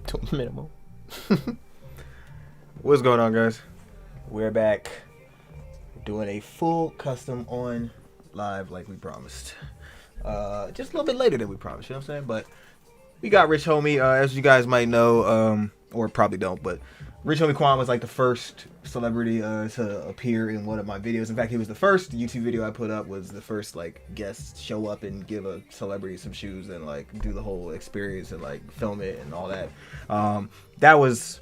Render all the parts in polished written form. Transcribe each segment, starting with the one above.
to a minimum. What's going on, guys? We're back doing a full custom on live like we promised. Just a little bit later than we promised, you know what I'm saying? But we got Rich Homie, as you guys might know, or probably don't, but Rich Homie Quan was like the first celebrity to appear in one of my videos. In fact, he was the first YouTube video I put up, was the first like guest show up and give a celebrity some shoes and like do the whole experience and like film it and all that. That was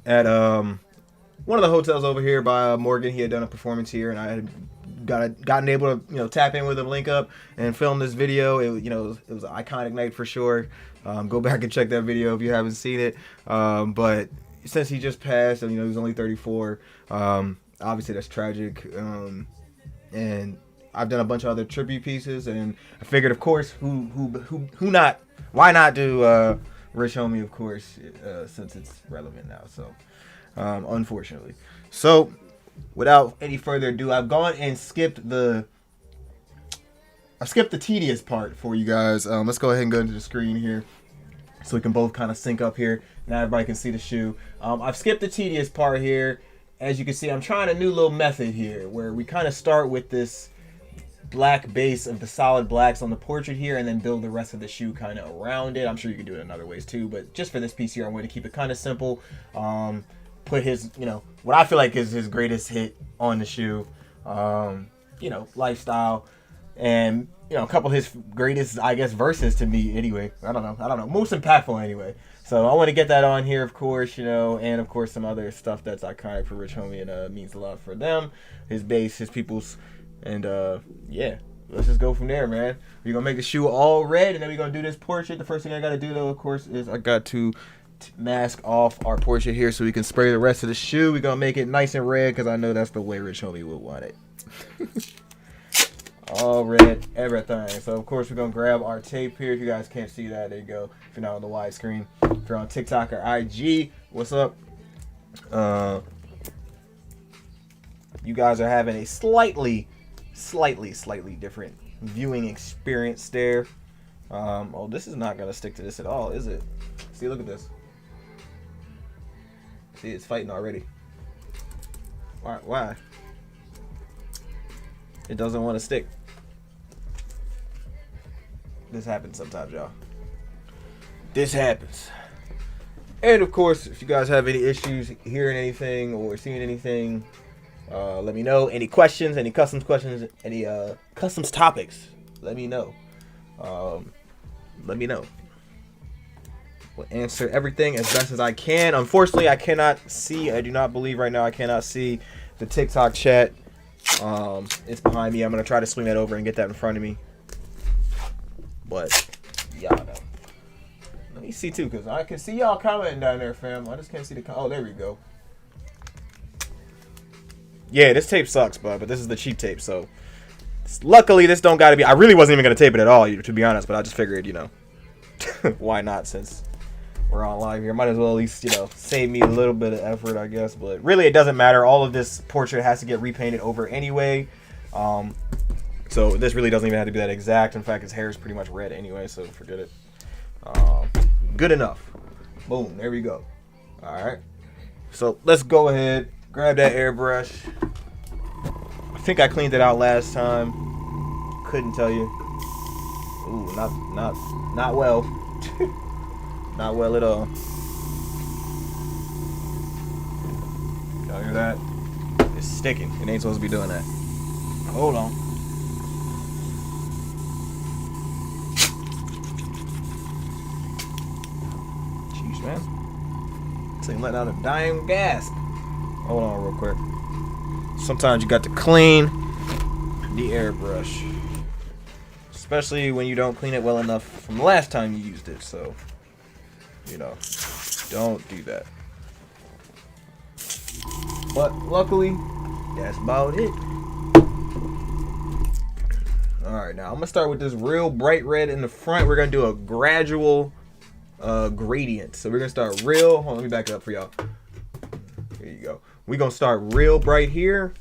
at one of the hotels over here by Morgan. He had done a performance here, and I had gotten able to tap in with him, link up, and film this video. It was an iconic night for sure. Go back and check that video if you haven't seen it. But since he just passed, and he was only 34, obviously that's tragic. And I've done a bunch of other tribute pieces, and I figured, of course, why not do Rich Homie, of course, since it's relevant now. So unfortunately, so without any further ado, I've gone and skipped the tedious part for you guys. Let's go ahead and go into the screen here so we can both kind of sync up here. Now everybody can see the shoe. I've skipped the tedious part here. As you can see, I'm trying a new little method here where we kind of start with this black base of the solid blacks on the portrait here, and then build the rest of the shoe kind of around it. I'm sure you can do it in other ways too, but just for this piece here, I'm going to keep it kind of simple. Put his, what I feel like is his greatest hit on the shoe, lifestyle, and a couple of his greatest, I guess, verses to me anyway. I don't know, most impactful anyway. So I want to get that on here, of course, and of course some other stuff that's iconic for Rich Homie and means a lot for them, his base, his peoples, and yeah, let's just go from there, man. We're gonna make the shoe all red, and then we're gonna do this portrait. The first thing I gotta do though, of course, is I got to mask off our portrait here so we can spray the rest of the shoe. We're gonna make it nice and red because I know that's the way Rich Homie would want it. All red, everything. So of course we're gonna grab our tape here. If you guys can't see that, there you go. If you're not on the wide screen, if you're on TikTok or IG, what's up? You guys are having a slightly different viewing experience there. Oh, this is not gonna stick to this at all, is it? See, look at this. See, it's fighting already. Why? It doesn't want to stick. This happens sometimes, y'all. This happens. And of course, if you guys have any issues hearing anything or seeing anything, let me know. Any questions, any customs questions, any customs topics, let me know. Let me know. We'll answer everything as best as I can. Unfortunately, I cannot see. I do not believe right now I cannot see the TikTok chat. It's behind me. I'm gonna try to swing that over and get that in front of me. But y'all know. Let me see too, cause I can see y'all commenting down there, fam. I just can't see the. Oh, there we go. Yeah, this tape sucks, but this is the cheap tape, so luckily this don't gotta be. I really wasn't even gonna tape it at all, to be honest. But I just figured, why not, since we're on live here. Might as well at least, save me a little bit of effort, I guess. But really, it doesn't matter. All of this portrait has to get repainted over anyway. So this really doesn't even have to be that exact. In fact, his hair is pretty much red anyway, so forget it. Good enough. Boom, there we go. All right. So let's go ahead, grab that airbrush. I think I cleaned it out last time. Couldn't tell you. Ooh, not well. Not well at all. Y'all hear that? It's sticking. It ain't supposed to be doing that. Hold on. Jeez, man. This ain't letting out a dying gasp. Hold on real quick. Sometimes you got to clean the airbrush. Especially when you don't clean it well enough from the last time you used it. So, don't do that. But luckily, that's about it. Alright, now I'm going to start with this real bright red in the front. We're going to do a gradual gradient. So we're going to start real. Hold on, let me back it up for y'all. Here you go. We're going to start real bright here.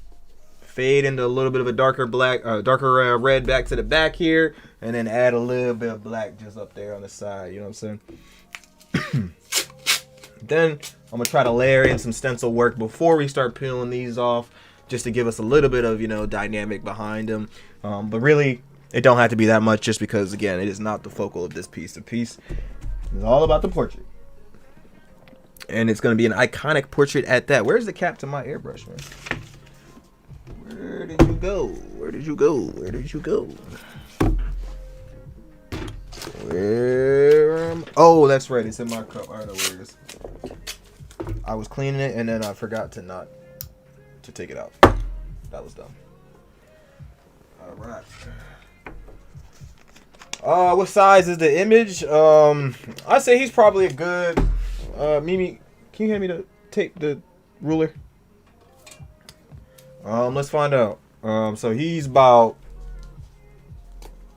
Fade into a little bit of a darker black, darker red back to the back here. And then add a little bit of black just up there on the side. You know what I'm saying? then I'm gonna try to layer in some stencil work before we start peeling these off, just to give us a little bit of, you know, dynamic behind them. But really, it don't have to be that much, just because, again, it is not the focal of this piece. The piece is all about the portrait. And it's going to be an iconic portrait at that. Where's the cap to my airbrush, man? Where did you go? Where did you go? Where did you go? Where am... Oh, that's right. It's in my cup. I know where it is. I was cleaning it, and then I forgot to take it out. That was dumb. All right. What size is the image? I'd say he's probably a good... Mimi, can you hand me the ruler? Let's find out. So he's about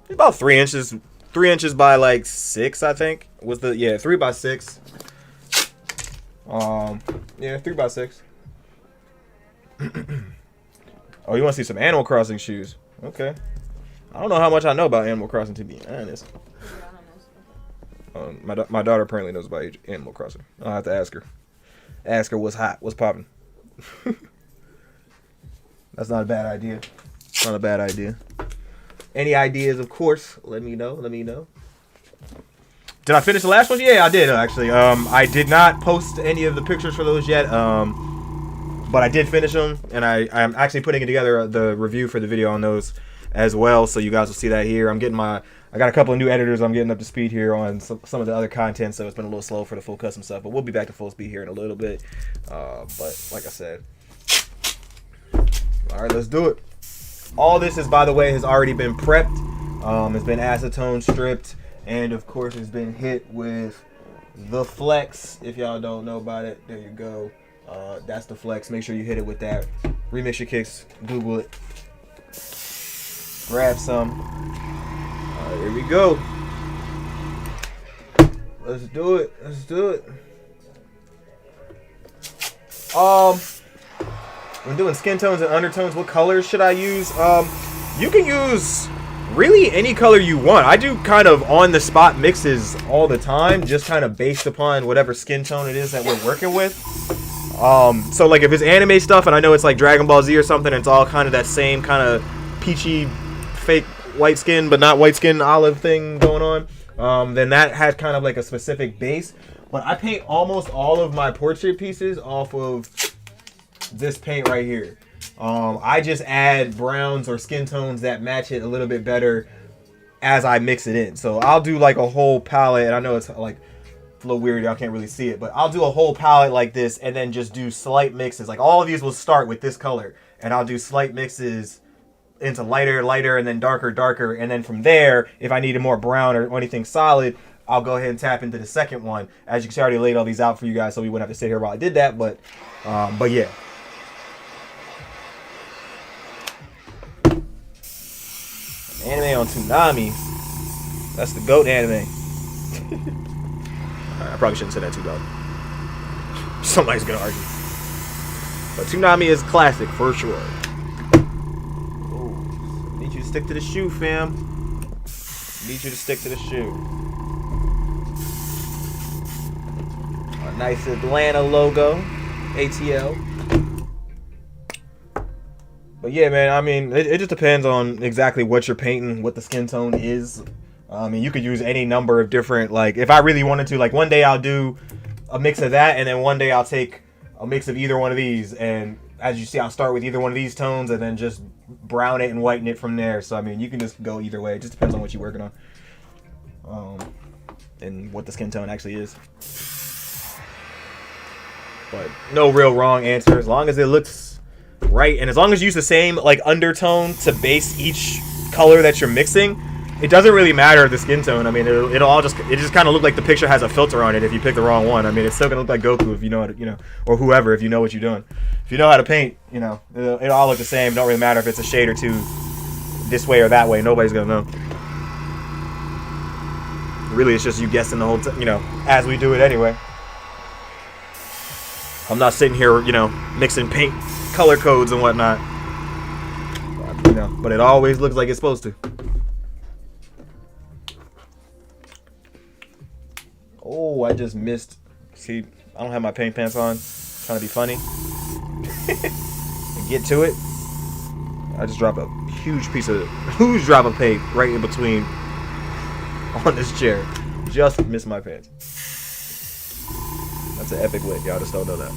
3 inches. 3 inches by like 6, I think. Was the 3 by 6. Yeah, 3 by 6. Oh, you want to see some Animal Crossing shoes? Okay. I don't know how much I know about Animal Crossing, to be honest. My daughter apparently knows about Animal Crossing. I'll have to ask her. Ask her what's hot, what's popping. That's not a bad idea. It's not a bad idea. Any ideas, of course, let me know. Let me know. Did I finish the last one? Yeah, I did, actually. I did not post any of the pictures for those yet. But I did finish them, and I'm actually putting together the review for the video on those as well, so you guys will see that here. I got a couple of new editors. I'm getting up to speed here on some of the other content, so it's been a little slow for the full custom stuff, but we'll be back to full speed here in a little bit. But like I said, all right, let's do it. All this is, by the way, has already been prepped. It's been acetone stripped, and of course it's been hit with the Flex. If y'all don't know about it, there you go. That's the Flex. Make sure you hit it with that. Remix your kicks. Google it. Grab some. Here we go. Let's do it. Let's do it. When doing skin tones and undertones, what colors should I use? You can use really any color you want. I do kind of on the spot mixes all the time, just kind of based upon whatever skin tone it is that we're working with. So like if it's anime stuff and I know it's like Dragon Ball Z or something, it's all kind of that same kind of peachy fake white skin but not white skin olive thing going on, then that has kind of like a specific base. But I paint almost all of my portrait pieces off of this paint right here. I just add browns or skin tones that match it a little bit better as I mix it in. So I'll do like a whole palette, and I know it's like a little weird, y'all can't really see it, but I'll do a whole palette like this and then just do slight mixes. Like all of these will start with this color, and I'll do slight mixes into lighter, and then darker, and then from there, if I needed more brown or anything solid, I'll go ahead and tap into the second one. As you can see, I already laid all these out for you guys, so we wouldn't have to sit here while I did that, but yeah. Anime on Toonami. That's the GOAT anime. I probably shouldn't say that too loud. Somebody's gonna argue. But Toonami is classic for sure. Need you to stick to the shoe, fam. Need you to stick to the shoe. A nice Atlanta logo, ATL. But yeah, man, I mean, it just depends on exactly what you're painting, what the skin tone is. I mean, you could use any number of different, like, if I really wanted to, like, one day I'll do a mix of that, and then one day I'll take a mix of either one of these, and as you see, I'll start with either one of these tones, and then just brown it and whiten it from there. So, I mean, you can just go either way. It just depends on what you're working on, and what the skin tone actually is. But no real wrong answer, as long as it looks right, and as long as you use the same, like, undertone to base each color that you're mixing, it doesn't really matter the skin tone. I mean, it just kind of look like the picture has a filter on it if you pick the wrong one. I mean, it's still gonna look like Goku if you know it, you know, or whoever, if you know what you're doing. If you know how to paint, you know, it'll all look the same. It don't really matter if it's a shade or two this way or that way. Nobody's gonna know. Really, it's just you guessing the whole time, you know, as we do it anyway. I'm not sitting here, you know, mixing paint color codes and whatnot. You know, but it always looks like it's supposed to. Oh, I just missed See, I don't have my paint pants on. Trying to be funny. And get to it. I just dropped a huge drop of paint right in between on this chair. Just missed my pants. That's an epic lick. Y'all just don't know that.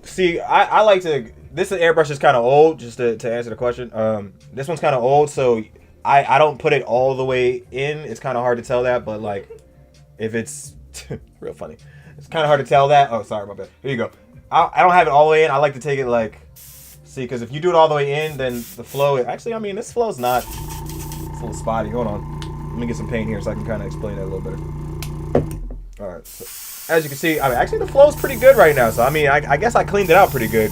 See, I like to. This airbrush is kind of old. Just to answer the question. This one's kind of old, so I don't put it all the way in. It's kind of hard to tell that, but like, if it's real funny, it's kind of hard to tell that. Oh, sorry, my bad. Here you go. I don't have it all the way in. I like to take it like, see, because if you do it all the way in, then the flow. Actually, I mean, this flow's not. It's a little spotty. Hold on. Let me get some paint here so I can kind of explain that a little better. All right. So, as you can see, I mean, actually the flow's pretty good right now. So I mean, I guess I cleaned it out pretty good.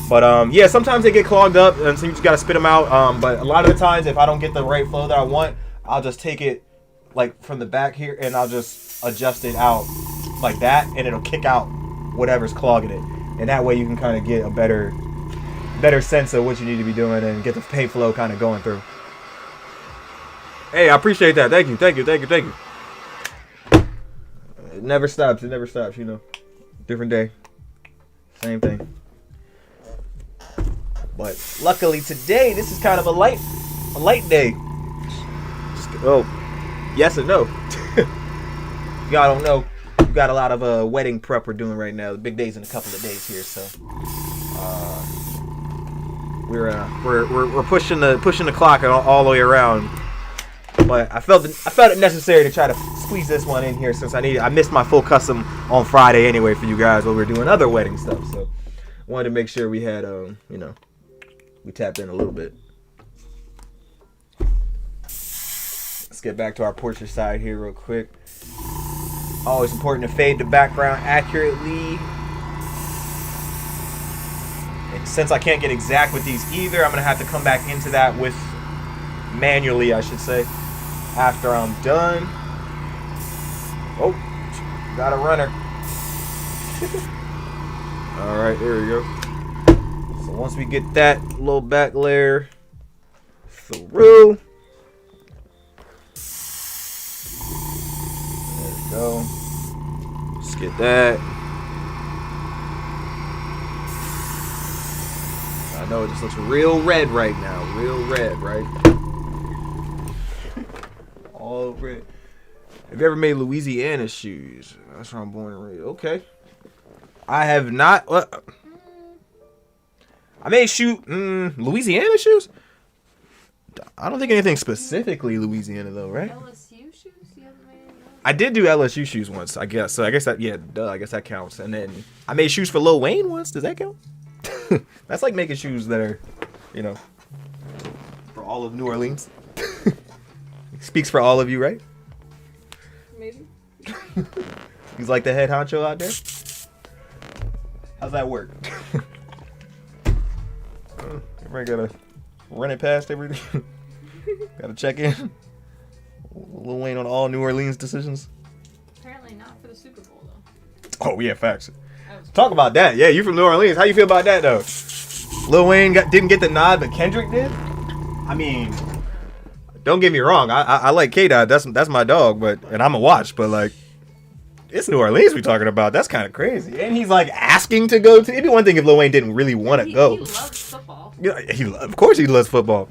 But yeah, sometimes they get clogged up, and so you just gotta spit them out. But a lot of the times, if I don't get the right flow that I want, I'll just take it like from the back here, and I'll just adjust it out like that, and it'll kick out whatever's clogging it. And that way, you can kind of get a better sense of what you need to be doing and get the paint flow kind of going through. Hey, I appreciate that. Thank you. It never stops. You know. Different day. Same thing. But luckily today, this is kind of a light day. Oh, yes and no. Y'all don't know. We've got a lot of wedding prep we're doing right now. The big day's in a couple of days here, so we're pushing the clock all the way around. But I felt it necessary to try to squeeze this one in here since I missed my full custom on Friday anyway for you guys while we were doing other wedding stuff. So wanted to make sure we had you know, we tapped in a little bit. Let's get back to our portrait side here real quick. Always important to fade the background accurately. And since I can't get exact with these either, I'm gonna have to come back into that with manually, I should say, after I'm done. Oh, got a runner. All right, there we go. So once we get that little back layer through, there we go. Let's get that. I know it just looks real red right now. Real red, right? All red. Have you ever made Louisiana shoes? That's where I'm born and raised. Okay. I have not. I made Louisiana shoes? I don't think anything specifically Louisiana though, right? LSU shoes? You haven't made those? I did do LSU shoes once, I guess. So I guess that, yeah, duh, I guess that counts. And then I made shoes for Lil Wayne once. Does that count? That's like making shoes that are, you know, for all of New Orleans. Speaks for all of you, right? Maybe. He's like the head honcho out there. How's that work? Everybody gotta run it past everything. Gotta check in. Lil Wayne on all New Orleans decisions. Apparently not for the Super Bowl though. Oh yeah, facts. Talk about that. Yeah, you from New Orleans. How you feel about that though? Lil Wayne didn't get the nod, but Kendrick did. I mean, don't get me wrong. I like K-Dot. That's my dog. And I'm a watch. But like, it's New Orleans we talking about. That's kind of crazy. And he's like asking to go to. It'd be one thing if Lil Wayne didn't really want to go. He loves football. Yeah, of course he loves football.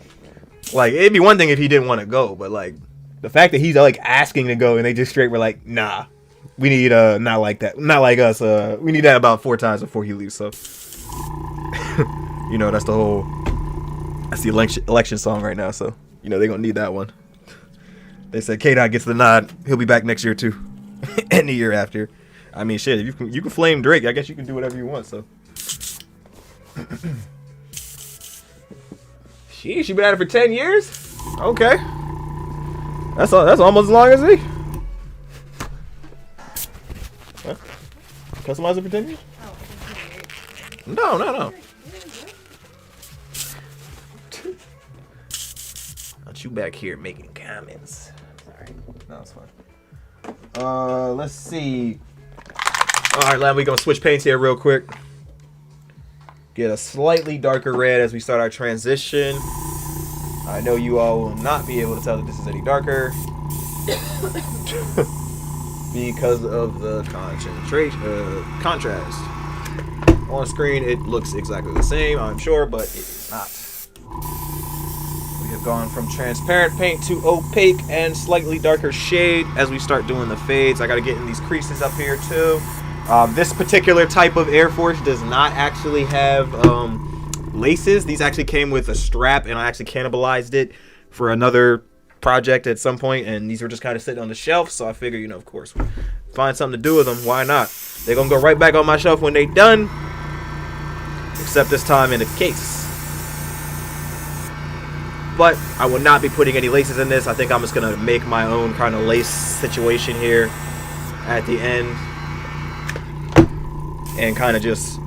Like it'd be one thing if he didn't want to go, but like the fact that he's like asking to go and they just straight were like, nah. We need not like that. Not like us. We need that about 4 times before he leaves. So, you know, that's the election song right now. So, you know, they're gonna need that one. They said K-Dot gets the nod. He'll be back next year too, and the year after. I mean, shit. If you can flame Drake, I guess you can do whatever you want. So, sheesh, you been at it for 10 years? Okay, that's almost as long as me. Huh? Customize it for 10 years? Oh, No. Not you back here making comments. Sorry. No, it's fine. Let's see. Alright, lad, we're gonna switch paints here real quick. Get a slightly darker red as we start our transition. I know you all will not be able to tell that this is any darker because of the contrast. On screen, it looks exactly the same, I'm sure, but it is not. We have gone from transparent paint to opaque and slightly darker shade as we start doing the fades. I got to get in these creases up here too. This particular type of Air Force does not actually have laces. These actually came with a strap, and I actually cannibalized it for another project at some point, and these were just kind of sitting on the shelf, so I figure, you know, of course, find something to do with them. Why not? They're gonna go right back on my shelf when they done, except this time in a case. But I will not be putting any laces in this. I think I'm just gonna make my own kind of lace situation here at the end and kind of just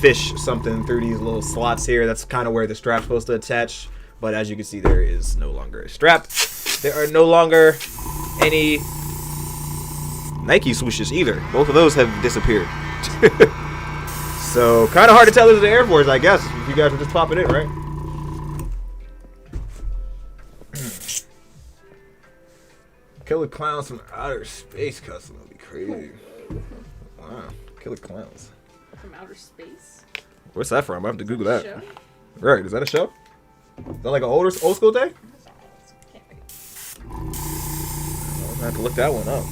fish something through these little slots here. That's kind of where the strap's supposed to attach, but as you can see, there is no longer a strap. There are no longer any Nike swooshes either. Both of those have disappeared. So kind of hard to tell this is the Air Force, I guess, if you guys were just popping in, right? Killer Clowns from Outer Space custom would be crazy. Wow, Killer Clowns. From outer space? What's that from? I have to Google that. Show? Right, is that a show? Is that like an old school thing? Can't read. I'll have to look that one up.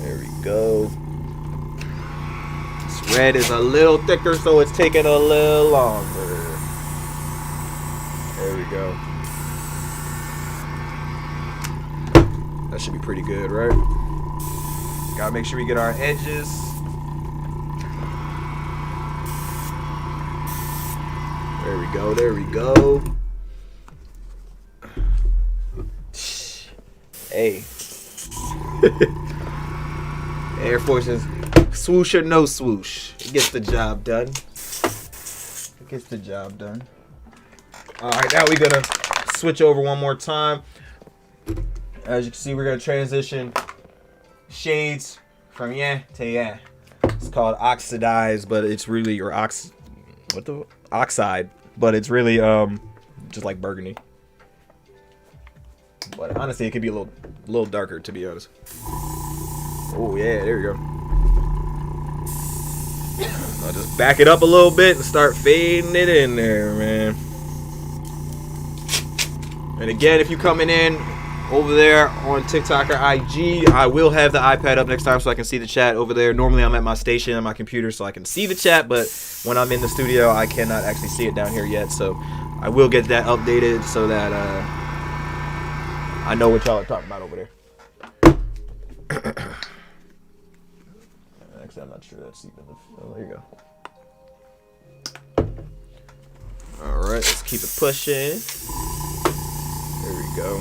There we go. This red is a little thicker, so it's taking a little longer. There we go. That should be pretty good, right? Gotta make sure we get our edges. There we go, there we go. Hey. Air Force's swoosh or no swoosh. It gets the job done. It gets the job done. Alright, now we're gonna switch over one more time. As you can see, we're gonna transition shades from yeah to yeah. It's called oxidized, but it's really oxide, but it's really just like burgundy. But honestly, it could be a little darker, to be honest. Oh yeah, there we go. I'll just back it up a little bit and start fading it in there, man. And again, if you're coming in over there on TikTok or IG, I will have the iPad up next time so I can see the chat over there. Normally I'm at my station on my computer so I can see the chat, but when I'm in the studio I cannot actually see it down here yet, so I will get that updated so that I know what y'all are talking about over there. Actually, I'm not sure that's even oh, there you go. Alright, let's keep it pushing. There we go.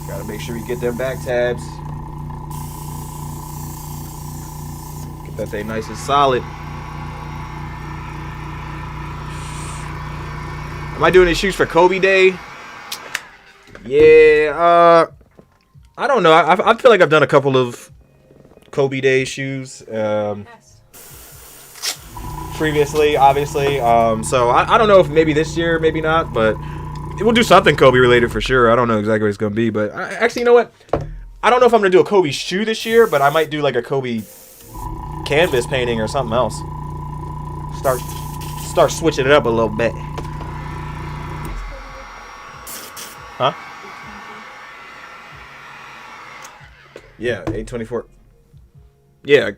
Gotta make sure we get them back tabs. Get that thing nice and solid. Am I doing any shoots for Kobe Day? Yeah, I don't know. I feel like I've done a couple of Kobe Day shoes previously, obviously. So I don't know if maybe this year, maybe not, but we'll do something Kobe related for sure. I don't know exactly what it's going to be, but actually, you know what? I don't know if I'm going to do a Kobe shoe this year, but I might do like a Kobe canvas painting or something else. Start switching it up a little bit. Huh? Yeah, 8/24. Yeah,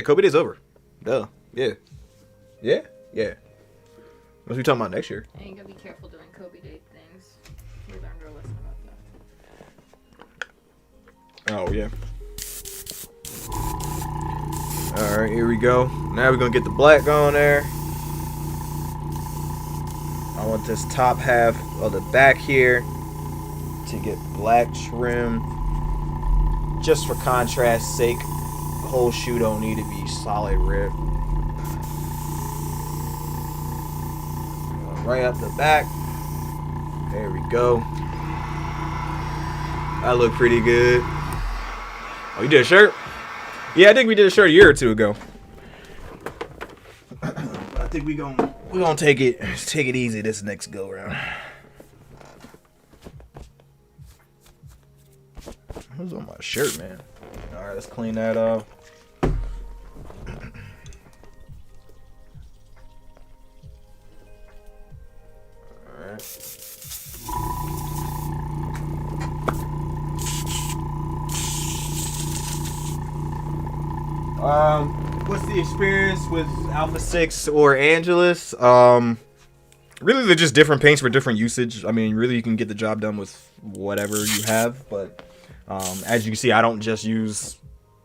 Kobe Day's over. Duh. Yeah. Must be talking about next year. And you gotta be careful doing Kobe Day things. We learned our lesson about that. Oh, yeah. Alright, here we go. Now we're going to get the black on there. I want this top half of the back here to get black trim. Just for contrast's sake. The whole shoe don't need to be solid red. Right up the back. There we go. That look pretty good. Oh, you did a shirt? Yeah, I think we did a shirt a year or two ago. think we're gonna take it easy this next go round. Who's on my shirt, man? All right, let's clean that off. All right. What's the experience with Alpha 6 or Angelus? Really, they're just different paints for different usage. I mean, really, you can get the job done with whatever you have. But as you can see, I don't just use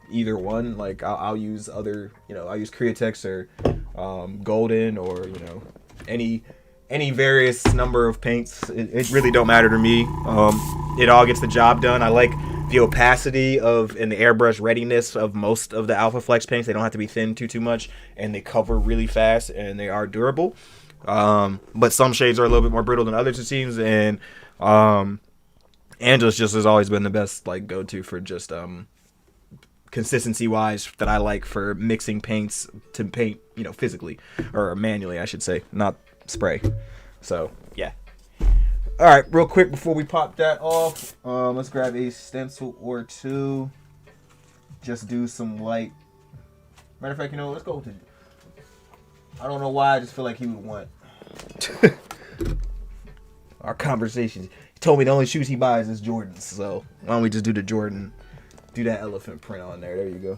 either one. Like, I'll use other, I'll use Createx or Golden or, any various number of paints. It really don't matter to me. It all gets the job done. I like the opacity of and the airbrush readiness of most of the Alpha Flex paints. They don't have to be thin too much, and they cover really fast, and they are durable. But some shades are a little bit more brittle than others, it seems, and Angelus just has always been the best go-to for just consistency wise that I like for mixing paints to paint physically or manually, I should say, not spray. So yeah. All right, real quick before we pop that off, let's grab a stencil or two. Just do some light. Matter of fact, let's go with it. I don't know why, I just feel like he would want our conversations. He told me the only shoes he buys is Jordans, so why don't we just do the Jordan, do that elephant print on there. There you go.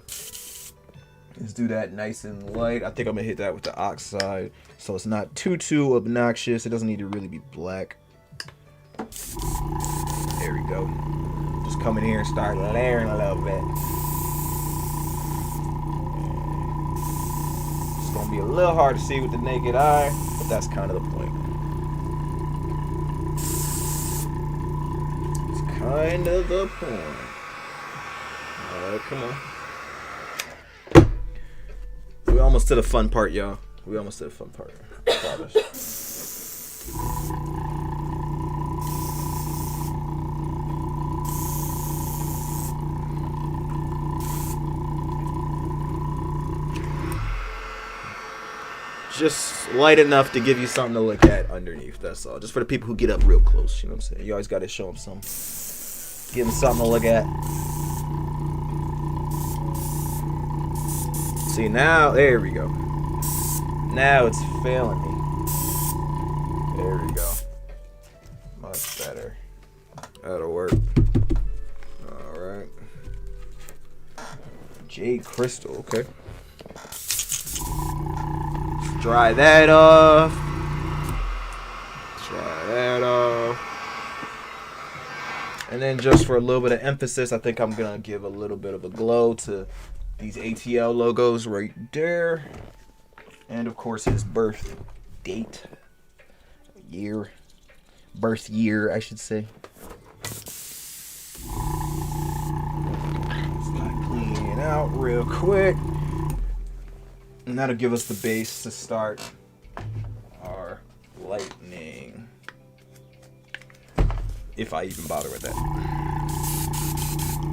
Let's do that nice and light. I think I'm gonna hit that with the oxide, so it's not too obnoxious. It doesn't need to really be black. There we go. Just come in here and start layering a little bit. It's gonna be a little hard to see with the naked eye, but that's kind of the point. It's kind of the point. Alright, come on. We almost to the fun part, y'all. We almost to the fun part. Just light enough to give you something to look at underneath, that's all. Just for the people who get up real close, you know what I'm saying? You always got to show them something. Give them something to look at. See, now, there we go. Now it's failing me. There we go. Much better. That'll work. Alright. Jade Crystal, okay. Dry that off. Dry that off. And then just for a little bit of emphasis, I think I'm going to give a little bit of a glow to these ATL logos right there. And of course his birth date. Year. Birth year, I should say. Start cleaning it out real quick. And that'll give us the base to start our lightning. If I even bother with that.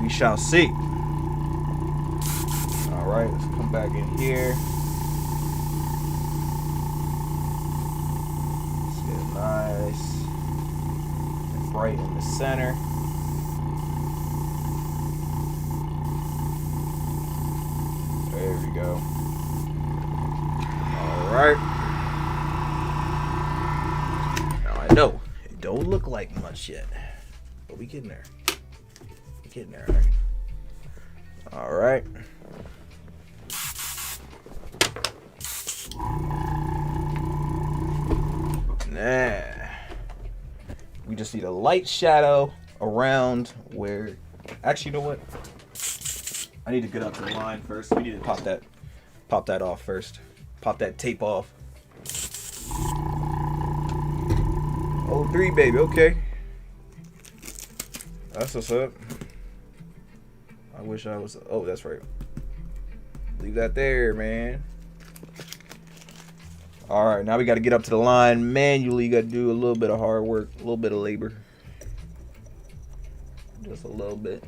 We shall see. Alright, let's come back in here. Let's get it nice and bright in the center. There we go. Alright. Now I know it don't look like much yet, but we getting there. We getting there, alright? Nah. We just need a light shadow around where... Actually, you know what? I need to get up to the line first. We need to pop that off first. Pop that tape off. Oh, 3, baby. Okay. That's what's up. I wish I was... Oh, that's right. Leave that there, man. Alright, now we got to get up to the line manually. You got to do a little bit of hard work. A little bit of labor. Just a little bit.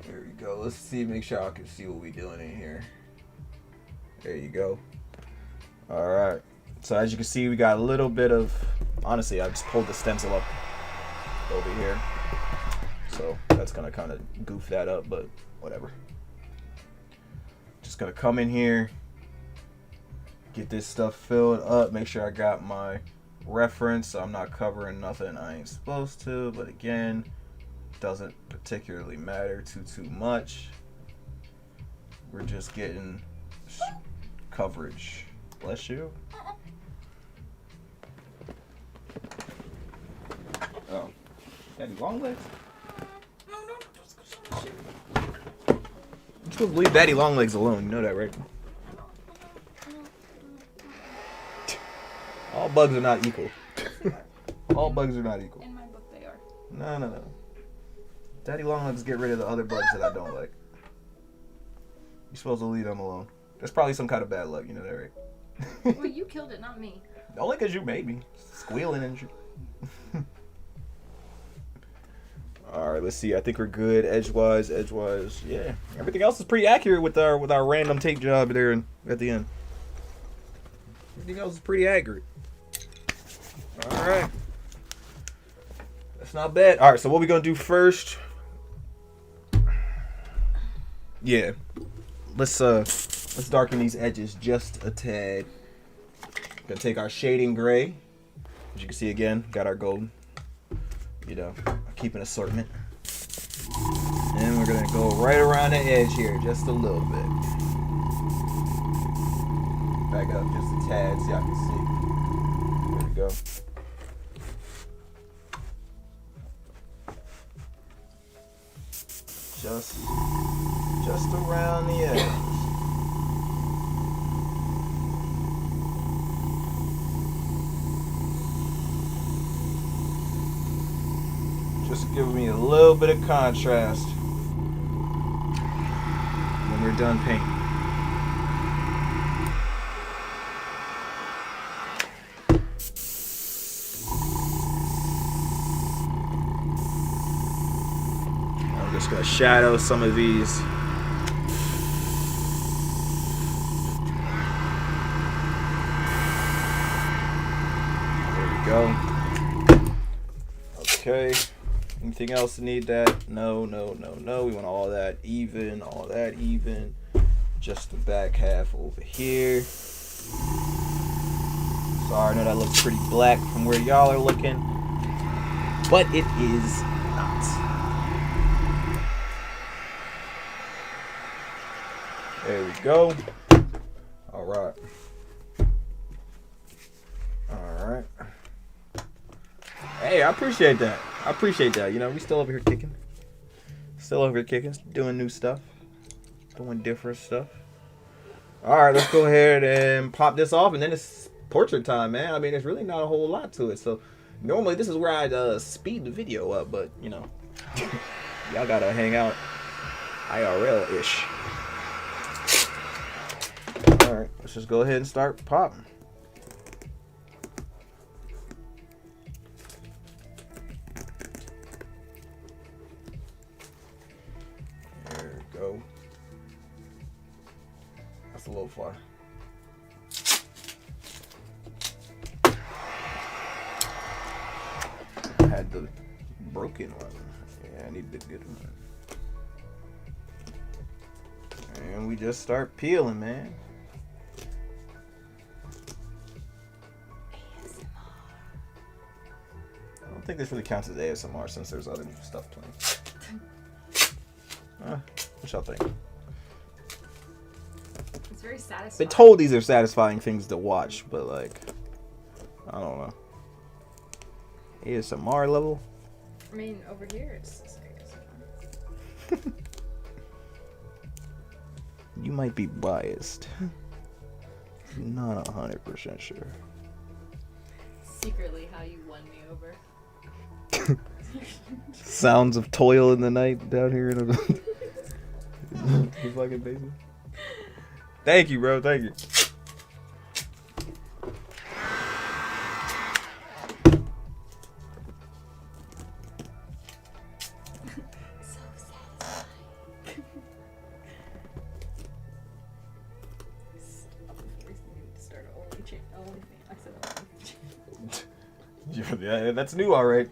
There we go. Let's see. Make sure I can see what we're doing in here. There you go. All right. So as you can see, we got a little bit of, honestly, I just pulled the stencil up over here. So that's gonna kind of goof that up, but whatever. Just gonna come in here, get this stuff filled up, make sure I got my reference so I'm not covering nothing I ain't supposed to, but again, doesn't particularly matter too much. We're just getting coverage. Bless you. Oh, daddy long legs? You're supposed to leave daddy long legs alone, you know that, right? All bugs are not equal. All bugs are not equal. In my book, they are. No. Daddy longlegs get rid of the other bugs that I don't like. You're supposed to leave them alone. That's probably some kind of bad luck, you know that, right? Well, you killed it, not me. Only because you made me. Squealing and shit. Alright, let's see. I think we're good. Edgewise. Yeah. Everything else is pretty accurate with our random tape job there at the end. Everything else is pretty accurate. Alright. That's not bad. Alright, so what we gonna do first? Yeah. Let's darken these edges just a tad. Gonna take our shading gray. As you can see again, got our gold. You know, keep an assortment. And we're gonna go right around the edge here, just a little bit. Back up just a tad so y'all can see. There we go. Just around the edge. Just giving me a little bit of contrast when we're done painting. I'm just gonna shadow some of these. There we go. Okay. Anything else to need that? No. We want all that even. Just the back half over here. Sorry, I know that looks pretty black from where y'all are looking, but it is not. There we go. All right. Hey, I appreciate that. You know, we still over here kicking. Doing new stuff. Doing different stuff. Alright, let's go ahead and pop this off, and then it's portrait time, man. I mean, there's really not a whole lot to it. So, normally this is where I'd speed the video up, but, you know, y'all gotta hang out IRL-ish. Alright, let's just go ahead and start popping. That's a little far. I had the broken one. Yeah, I need the good one. And we just start peeling, man. I don't think this really counts as ASMR since there's other stuff playing. What y'all think? It's very satisfying. Been told these are satisfying things to watch, but like, I don't know. ASMR level? I mean, over here it's ASMR. You might be biased. Not 100% sure. Secretly how you won me over. Sounds of toil in the night down here in the fucking basement. Thank you, bro. Thank you. So satisfying. We need to start an Only fan. I said only. Yeah, that's new, all right.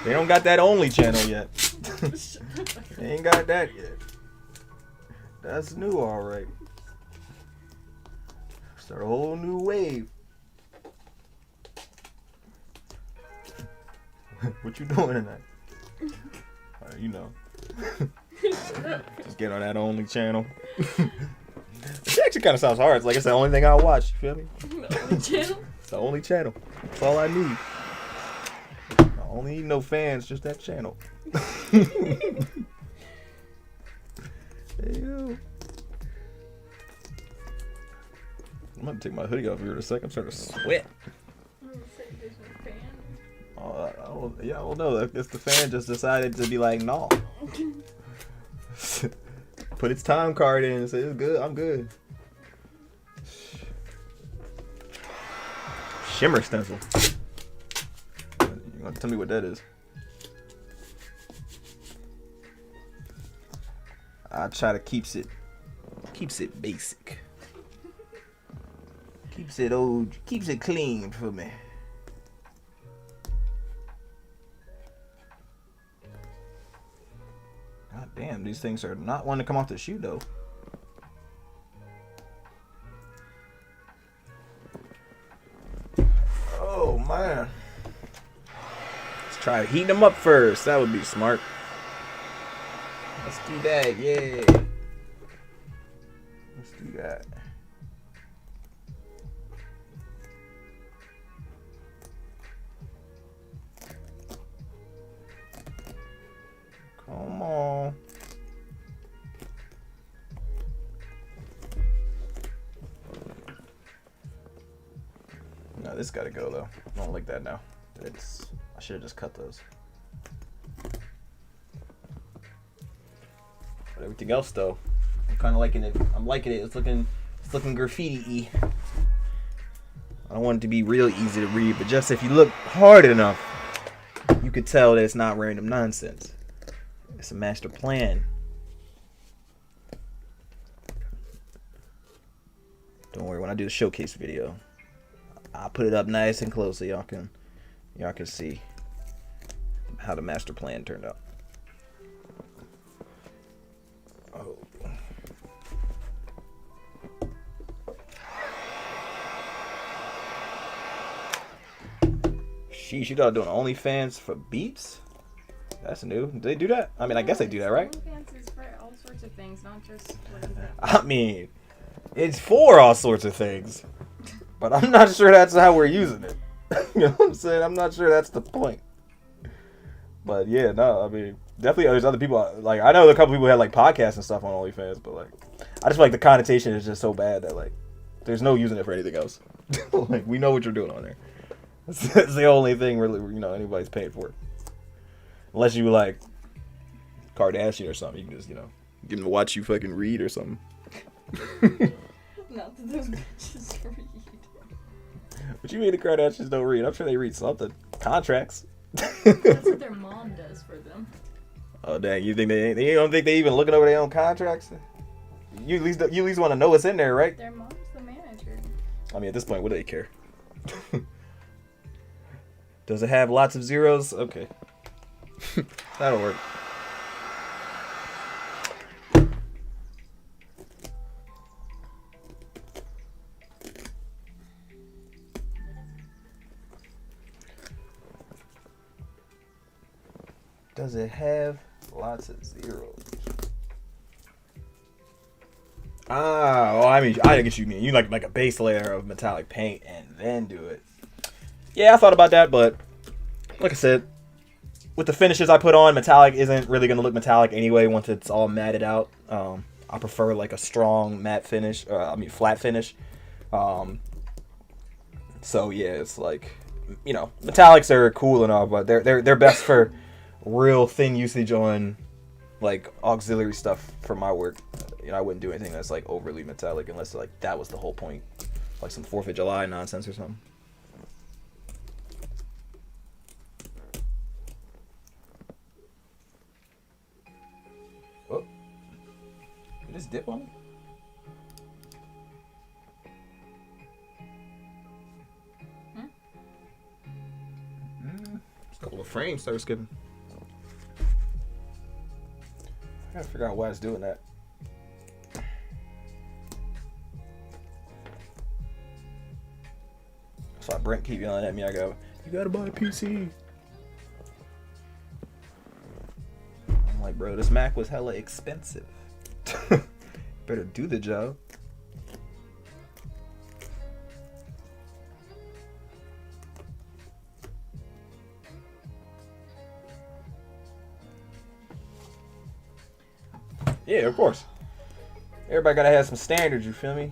They don't got that only channel yet. They ain't got that yet. That's new, all right. Start a whole new wave. What you doing tonight? You know. Just get on that only channel. It actually kind of sounds hard. It's like it's the only thing I watch. You feel me? The only channel? It's the only channel. That's all I need. I don't need no fans, just that channel. There you go. I'm gonna take my hoodie off here in a second. I'm starting to sweat. Yeah, well, no, if the fan just decided to be like, no. Put its time card in and say, it's good, I'm good. Shimmer stencil. You want to tell me what that is? I try to keeps it basic. Keeps it clean for me. God damn, these things are not wanting to come off the shoe though. Oh man. Let's try heating them up first. That would be smart. Let's do that, yeah. Let's do that. Come on. No, this gotta go though. I don't like that now. I should have just cut those. But everything else though, I'm kind of liking it. I'm liking it. It's looking graffiti-y. I don't want it to be real easy to read, but just if you look hard enough, you could tell that it's not random nonsense. It's a master plan. Don't worry, when I do the showcase video, I'll put it up nice and close so y'all can see how the master plan turned out. Oh. Sheesh, you thought doing OnlyFans for beats? That's new. Do they do that? I mean, I guess they do that, right? OnlyFans is for all sorts of things, not just what is it? I mean, it's for all sorts of things, but I'm not sure that's how we're using it. You know what I'm saying? I'm not sure that's the point. But yeah, no, I mean, definitely there's other people. Like, I know a couple people had like podcasts and stuff on OnlyFans, but like, I just feel like the connotation is just so bad that like, there's no using it for anything else. Like, we know what you're doing on there. That's the only thing really, anybody's paying for. Unless you like Kardashian or something, you can just, get them to watch you fucking read or something. Not that those bitches read. What you mean the Kardashians don't read? I'm sure they read something. Contracts. That's what their mom does for them. Oh dang! You think they don't think they even looking over their own contracts? You at least want to know what's in there, right? Their mom's the manager. I mean, at this point, what do they care? Does it have lots of zeros? Okay. That'll work. Does it have lots of zeros? I mean, I get what you mean. You like a base layer of metallic paint and then do it. Yeah, I thought about that, but like I said, with the finishes I put on, metallic isn't really gonna look metallic anyway once it's all matted out. I prefer like a strong matte finish, flat finish. So yeah, it's like, metallics are cool and all, but they're best for real thin usage on like auxiliary stuff for my work. I wouldn't do anything that's like overly metallic unless like that was the whole point, like some 4th of July nonsense or something. Oh, did this dip on me? frame started skipping. I gotta figure out why it's doing that. That's why Brent keep yelling at me. I go, you gotta buy a PC. I'm like, bro, this Mac was hella expensive. Better do the job. Yeah, of course. Everybody gotta have some standards, you feel me?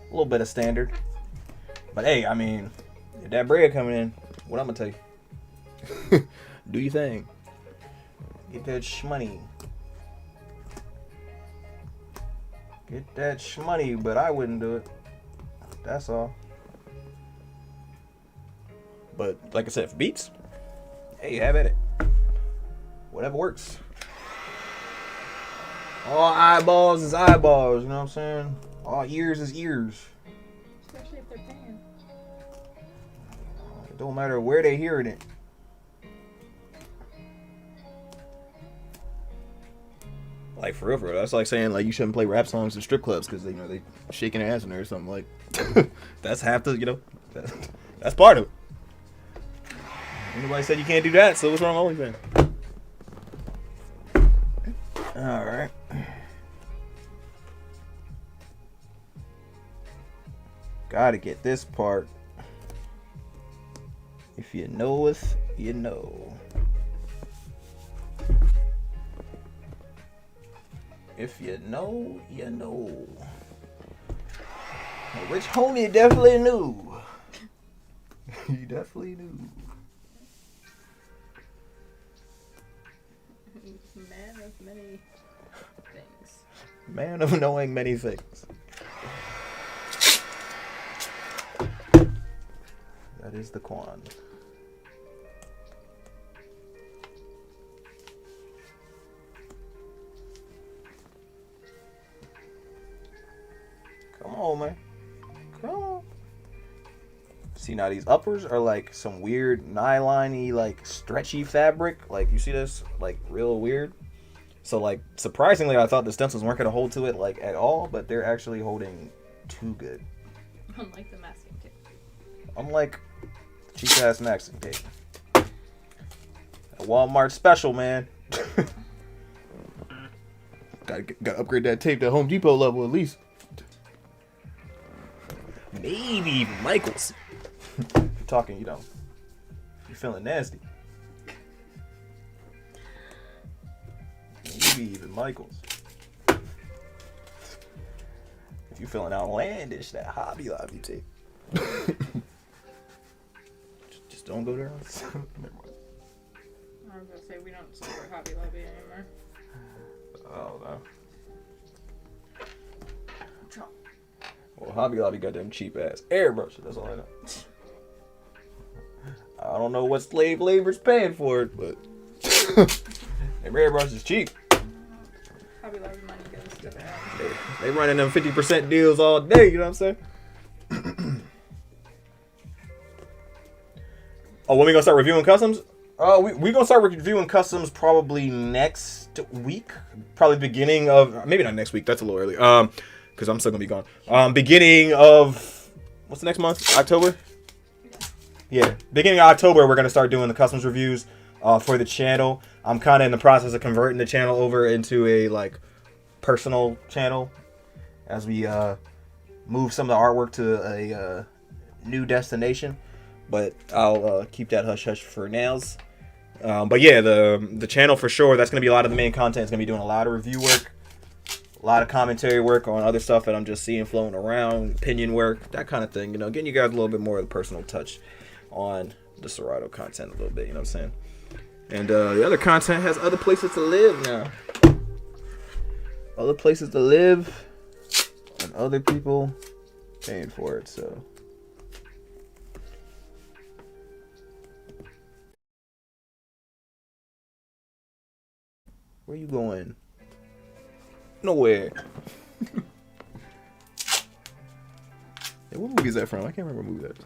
A little bit of standard. But hey, I mean, if that bread coming in, what I'm gonna tell you? Do your thing. Get that shmoney. Get that shmoney, but I wouldn't do it. That's all. But like I said, for beats, hey, have at it. Whatever works. All eyeballs is eyeballs, you know what I'm saying? All ears is ears. Especially if they're paying. It don't matter where they hearing it. Like for real, that's like saying like you shouldn't play rap songs in strip clubs because they shaking their ass in there or something. Like that's half the that's part of it. Nobody said you can't do that, so what's wrong with OnlyFans? All right. Gotta get this part. If you knoweth, you know. If you know, you know. A rich homie definitely knew. He definitely knew. Man of many things. Man of knowing many things. That is the Quan. Come on, man. Come on. See, now these uppers are like some weird nylon-y, like stretchy fabric. Like, you see this? Like, real weird. So, like, surprisingly, I thought the stencils weren't going to hold to it, like, at all. But they're actually holding too good. Unlike the masking tape. Unlike cheap-ass masking tape. A Walmart special, man. Gotta upgrade that tape to Home Depot level at least. Maybe even Michaels. You're talking, you're feeling nasty. Maybe even Michaels. If you're feeling outlandish, that Hobby Lobby tape. just don't go there. Never mind. I was gonna say we don't support Hobby Lobby anymore. Oh no. Well, Hobby Lobby got them cheap ass airbrushes. That's all I know. I don't know what slave labor's paying for it, but them airbrushes is cheap. Hobby Lobby money goes to that. They running them 50% deals all day. You know what I'm saying? Oh, when we gonna start reviewing customs? We gonna start reviewing customs probably next week. Probably beginning of maybe not next week. That's a little early. Because I'm still gonna be gone. Beginning of what's the next month? October. Yeah, beginning of October, we're gonna start doing the customs reviews for the channel. I'm kind of in the process of converting the channel over into a like personal channel as we move some of the artwork to a new destination. But I'll keep that hush hush for nows. But yeah, the channel for sure. That's gonna be a lot of the main content. It's gonna be doing a lot of review work, a lot of commentary work on other stuff that I'm just seeing floating around, opinion work, that kind of thing. Getting you guys a little bit more of the personal touch on the SIERATO content a little bit. You know what I'm saying? And the other content has other places to live now. Other places to live, and other people paying for it. So. Where you going? Nowhere. Hey, what movie is that from? I can't remember what movie that is.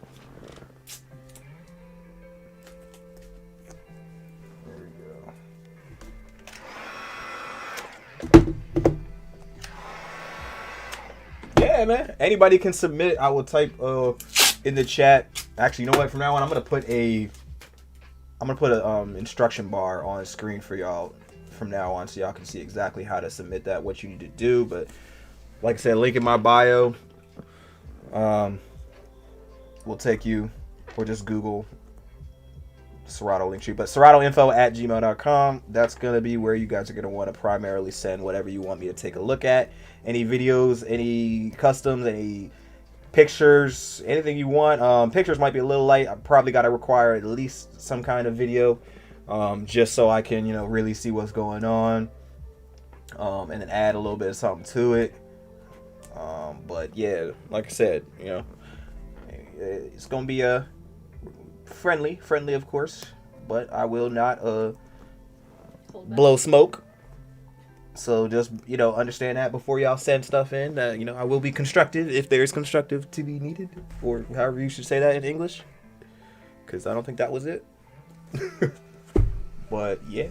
right, man. Anybody can submit. I will type in the chat. Actually, you know what? From now on, I'm gonna put a instruction bar on the screen for y'all from now on, so y'all can see exactly how to submit that, what you need to do. But like I said, link in my bio. Will take you, or just Google Serato Linktree, but SeratoInfo@gmail.com. That's gonna be where you guys are gonna want to primarily send whatever you want me to take a look at. Any videos, any customs, any pictures, anything you want. Pictures might be a little light. I probably gotta require at least some kind of video, just so I can, really see what's going on, and then add a little bit of something to it. But yeah, like I said, it's gonna be a friendly of course, but I will not blow smoke. So just understand that before y'all send stuff in. I will be constructive if there is constructive to be needed, or however you should say that in English, because I don't think that was it. But yeah.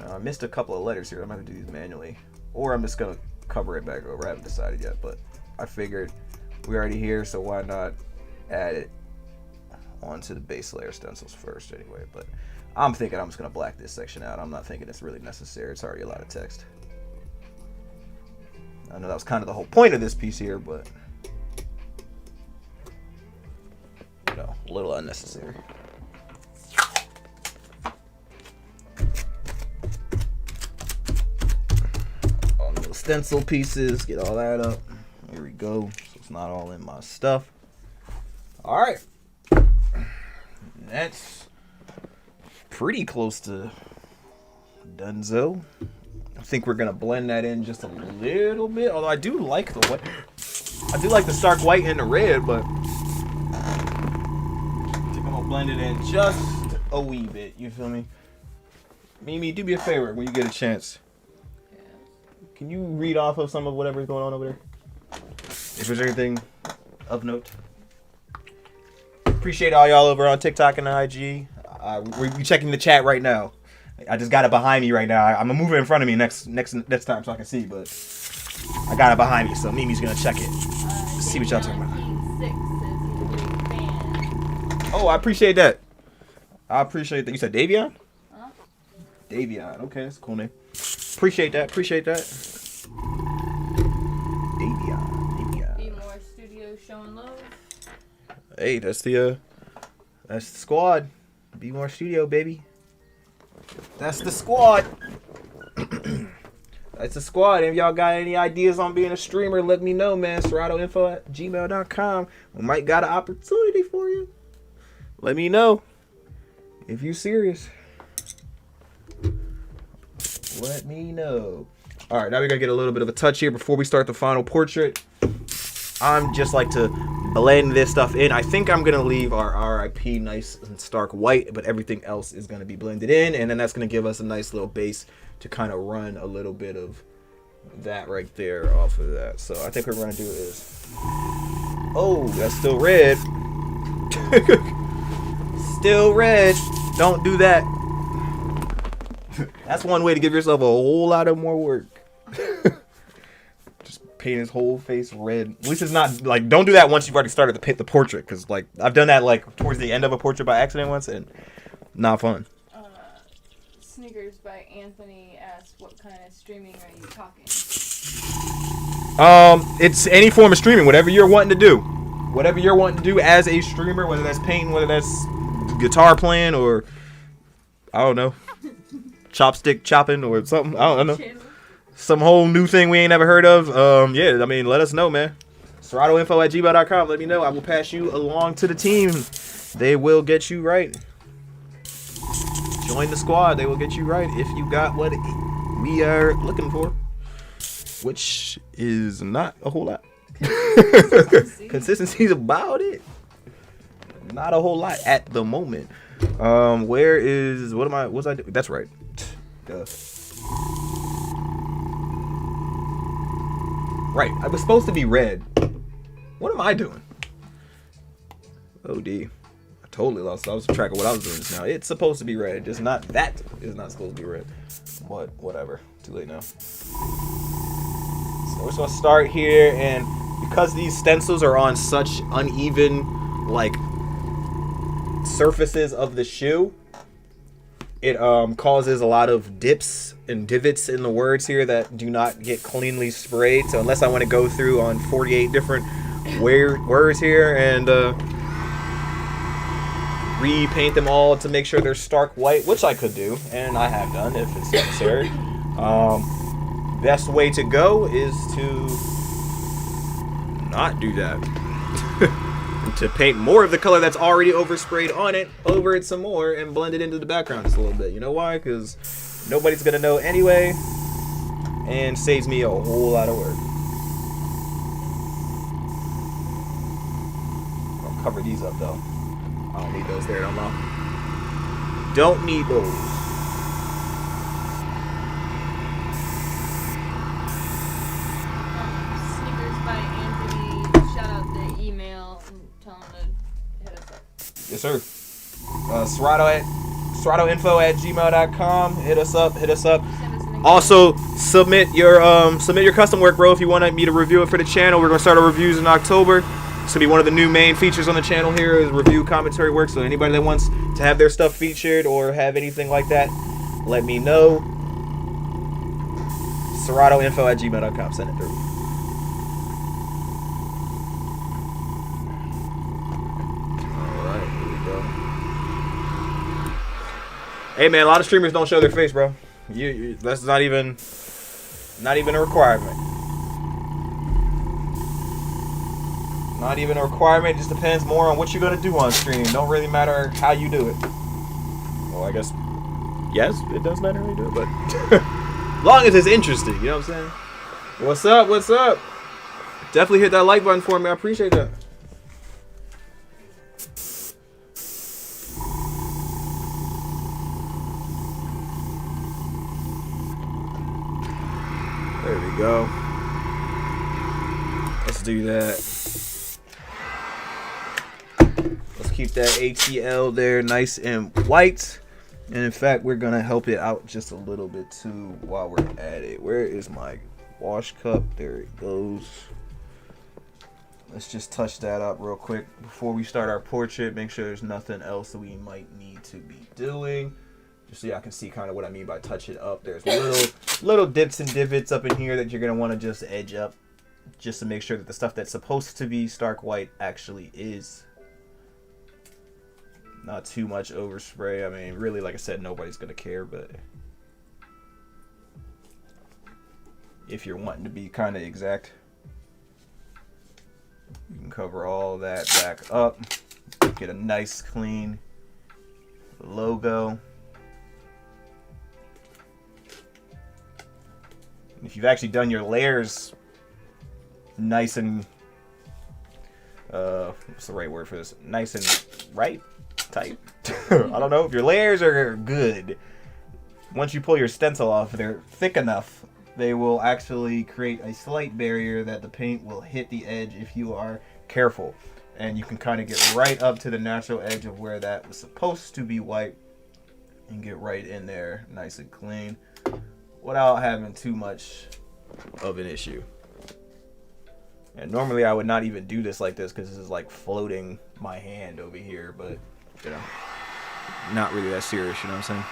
I missed a couple of letters here. I'm going to do these manually, or I'm just going to cover it back over. I haven't decided yet, but I figured we're already here, so why not add it onto the base layer stencils first anyway. But I'm thinking I'm just going to black this section out. I'm not thinking it's really necessary. It's already a lot of text. I know that was kind of the whole point of this piece here, but a little unnecessary. Stencil pieces, get all that up. Here we go. So it's not all in my stuff. All right, that's pretty close to donezo. I think we're gonna blend that in just a little bit. Although I do like the white. I do like the stark white and the red, but I think I'm gonna blend it in just a wee bit. You feel me? Mimi, do me a favor when you get a chance. Can you read off of some of whatever's going on over there? If there's anything of note. Appreciate all y'all over on TikTok and IG. We're checking the chat right now. I just got it behind me right now. I'm gonna move it in front of me next time so I can see, but I got it behind me, so Mimi's gonna check it. See what y'all talking about. Oh, I appreciate that. I appreciate that. You said Davion? Huh? Davion. Okay, that's a cool name. Appreciate that. Davion. Be more studio showing love. Hey, that's the squad. Be more studio, baby. That's the squad. That's the squad. If y'all got any ideas on being a streamer, let me know, man. SeratoInfo@gmail.com. We might got an opportunity for you. Let me know if you serious. Let me know. All right, now we're gonna get a little bit of a touch here before we start the final portrait. I'm just like to blend this stuff in. I think I'm gonna leave our RIP nice and stark white, but everything else is gonna be blended in, and then that's gonna give us a nice little base to kind of run a little bit of that right there off of that. So I think what we're gonna do is, oh, that's still red. Still red. Don't do that. That's one way to give yourself a whole lot of more work. Just paint his whole face red. At least it's not like, don't do that once you've already started to paint the portrait, because like I've done that like towards the end of a portrait by accident once, and not fun. Sneakers by Anthony asked, what kind of streaming are you talking? It's any form of streaming, whatever you're wanting to do. Whatever you're wanting to do as a streamer, whether that's painting, whether that's guitar playing, or I don't know, chopstick chopping or something. I don't know. Some whole new thing we ain't never heard of. Yeah, I mean, let us know, man. SeratoInfo@gmail.com. Let me know. I will pass you along to the team. They will get you right. Join the squad. They will get you right if you got what we are looking for, which is not a whole lot. Consistency is about it. Not a whole lot at the moment. Where is, what's I doing? That's right. Duh. Right, I was supposed to be red. What am I doing? Oh, D. I totally lost. I was track of what I was doing just now. It's supposed to be red, just not that is not supposed to be red. But whatever. Too late now. So we're supposed to start here, and because these stencils are on such uneven like surfaces of the shoe, it causes a lot of dips and divots in the words here that do not get cleanly sprayed. So unless I want to go through on 48 different weird words here and repaint them all to make sure they're stark white, which I could do, and I have done if it's necessary. Best way to go is to not do that. To paint more of the color that's already oversprayed on it over it some more and blend it into the background just a little bit. You know why? Because nobody's gonna know anyway, and saves me a whole lot of work. I'll cover these up though. I don't need those there no more. Don't need those. Sneakers by Anthony. Shout out the email and tell him to hit us up. Yes, sir. SIERATOinfo@gmail.com. Hit us up. Send us an email. Also, submit your custom work, bro. If you want me to review it for the channel, we're gonna start our reviews in October. It's gonna be one of the new main features on the channel here is review commentary work. So anybody that wants to have their stuff featured or have anything like that, let me know. SIERATOinfo@gmail.com. Send it through. Alright, here we go. Hey man, a lot of streamers don't show their face, bro. That's not even a requirement. Not even a requirement. It just depends more on what you're gonna do on stream. Don't really matter how you do it. Well, I guess yes, it does matter how you do it, but as long as it's interesting, you know what I'm saying? What's up? What's up? Definitely hit that like button for me. I appreciate that. There we go. Let's do that. Let's keep that ATL there nice and white. And in fact, we're going to help it out just a little bit too while we're at it. Where is my wash cup? There it goes. Let's just touch that up real quick before we start our portrait. Make sure there's nothing else that we might need to be doing. Just so y'all can see kind of what I mean by touch it up. There's little dips and divots up in here that you're going to want to just edge up. Just to make sure that the stuff that's supposed to be stark white actually is. Not too much overspray. I mean, really, like I said, nobody's going to care. But if you're wanting to be kind of exact, you can cover all that back up. Get a nice, clean logo. If you've actually done your layers nice and what's the right word for this? Nice and right? Tight? I don't know. If your layers are good, once you pull your stencil off, they're thick enough, they will actually create a slight barrier that the paint will hit the edge if you are careful. And you can kind of get right up to the natural edge of where that was supposed to be white and get right in there nice and clean without having too much of an issue. And normally I would not even do this like this because this is like floating my hand over here, but you know, not really that serious, you know what I'm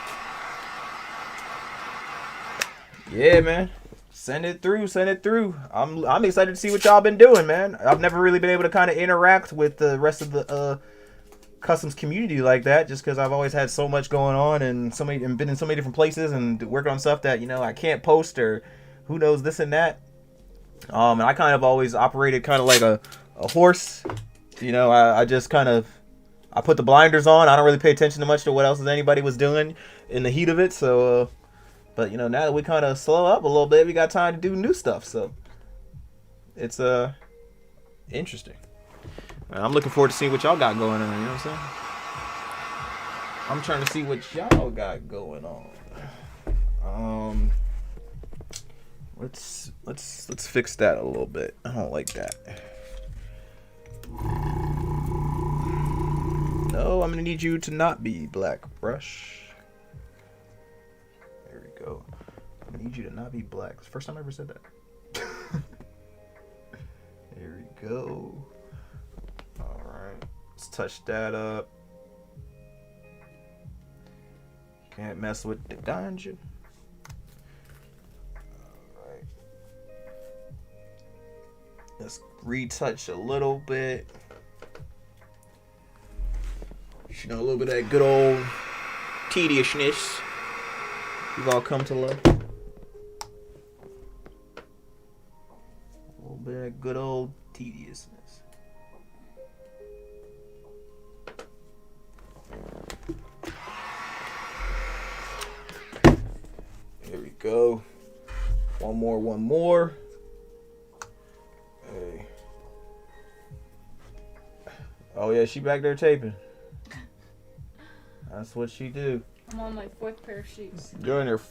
saying? Yeah, man. Send it through, send it through. I'm excited to see what y'all been doing, man. I've never really been able to kind of interact with the rest of the customs community like that, just because I've always had so much going on and been in so many different places and working on stuff that, you know, I can't post or who knows this and that. And I kind of always operated kind of like a horse. You know, I just kind of, I put the blinders on. I don't really pay attention to much to what else anybody was doing in the heat of it. So, but you know, now that we kind of slow up a little bit, we got time to do new stuff. So it's interesting. I'm looking forward to seeing what y'all got going on. You know what I'm saying? I'm trying to see what y'all got going on. Let's fix that a little bit. I don't like that. No, I'm gonna need you to not be black brush. There we go. I need you to not be black. It's the first time I ever said that. There we go. Alright. Let's touch that up. Can't mess with the dungeon. Alright. Let's retouch a little bit. You know, a little bit of that good old tediousness you've all come to love. A little bit of that good old tediousness. Here we go. One more. Hey. Oh yeah, she back there taping. That's what she do. I'm on my 4th pair of shoes.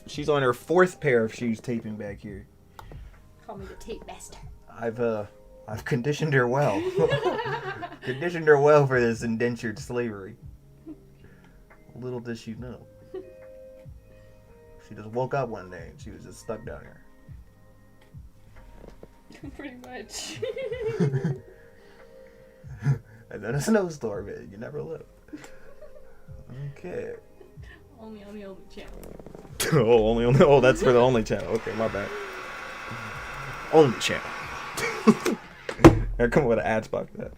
She's on her 4th pair of shoes taping back here. Call me the tape master. I've conditioned her well. Conditioned her well for this indentured slavery. Little does she know. She just woke up one day and she was just stuck down here. Pretty much. And then a snowstorm, man. You never live. Okay. Only on the only channel. Oh, only. Oh, that's for the only channel. Okay, my bad. Only channel. Here, come up with an ad spot for that.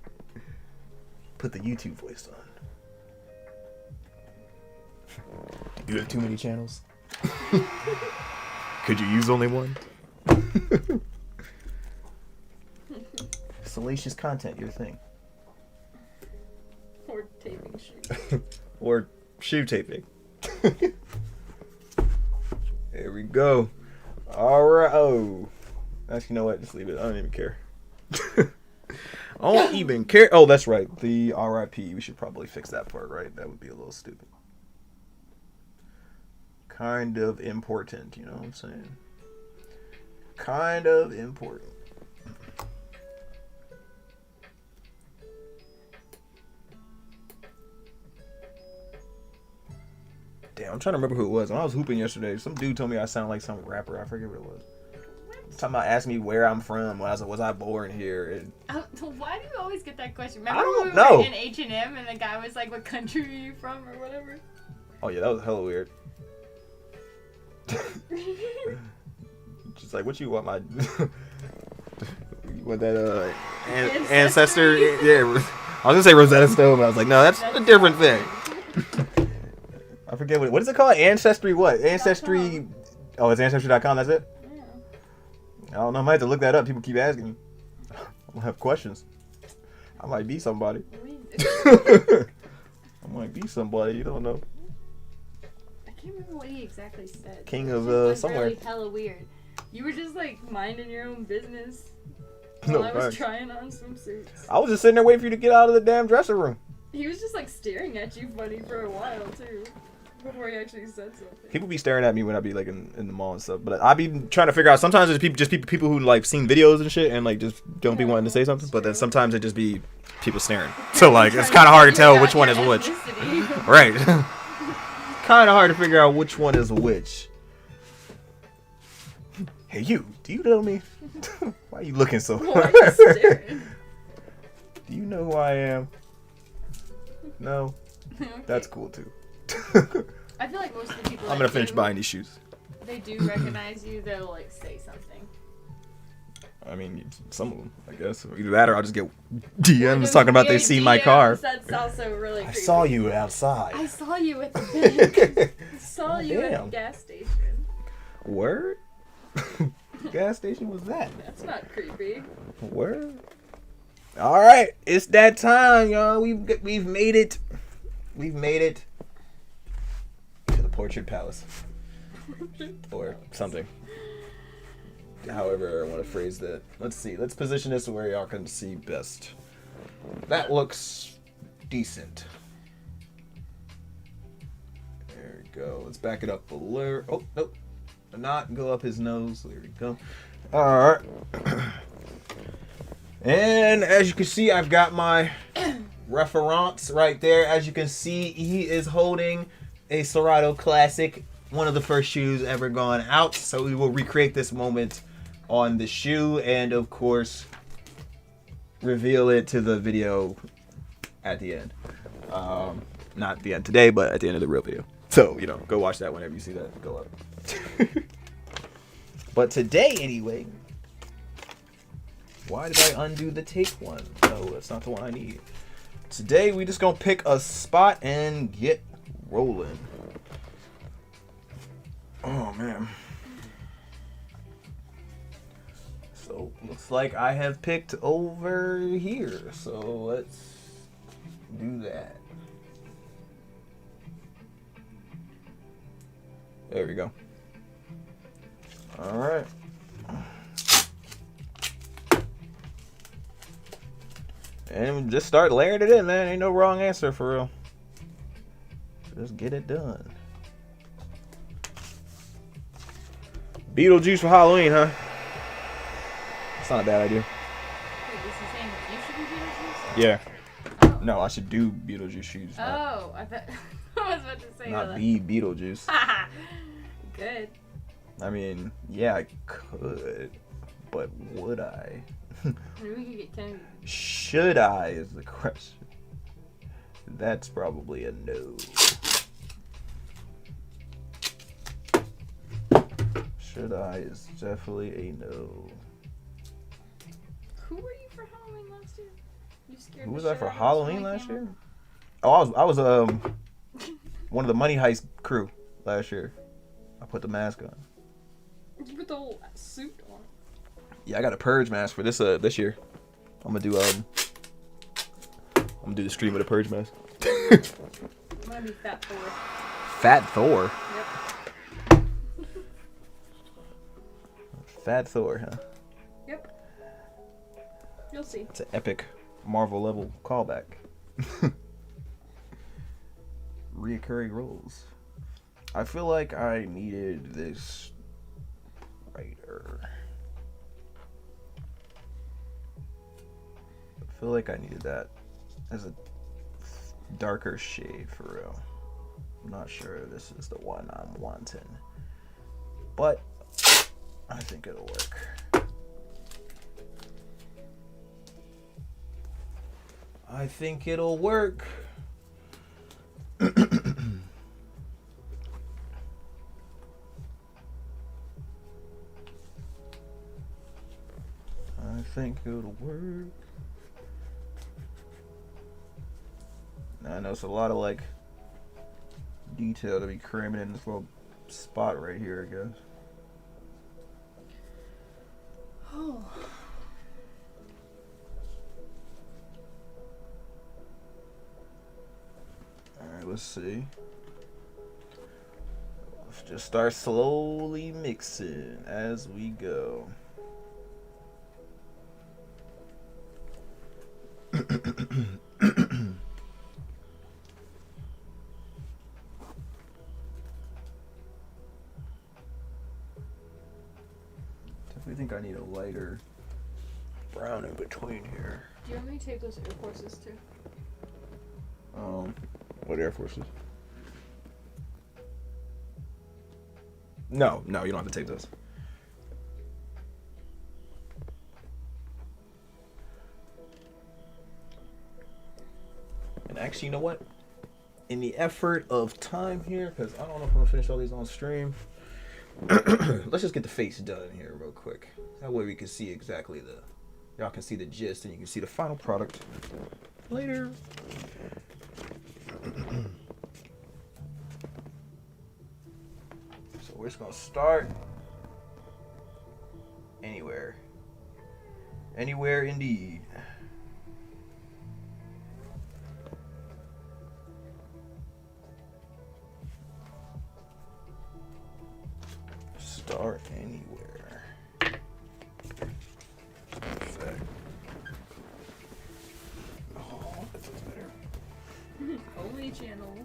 Put the YouTube voice on. Do you have too many channels? Could you use only one? Salacious content, your thing. Or taping shoes. Or shoe taping. There we go. Alright. Oh. Actually, you know what? Just leave it. I don't even care. I don't even care. Oh, that's right. The RIP. We should probably fix that part, right? That would be a little stupid. Kind of important, you know what I'm saying? Kind of important. Damn, I'm trying to remember who it was. When I was hooping yesterday, some dude told me I sound like some rapper. I forget what it was. Talking about asking me where I'm from. When I was like, was I born here? And why do you always get that question? I Remember don't when we know. were in H&M and the guy was like, what country are you from or whatever? Oh yeah, that was hella weird. Just like, what you want, my you want that ancestor? Yeah, I was gonna say Rosetta Stone, but I was like, no, that's a different thing. I forget what is it called? Ancestry what? Ancestry. Oh, it's ancestry.com. That's it. Yeah. I don't know. I might have to look that up. People keep asking me. I'm gonna have questions. I might be somebody. I might be somebody. You don't know. I can't remember what he exactly said. King of somewhere. Really hella weird. You were just like minding your own business No, while I was facts. trying on swimsuits. I was just sitting there waiting for you to get out of the damn dressing room. He was just like staring at you funny for a while too, before he actually said something. People be staring at me when I be like in the mall and stuff, but I be trying to figure out. Sometimes it's people who like seen videos and shit and like just don't be wanting to say something. But then sometimes it just be people staring. So like it's kind of hard to tell which one is which. Right. Kind of hard to figure out which one is which. Hey you, do you know me? Why are you looking so Why hard? are you staring? Do you know who I am? No. Okay. That's cool too. I feel like most of the people I'm gonna finish buying these shoes. They do recognize you, they'll like say something. I mean, some of them, I guess. Either that or I'll just get DMs talking about they see my car. That's also really creepy. I saw you outside. I saw you at the bank. I saw you at Damn. the gas station. Word? Gas station was that? That's not creepy. Word? All right, it's that time, y'all. We've made it. We've made it to the Portrait Palace, or something. However, I want to phrase that. Let's see. Let's position this where y'all can see best. That looks decent. There we go. Let's back it up a little. Oh, nope. Not go up his nose. There we go. All right. And as you can see, I've got my reference right there. As you can see, he is holding a SIERATO classic, one of the first shoes ever gone out. So we will recreate this moment on the shoe and of course reveal it to the video at the end. Not the end today, but at the end of the real video. So, you know, go watch that whenever you see that go up. But today, anyway, why did I undo the tape one? No, that's not the one I need. Today, we just gonna pick a spot and get rolling. Oh, man. So, looks like I have picked over here. So, let's do that. There we go. All right. And just start layering it in, man. Ain't no wrong answer for real. Just get it done. Beetlejuice for Halloween, huh? That's not a bad idea. Wait, is he saying that you should be Beetlejuice? Yeah. Oh. No, I should do Beetlejuice shoes. Oh, I thought I was about to say Not that. be Beetlejuice. Good. I mean, yeah, I could, but would I? Maybe we could get Kennedy. Should I is the question. That's probably a no. Should I is definitely a no. Who were you for Halloween last year? You scared Who the was I shit for out of us Halloween when we last came year? up. Oh, I was one of the Money Heist crew last year. I put the mask on. You put the whole suit on. Yeah, I got a purge mask for this year. I'm gonna do the stream with a purge mask. I'm gonna be Fat Thor. Fat Thor. Yep. Fat Thor, huh? Yep. You'll see. It's an epic Marvel level callback. Reoccurring roles. I feel like I needed this brighter. I feel like I needed that as a darker shade for real. I'm not sure this is the one I'm wanting, but I think it'll work. I think it'll work. I think it'll work. Now, I know it's a lot of like detail to be cramming in this little spot right here, I guess. Oh. Alright, let's see. Let's just start slowly mixing as we go. Definitely think I need a lighter brown in between here. Do you want me to take those Air Forces too? What Air Forces? No, you don't have to take those. And actually, you know what? In the effort of time here, because I don't know if I'm gonna finish all these on stream. Let's just get the face done here real quick. That way we can see exactly y'all can see the gist and you can see the final product later. So we're just gonna start anywhere. Anywhere indeed. Start anywhere. Perfect. Oh, that feels better. Only channel.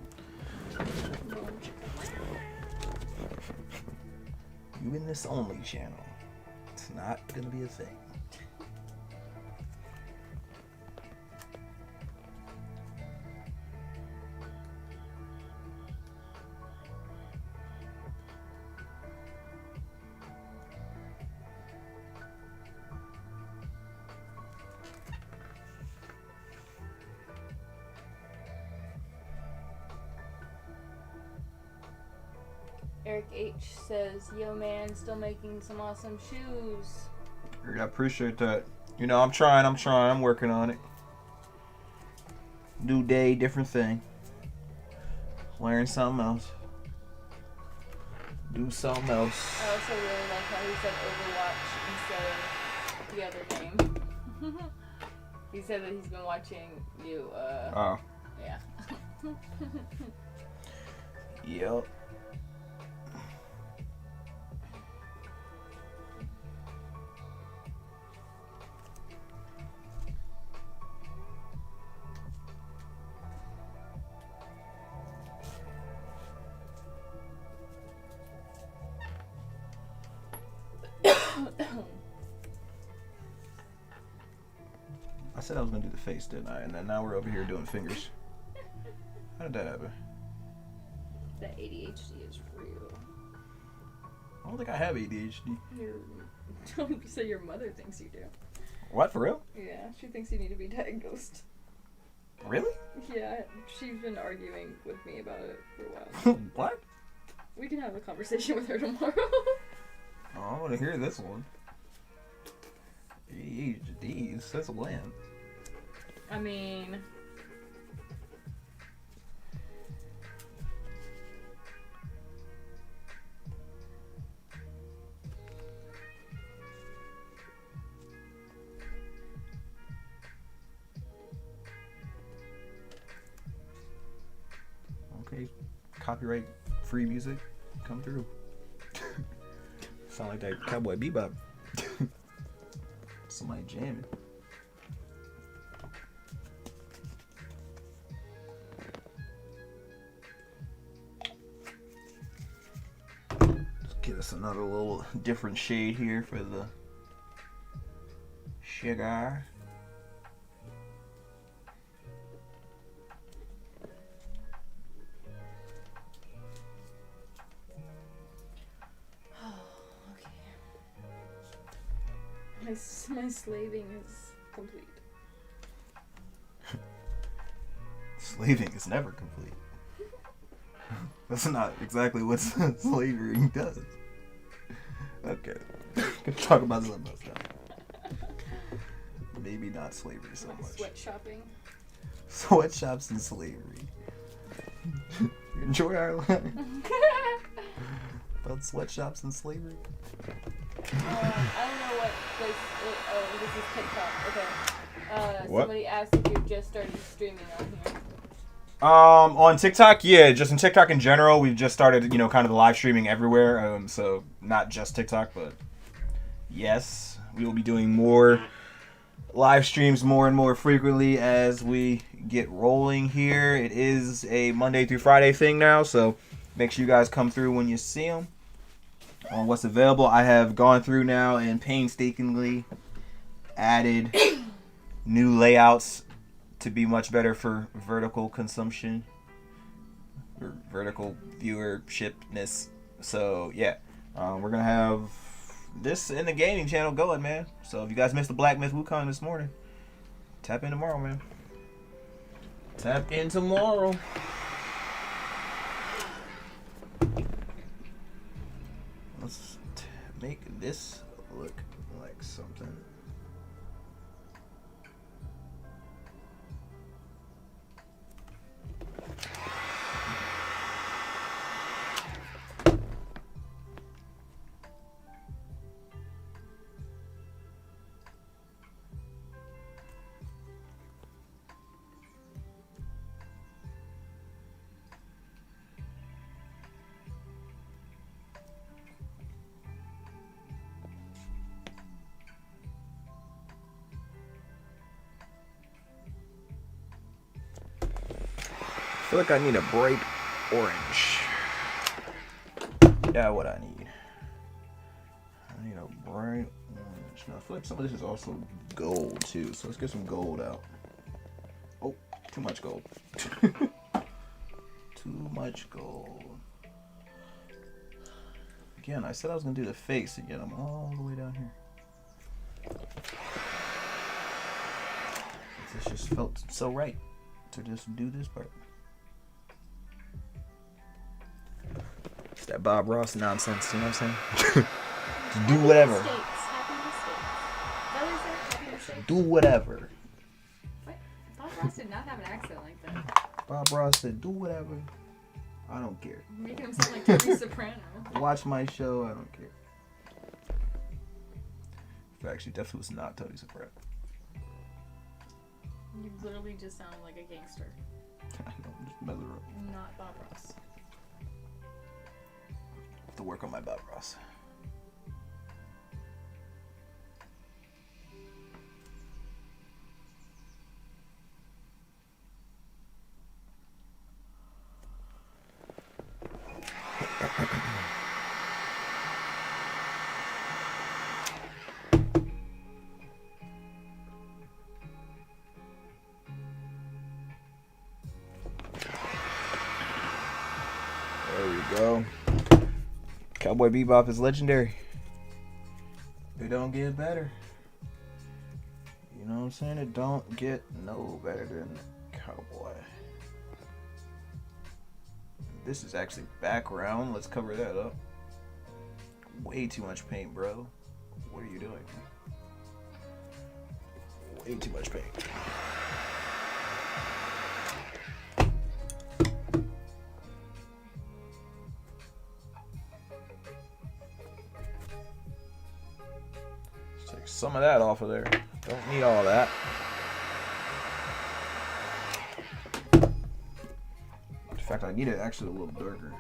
You in this only channel. It's not gonna be a thing. Eric H says, "Yo man, still making some awesome shoes." I appreciate that. You know, I'm trying, I'm working on it. New day, different thing. Learn something else. Do something else. I also really like how he said Overwatch instead of the other game. He said that he's been watching you, Oh. yeah. Yep. I said I was gonna do the face, didn't I? And then now we're over here doing fingers. How did that happen? That ADHD is real. I don't think I have ADHD. You say your mother thinks you do. What, for real? Yeah, she thinks you need to be diagnosed. Really? Yeah, she's been arguing with me about it for a while. What? We can have a conversation with her tomorrow. Oh, I want to hear this one. ADHD, that's a land. I mean... Okay, copyright free music, come through. Sound like that Cowboy Bebop. Somebody jamming. Let's get us another little different shade here for the sugar. My slaving is complete. Slaving is never complete. That's not exactly what slavery does. Okay. Can talk about something else now. Maybe not slavery so Like much. sweatshopping. Sweatshops and slavery. You enjoy our life? About sweatshops and slavery? I don't know what place. Oh, this is TikTok. Okay. What? Somebody asked if you just started streaming on here. On TikTok, yeah, just in TikTok in general, we've just started, you know, kind of the live streaming everywhere. So not just TikTok, but yes, we will be doing more live streams more and more frequently as we get rolling here. It is a Monday through Friday thing now, so make sure you guys come through when you see them. On what's available, I have gone through now and painstakingly added new layouts to be much better for vertical consumption or vertical viewershipness. So yeah, we're gonna have this in the gaming channel going, man. So if you guys missed the Black Myth Wukong this morning, tap in tomorrow, man. Tap in tomorrow. Let's make this look like something. I feel like I need a bright orange. Yeah, what I need. I need a bright orange. Now I feel like some of this is also gold too, so let's get some gold out. Oh, too much gold. Too much gold. Again, I said I was gonna do the face again. I'm all the way down here. This just felt so right to just do this part. It's that Bob Ross nonsense, you know what I'm saying? Just do whatever. Happy mistakes. Is that what he said? Happy mistakes? Do whatever. What? Bob Ross did not have an accent like that. Bob Ross said, do whatever. I don't care. You're making him sound like Tony Soprano. Watch my show, I don't care. Actually, definitely was not Tony Soprano. You literally just sound like a gangster. I know, I'm just messing around. Not Bob Ross. Have to work on my Bob Ross. There we go. Cowboy Bebop is legendary. It don't get better. You know what I'm saying? It don't get no better than Cowboy. This is actually background. Let's cover that up. Way too much paint, bro. What are you doing? Way too much paint. Take some of that off of there. Don't need all that. In fact, I need it actually a little darker.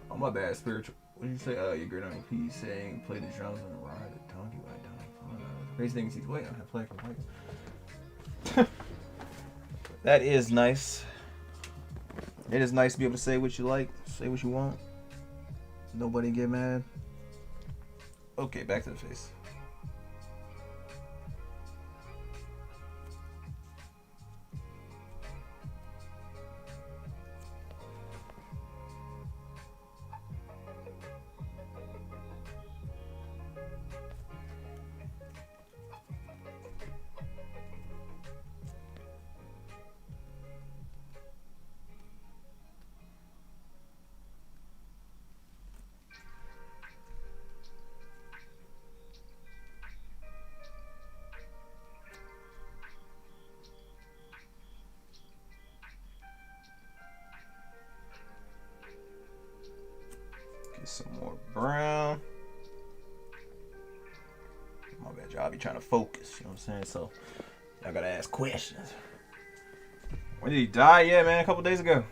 Oh, my bad, spiritual. What did you say? Your great uncle P saying play the drums on the ride a donkey white donkey. Crazy thing is he's waiting. I have play for white. That is nice. It is nice to be able to say what you like, say what you want. Nobody get mad. Okay, back to the face. Get some more brown. My bad, y'all be trying to focus, you know what I'm saying? So, I gotta ask questions. When did he die? Yeah, man, a couple days ago.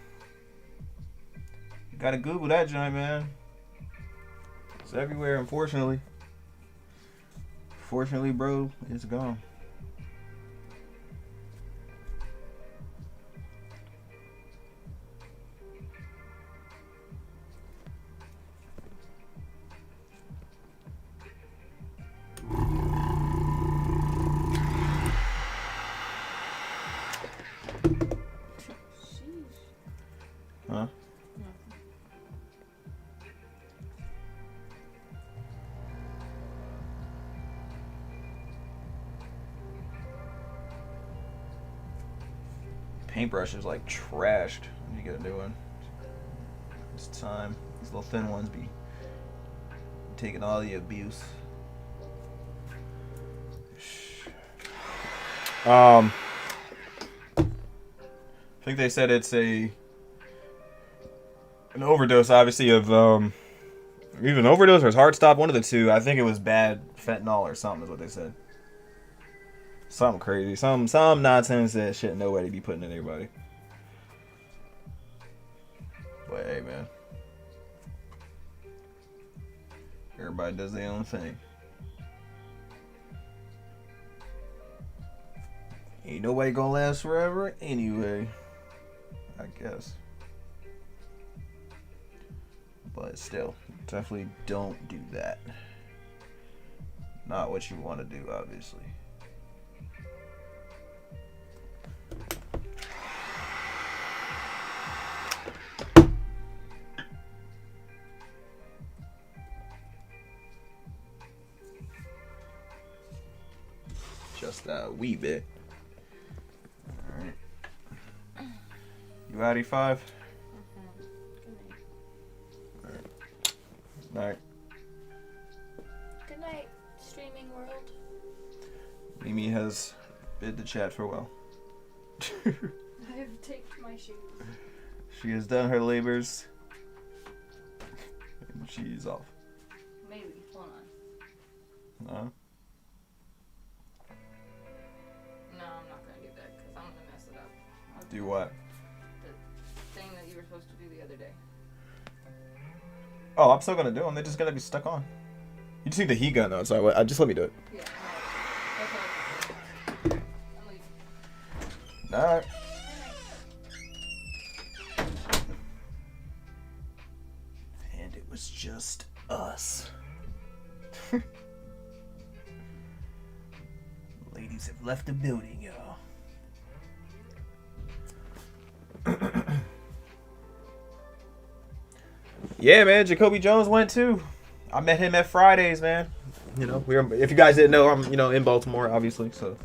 You gotta Google that joint, man. It's everywhere, unfortunately. Fortunately, bro, it's gone. Huh? Paintbrush is like trashed. What you gotta do one? It's time. These little thin ones be taking all the abuse. I think they said it's an overdose, obviously, of either an overdose or it's heart stop, one of the two. I think it was bad fentanyl or something is what they said. Something crazy. Some nonsense that shit nobody be putting in everybody. But hey, man. Everybody does their own thing. Ain't nobody gonna last forever anyway, I guess. But still, definitely don't do that. not what you want to do, obviously. Just a wee bit. Alright. You ready, 5? Alright. Night. Good night, streaming world. Mimi has bid the chat farewell. I have taped my shoes. She has done her labors. And she's off. Maybe. Hold on. No? No, I'm not gonna do that because I'm gonna mess it up. Do what? The thing that you were supposed to do the other day. Oh, I'm still gonna do them. They're just gonna be stuck on. You just need the heat gun though, so just let me do it. Yeah. Okay. I'm leaving. Alright. And it was just us. Ladies have left the building, y'all. Yeah, man, Jacoby Jones went too. I met him at Fridays, man. You know, if you guys didn't know, I'm in Baltimore, obviously. So,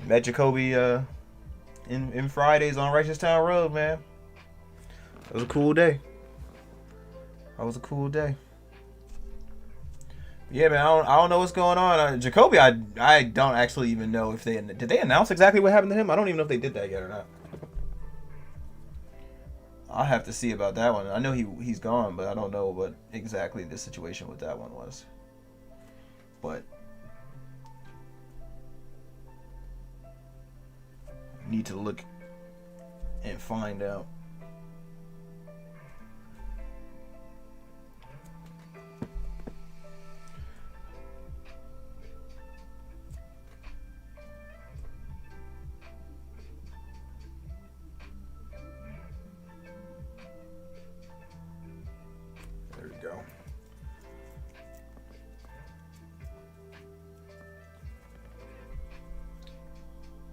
met Jacoby in Fridays on Righteoustown Road, man. It was a cool day. Yeah, man, I don't know what's going on. Jacoby, I don't actually even know if did they announce exactly what happened to him? I don't even know if they did that yet or not. I'll have to see about that one. I know he's gone, but I don't know what exactly the situation with that one was. But need to look and find out. There we go.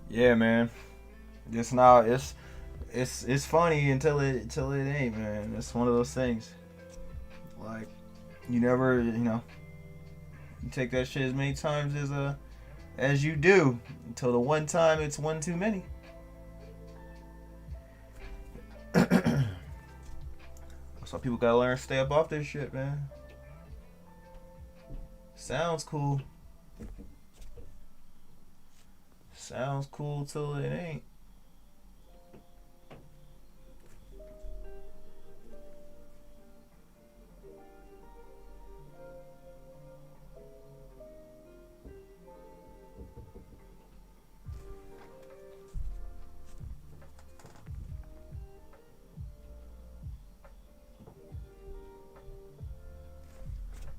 Yeah, man. Just now, it's funny until it ain't, man. It's one of those things. Like, you never, you take that shit as many times as you do until the one time it's one too many. So people gotta learn to stay up off this shit, man. Sounds cool. Sounds cool till it ain't.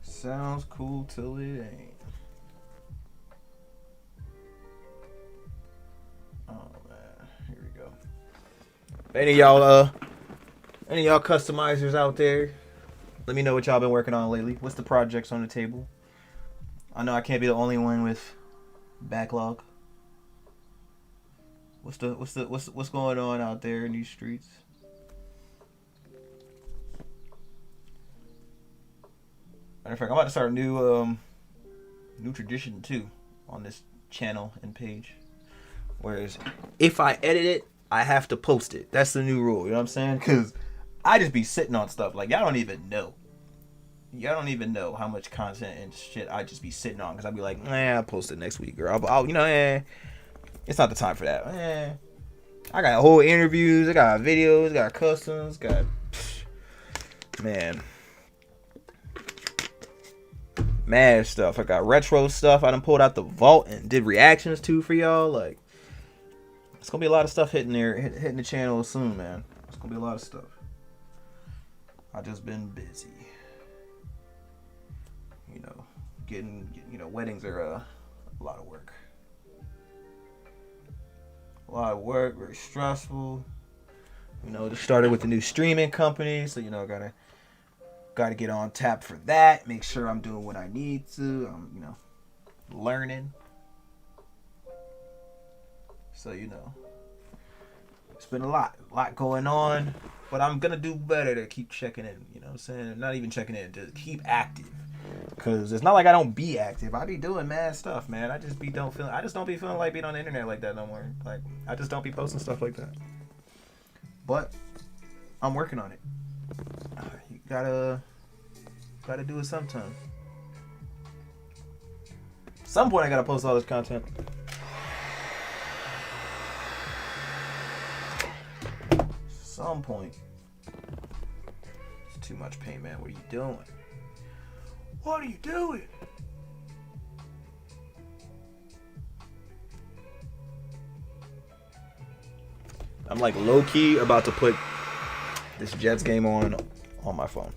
Sounds cool till it ain't. Oh man, here we go. Any of y'all customizers out there, let me know what y'all been working on lately. What's the projects on the table? I know I can't be the only one with backlog. What's going on out there in these streets? Matter of fact, I'm about to start a new tradition too on this channel and page. Whereas if I edit it, I have to post it. That's the new rule. You know what I'm saying? Because I just be sitting on stuff like y'all don't even know. Y'all don't even know how much content and shit I just be sitting on. Because I'll be like, I'll post it next week, or I'll it's not the time for that. I got whole interviews. I got videos. Got customs. Got man. Mad stuff. I got retro stuff I done pulled out the vault and did reactions to for y'all. Like, it's gonna be a lot of stuff hitting the channel soon, man. It's gonna be a lot of stuff. I just been busy. Weddings are a lot of work. A lot of work, very stressful. Just started with the new streaming company, so Got to get on tap for that. Make sure I'm doing what I need to. I'm, you know, learning. So, you know, it's been a lot going on. But I'm going to do better to keep checking in. You know what I'm saying? Not even checking in, to keep active. Because it's not like I don't be active. I be doing mad stuff, man. I just don't be feeling like being on the internet like that no more. Like, I just don't be posting stuff like that. But I'm working on it. You gotta do it sometime. At some point I gotta post all this content. Some point. It's too much pain, man. What are you doing? What are you doing? I'm like low-key about to put this Jets game on my phone.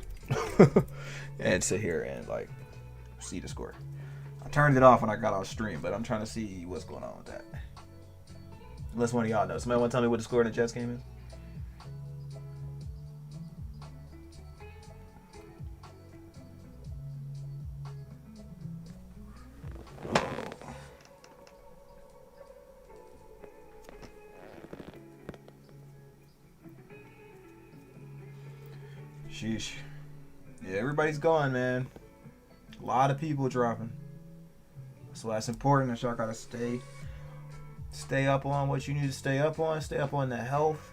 And sit here and like see the score. I turned it off when I got off stream, but I'm trying to see what's going on with that. Unless one of y'all knows. Somebody want to tell me what the score in the Jets game is? Sheesh. Yeah, everybody's gone, man. A lot of people dropping. So that's important that y'all gotta stay up on what you need to stay up on. Stay up on the health,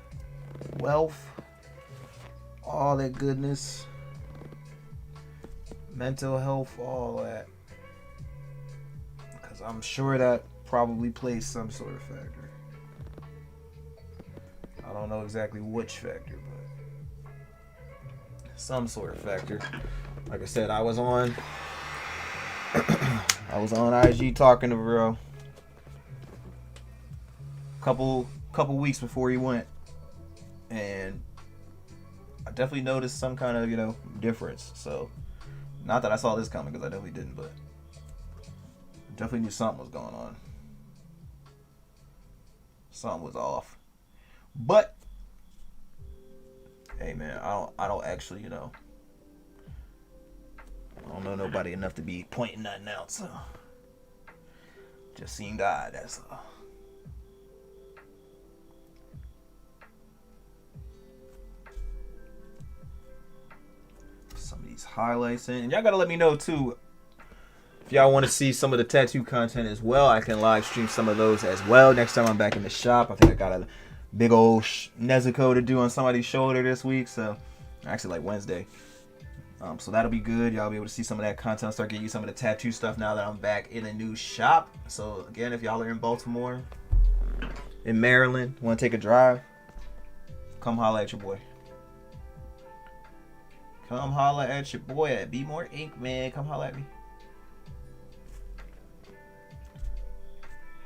wealth, all that goodness, mental health, all that. Because I'm sure that probably plays some sort of factor. I don't know exactly which factor, but some sort of factor. Like I said, I was on IG talking to bro couple weeks before he went, and I definitely noticed some kind of, you know, difference. So not that I saw this coming, because I definitely didn't, but definitely knew something was going on. Something was off. But hey, man, I don't actually, you know, I don't know nobody enough to be pointing nothing out, so just seemed odd, that's all. Some of these highlights in, and y'all gotta let me know too if y'all want to see some of the tattoo content as well. I can live stream some of those as well next time I'm back in the shop. I think I got a big old Nezuko to do on somebody's shoulder this week, so actually like Wednesday. So that'll be good. Y'all be able to see some of that content. Start getting you some of the tattoo stuff now that I'm back in a new shop. So again, if y'all are in Baltimore, in Maryland, want to take a drive, come holla at your boy. Come holla at your boy at Be More Ink, man. Come holla at me.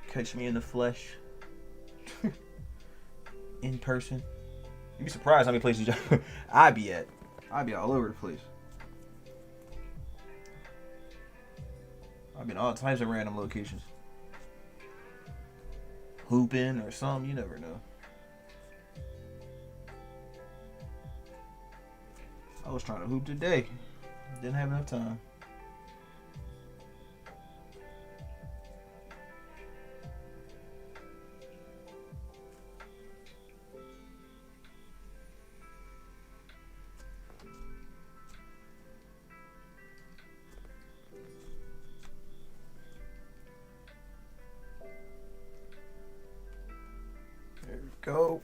Catch me in the flesh. In person. You'd be surprised how many places I be at. I be all over the place. I've been all types of random locations. Hooping or something, you never know. I was trying to hoop today. Didn't have enough time. There we go.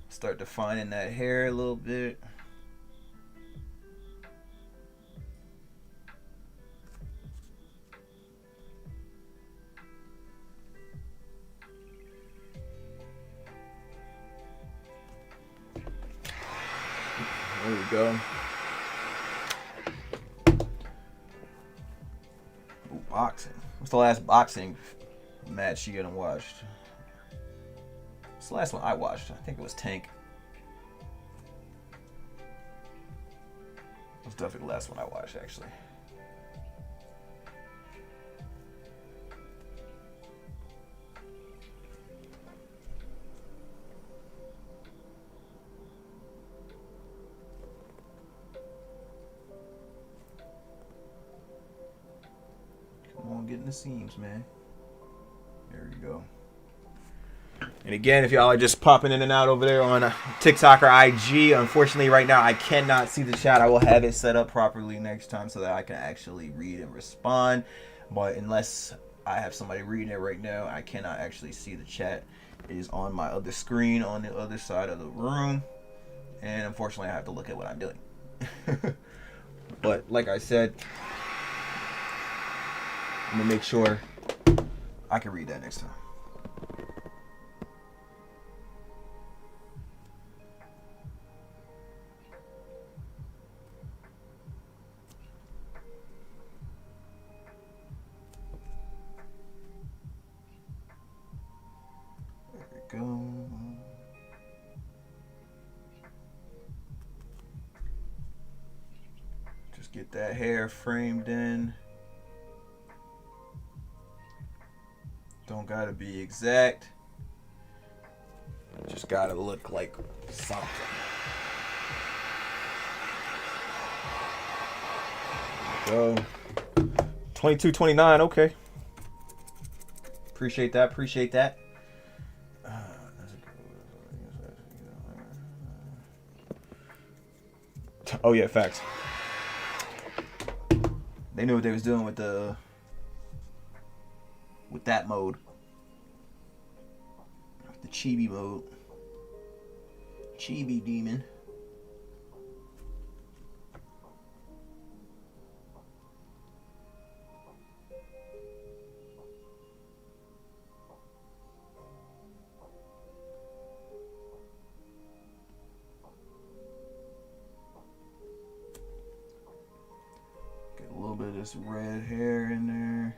Start defining that hair a little bit. There we go. Ooh, boxing. What's the last boxing match you done watched? What's the last one I watched? I think it was Tank. It was definitely the last one I watched, actually. the seams, man. There we go. And again, if y'all are just popping in and out over there on TikTok or IG, unfortunately right now I cannot see the chat. I will have it set up properly next time so that I can actually read and respond. But unless I have somebody reading it right now, I cannot actually see the chat. It is on my other screen on the other side of the room. And unfortunately I have to look at what I'm doing. But like I said, I'm going to make sure I can read that next time. Go. Just get that hair framed in. Don't gotta be exact. Just gotta look like something. Go. 22.29. Okay. Appreciate that. Appreciate that. Oh yeah, facts. They knew what they was doing with that mode. The chibi mode. Chibi demon. Get a little bit of this red hair in there.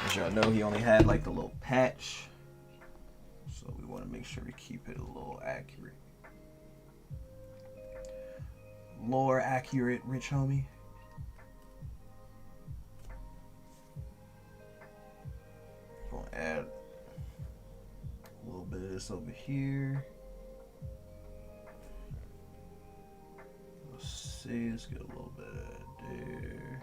As y'all know, he only had like the little patch, so we want to make sure we keep it a little accurate. More accurate, rich homie. Gonna add a little bit of this over here. Let's see, let's get a little bit of that there.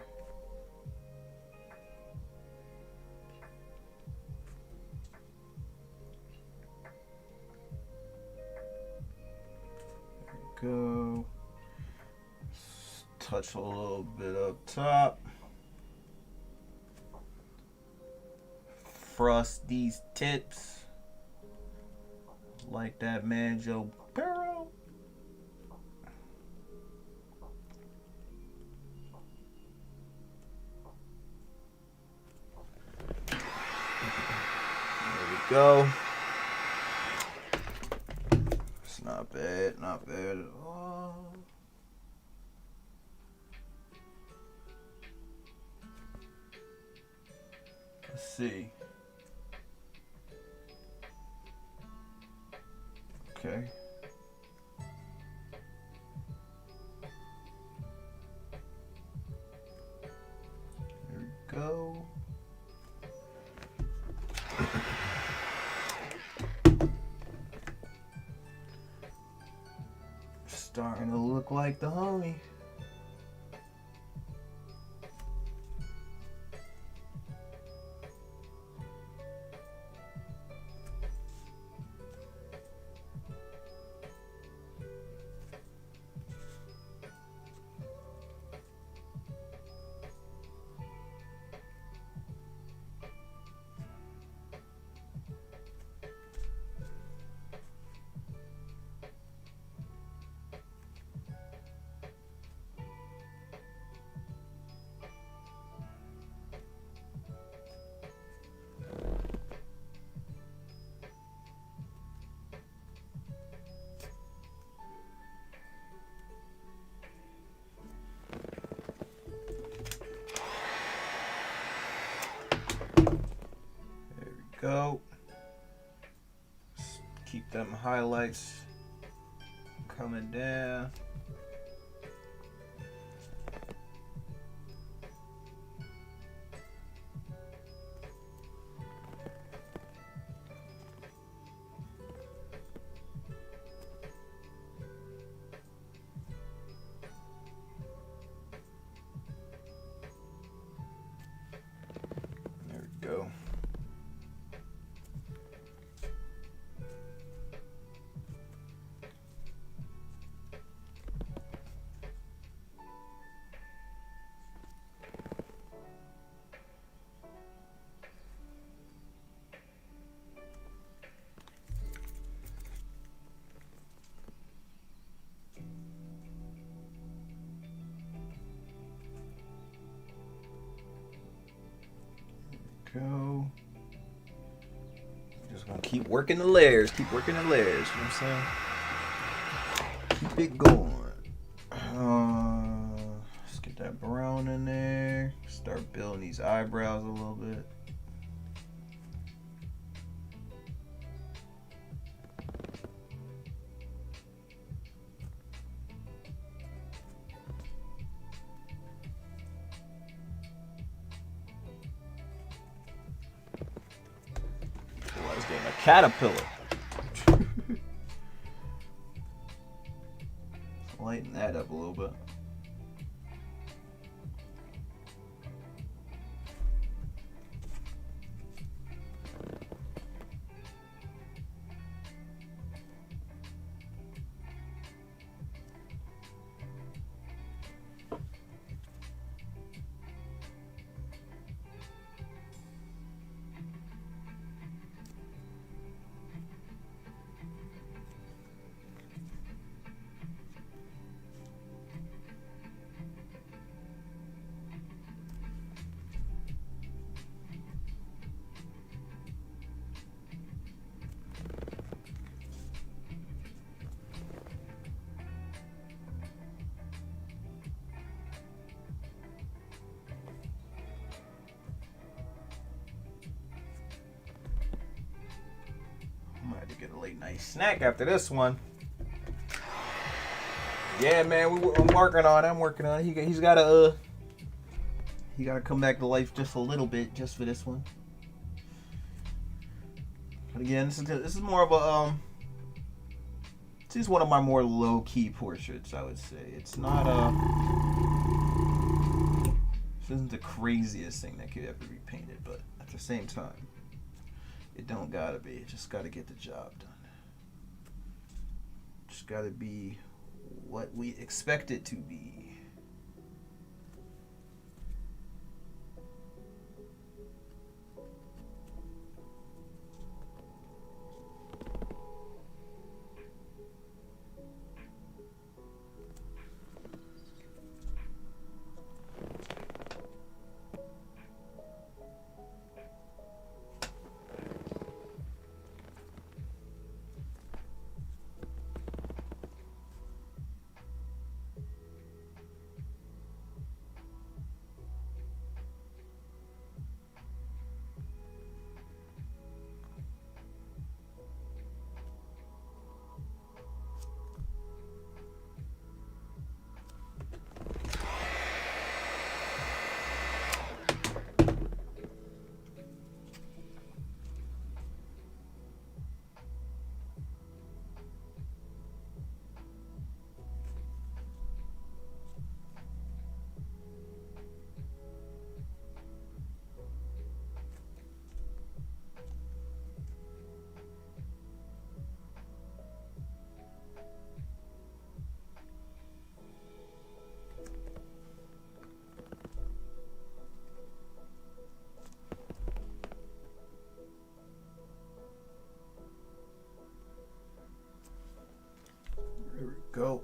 Go. Touch a little bit up top. Frost these tips like that man Joe Burrow. There we go. It's not bad, not bad at all. Let's see. Okay. There we go. Starting to look like the homie. Go. Keep them highlights coming down. keep working the layers. Keep working the layers. You know what I'm saying? Keep it going. Let's get that brown in there. Start building these eyebrows a little bit. I was getting a caterpillar. Lighten that up a little bit. Get a late night snack after this one. Yeah, man, I'm working on it. I'm working on it. He's gotta he gotta come back to life just a little bit, just for this one. But again, this is more of a this is one of my more low key portraits, I would say. It's not this isn't the craziest thing that could ever be painted, but at the same time, it don't gotta be. It just gotta get the job done. Just gotta be what we expect it to be. Go.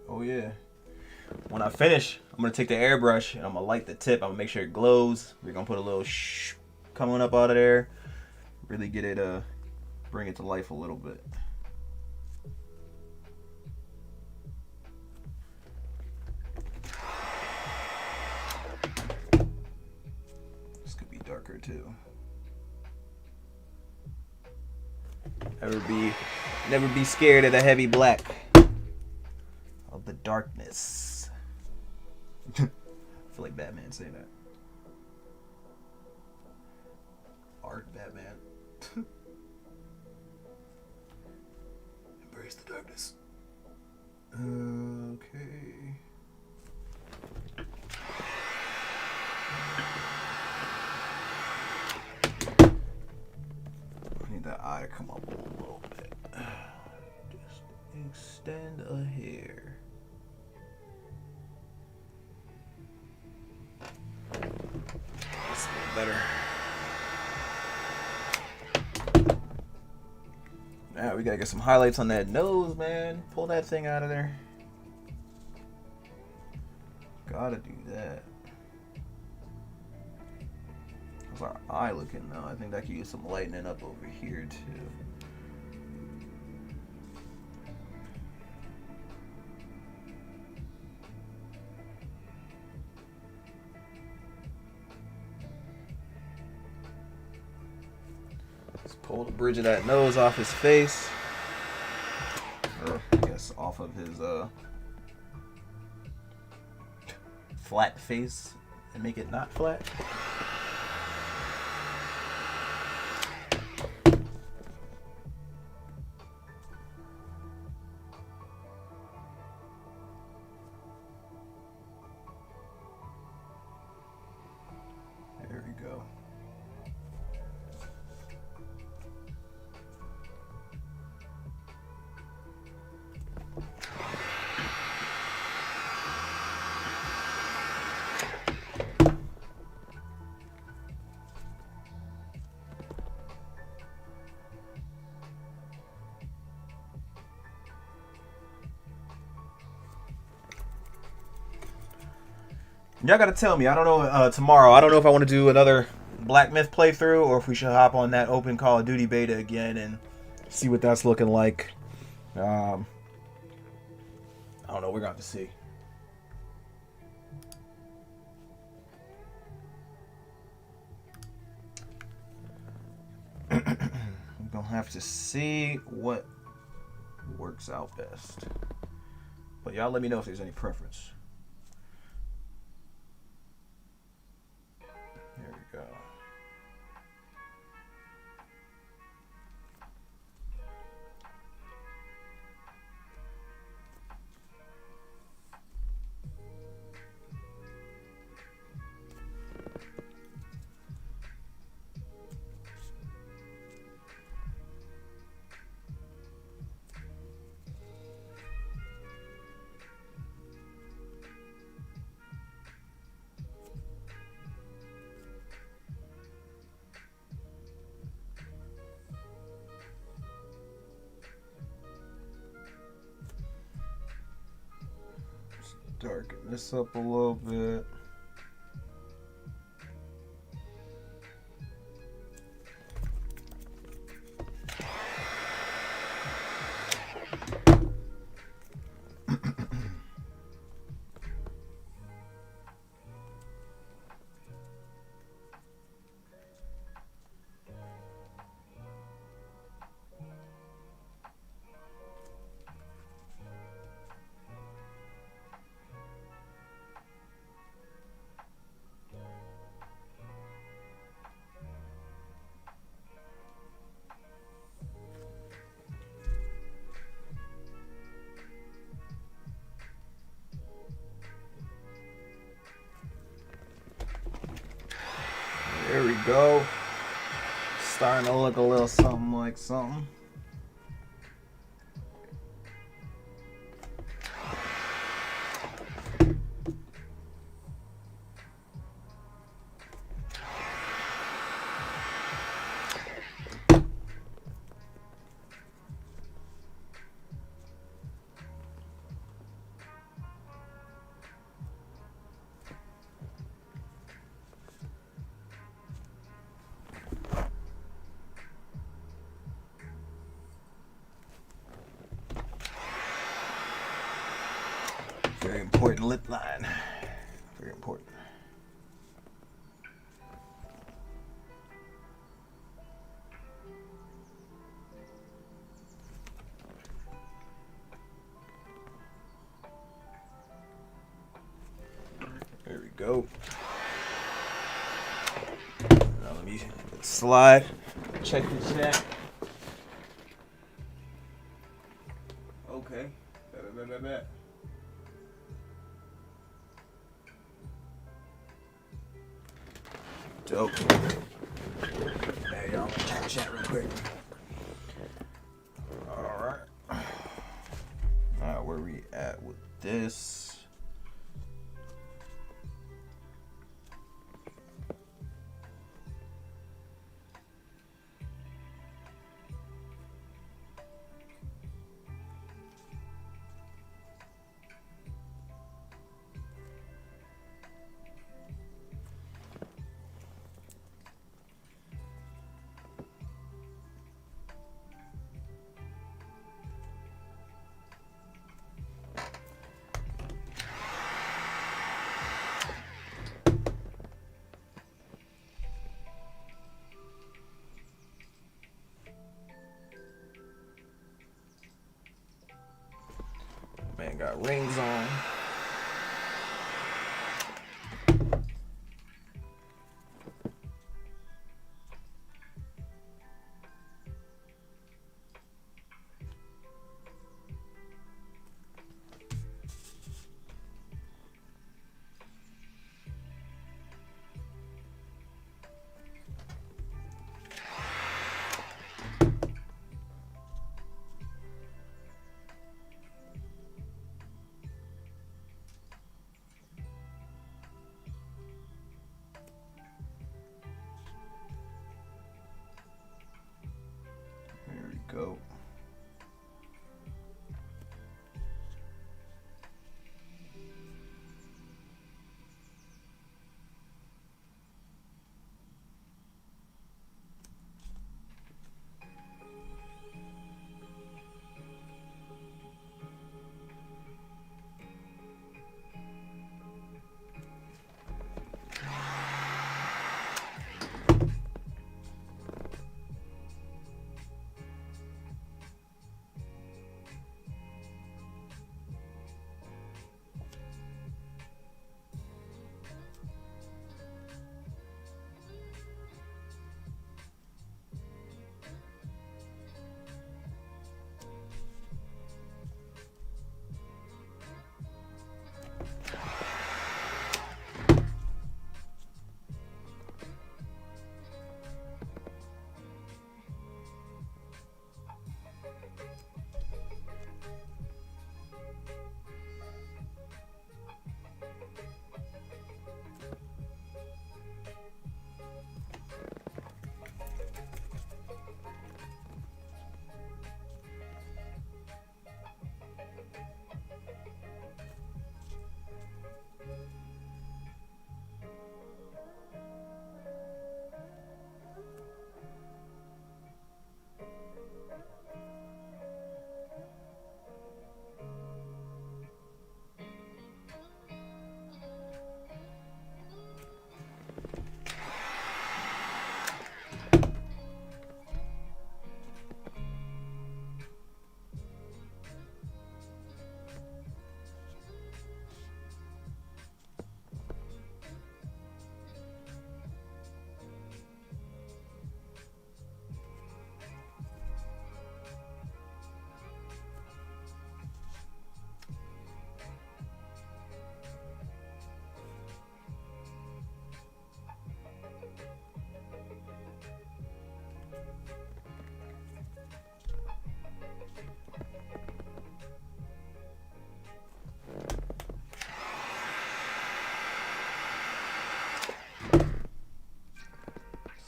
Oh yeah. When I finish, I'm gonna take the airbrush and I'm gonna light the tip. I'm gonna make sure it glows. We're gonna put a little shh coming up out of there. Really get it bring it to life a little bit. This could be darker too. Never be scared of the heavy black, of the darkness. I feel like Batman saying that. Art Batman. Embrace the darkness. Okay. I need that eye to come up a little bit. Just extend a hair. That's a little better. Now we gotta get some highlights on that nose, man. Pull that thing out of there. Gotta do that. How's our eye looking now? I think that could use some lightening up over here too. Let's pull the bridge of that nose off his face. Or I guess off of his flat face and make it not flat. There we go. Y'all gotta tell me. I don't know. Tomorrow, I don't know if I want to do another Black Myth playthrough or if we should hop on that open Call of Duty beta again and see what that's looking like. I don't know. We're gonna have to see. We're gonna have to see what works out best. But y'all let me know if there's any preference. There we go. Darken this up a little bit. There we go. Starting to look a little something like something. Very important lip line. Very important. There we go. Now let me slide. Check the chat. Okay. Bet. Dope. Hey, y'all, check the chat real quick. Alright. Now, where we at with this? Ain't got rings on. There we go.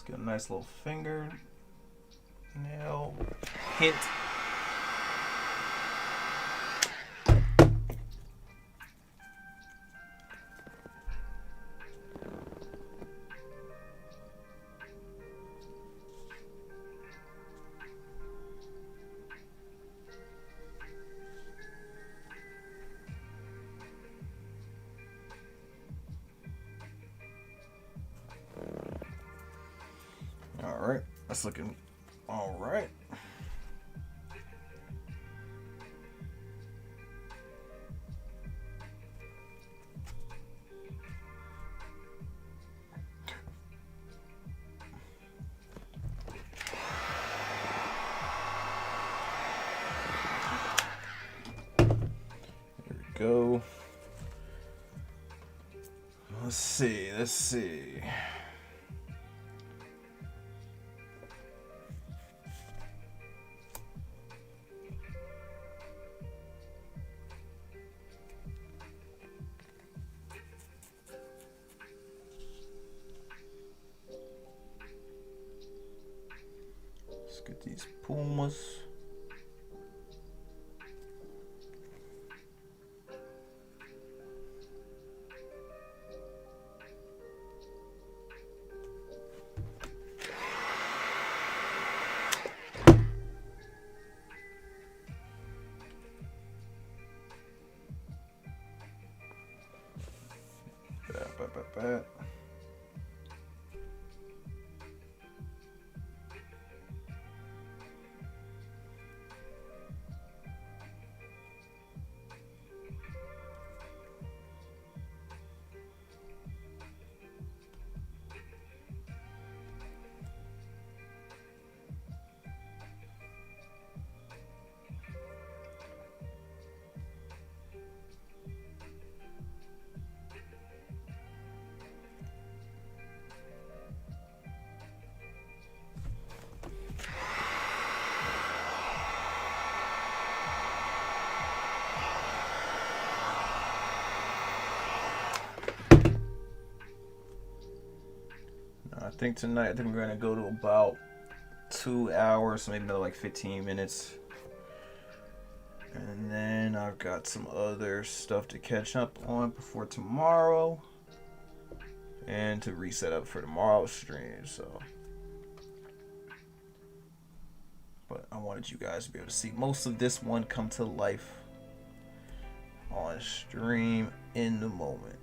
Get a nice little finger nail hint. All right, that's looking all right. There we go. Let's see. Let's get these pumas. That. I think tonight, I think we're gonna go to about 2 hours, so maybe another like 15 minutes. And then I've got some other stuff to catch up on before tomorrow. And to reset up for tomorrow's stream, so. But I wanted you guys to be able to see most of this one come to life on stream in the moment.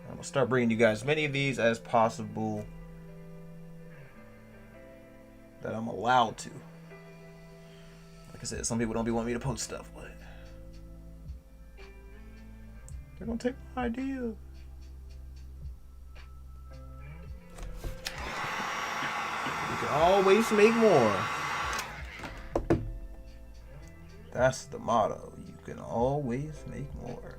I'm gonna start bringing you guys as many of these as possible that I'm allowed to. Like I said, some people don't be wanting me to post stuff, but they're gonna take my idea. You can always make more. That's the motto. You can always make more.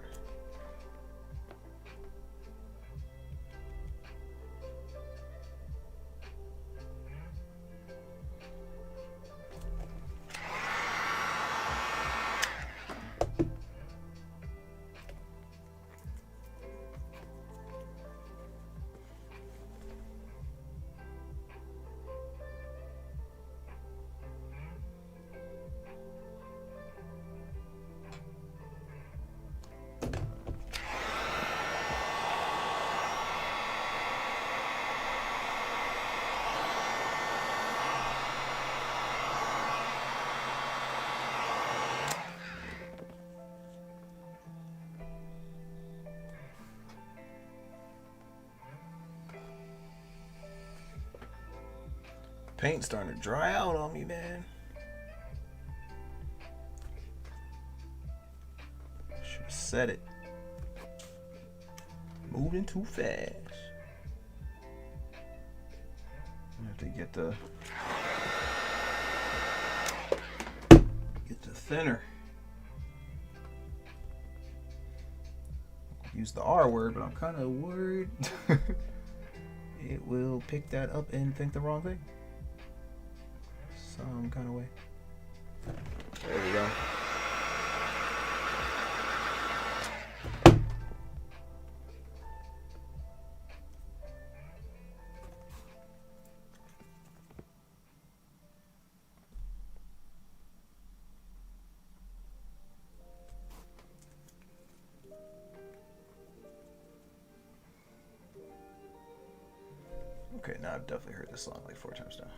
Paint's starting to dry out on me, man. Should have said it. Moving too fast. I have to get the thinner. Use the R word, but I'm kind of worried it will pick that up and think the wrong thing. Some kind of way. There we go. Okay, now I've definitely heard this song like 4 times now.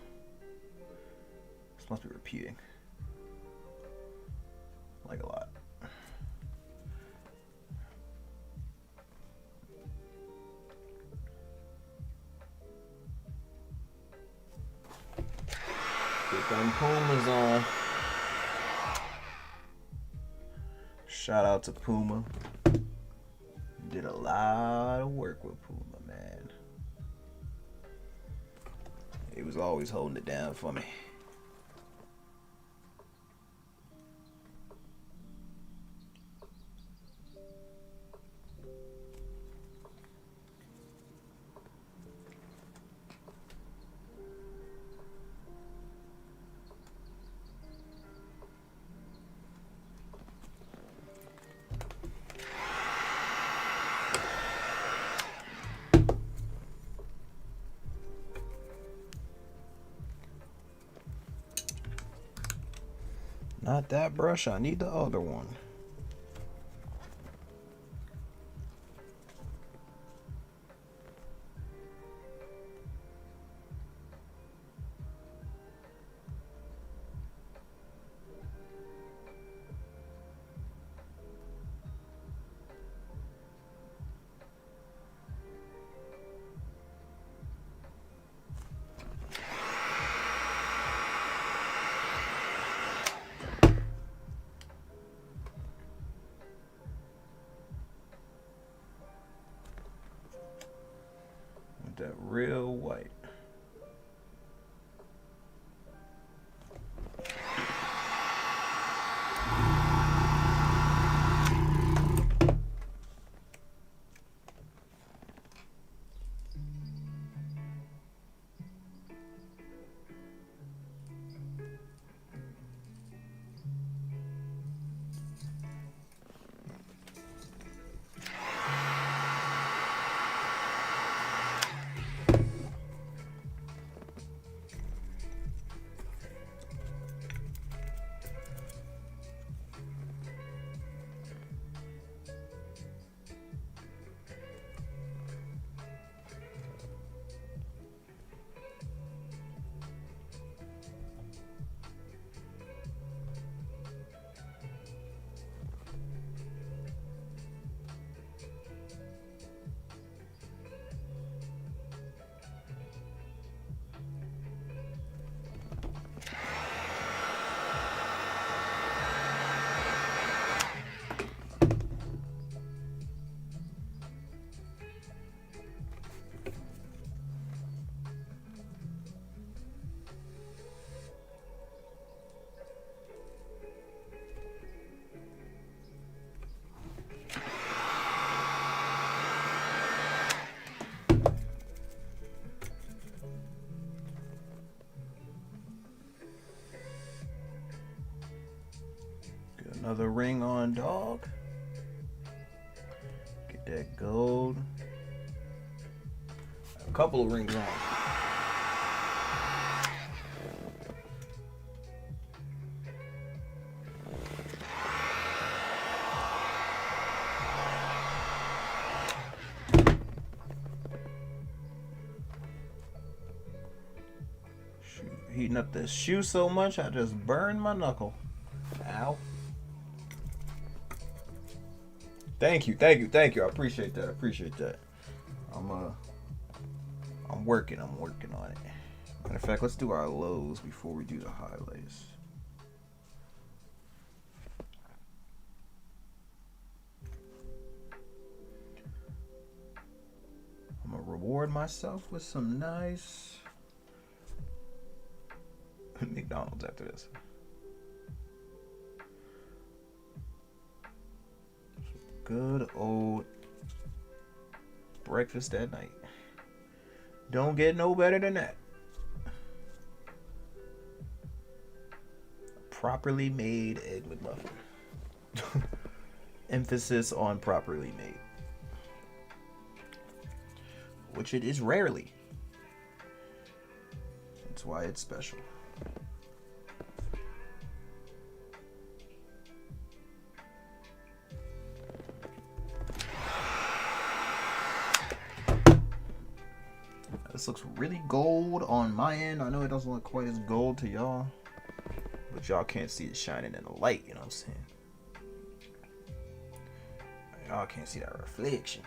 This must be repeating. Like a lot. Get them Pumas on. Shout out to Puma. Did a lot of work with Puma, man. He was always holding it down for me. Not that brush, I need the other one. That real white. Another ring on dog. Get that gold. A couple of rings on. Heating up this shoe so much, I just burned my knuckle. Ow. Thank you. I appreciate that. I'm working on it. Matter of fact, let's do our lows before we do the highlights. I'm gonna reward myself with some nice McDonald's after this. Good old breakfast at night. Don't get no better than that. Properly made egg McMuffin. Emphasis on properly made. Which it is rarely. That's why it's special. This looks really gold on my end. I know it doesn't look quite as gold to y'all, but y'all can't see it shining in the light, you know what I'm saying? Y'all can't see that reflection.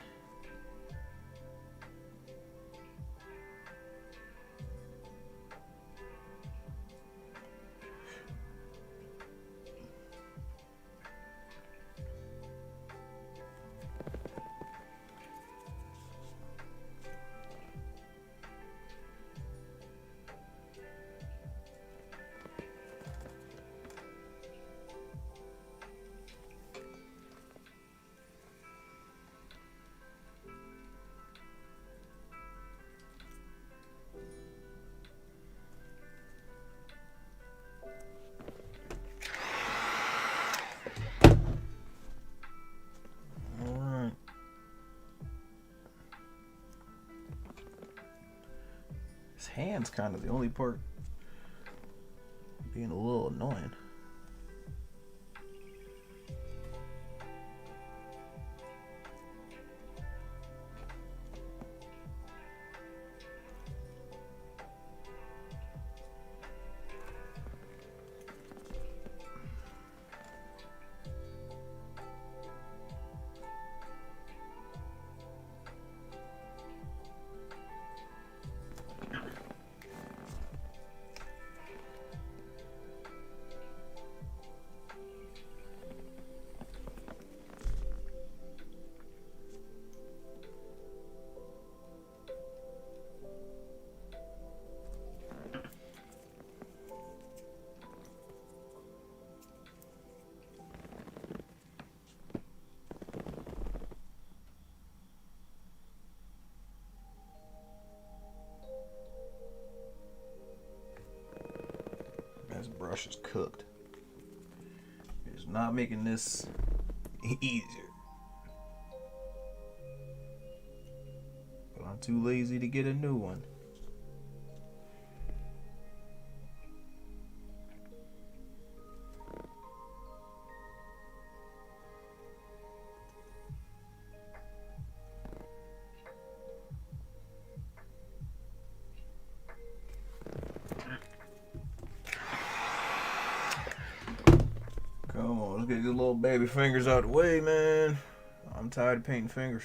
Hand's kind of the only part being a little annoying. This brush is cooked. It's not making this easier. But I'm too lazy to get a new one. Come on, let's get these little baby fingers out of the way, man. I'm tired of painting fingers.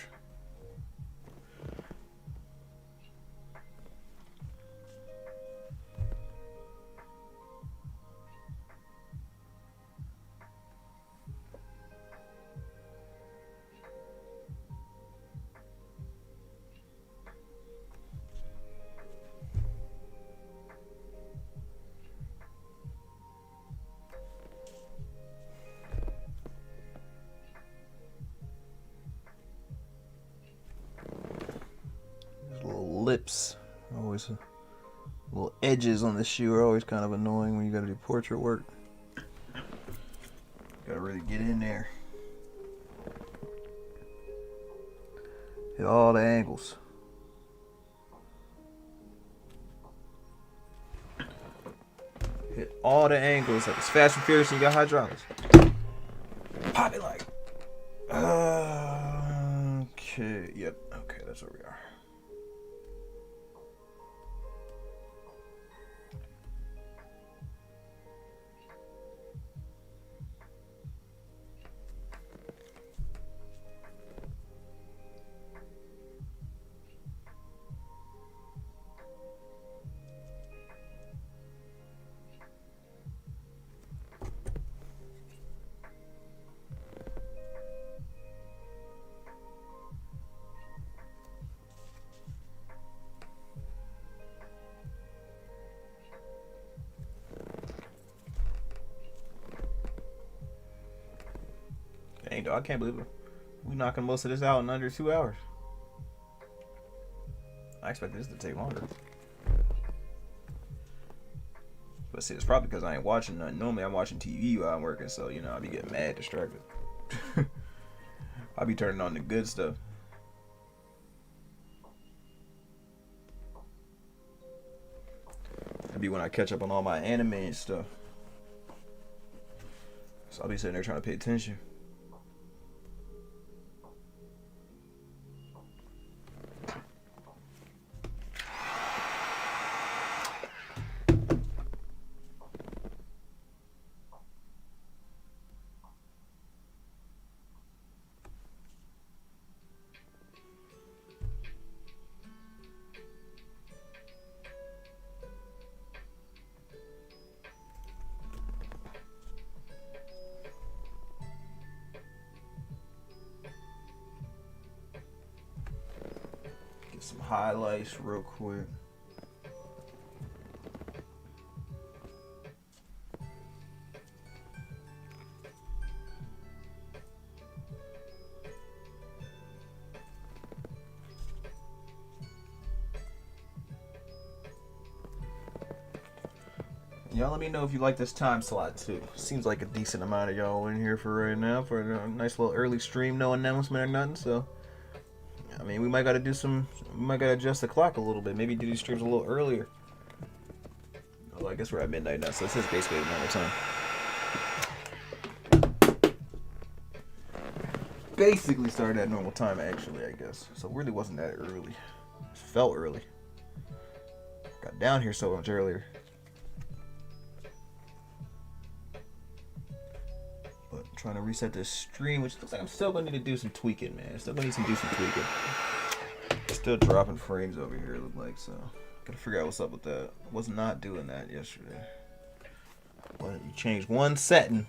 Lips, always little edges on the shoe are always kind of annoying when you gotta do portrait work. Gotta really get in there. Hit all the angles. Hit all the angles. Like it's Fast and Furious and you got hydraulics. Pop it like. Okay. Yep. Okay, that's where we are. Dang, dog, I can't believe it. We knocking most of this out in under 2 hours. I expected this to take longer. But see, it's probably because I ain't watching nothing. Normally I'm watching TV while I'm working, so you know, I be getting mad distracted. I be turning on the good stuff. That'd be when I catch up on all my anime and stuff. So I'll be sitting there trying to pay attention. Some highlights real quick. Y'all let me know if you like this time slot too. Seems like a decent amount of y'all in here for right now for a nice little early stream, no announcement or nothing, so I mean, we might gotta adjust the clock a little bit. Maybe do these streams a little earlier. Oh, I guess we're at midnight now, so this is basically normal time. Basically started at normal time, actually, I guess. So it really wasn't that early. It felt early. Got down here so much earlier. But I'm trying to reset this stream, which looks like I'm still gonna need to do some tweaking, man. Still gonna need to do some tweaking. Still dropping frames over here, it look like, so gotta figure out what's up with that. I was not doing that yesterday. But you change one setting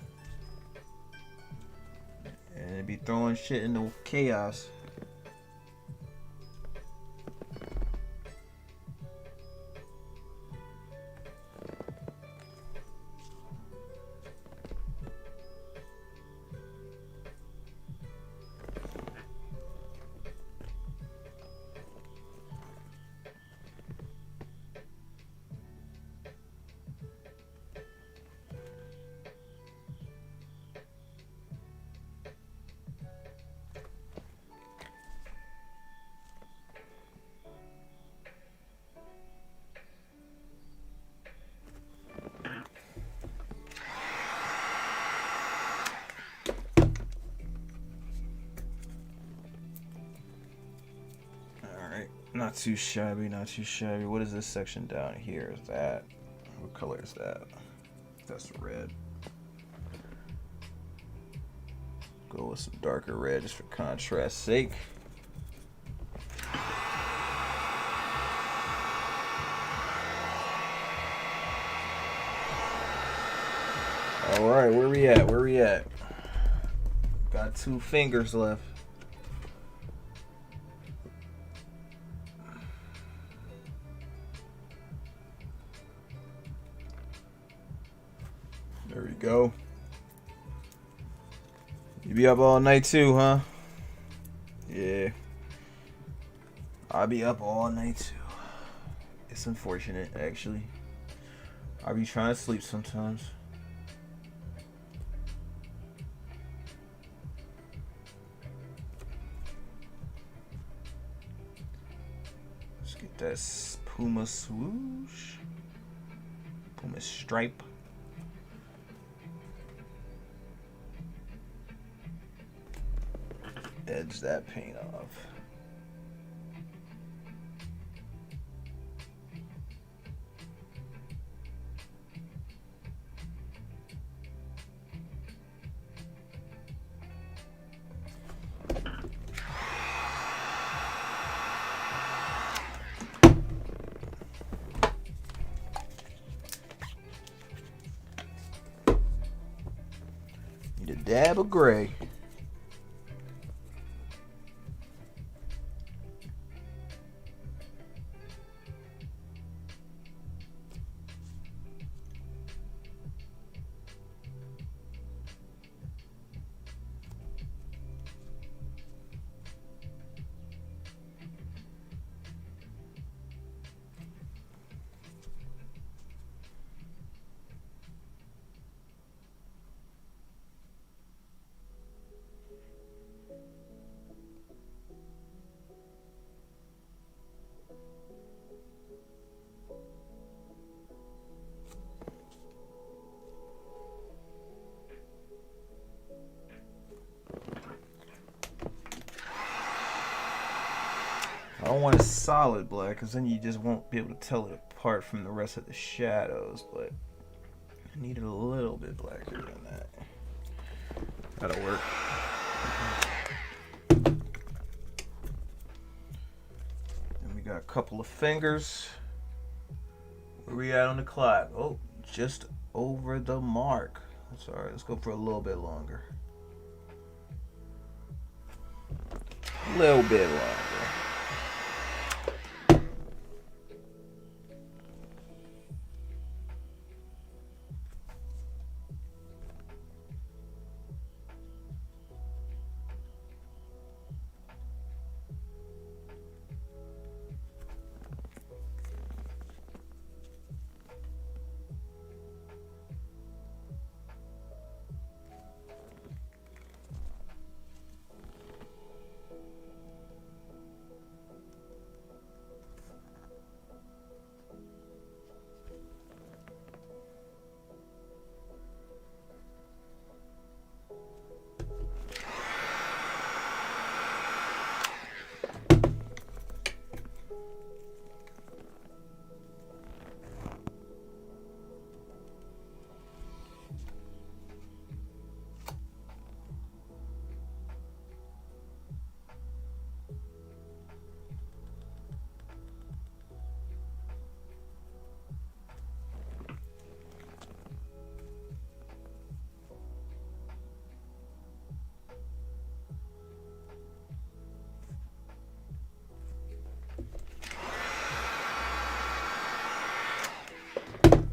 and it'd be throwing shit into chaos. Not too shabby, not too shabby. What is this section down here? Is that? What color is that? That's red. Go with some darker red just for contrast's sake. Alright, where we at? Where we at? Got 2 fingers left. There we go. You be up all night too, huh? Yeah. I'll be up all night too. It's unfortunate, actually. I'll be trying to sleep sometimes. that Puma swoosh, Puma stripe. Edge that paint off. Need a dab of gray. I don't want a solid black because then you just won't be able to tell it apart from the rest of the shadows, but I need it a little bit blacker than that. That'll work. Then we got a couple of fingers. Where we at on the clock? Oh, just over the mark. That's all right. Let's go for a little bit longer. A little bit longer.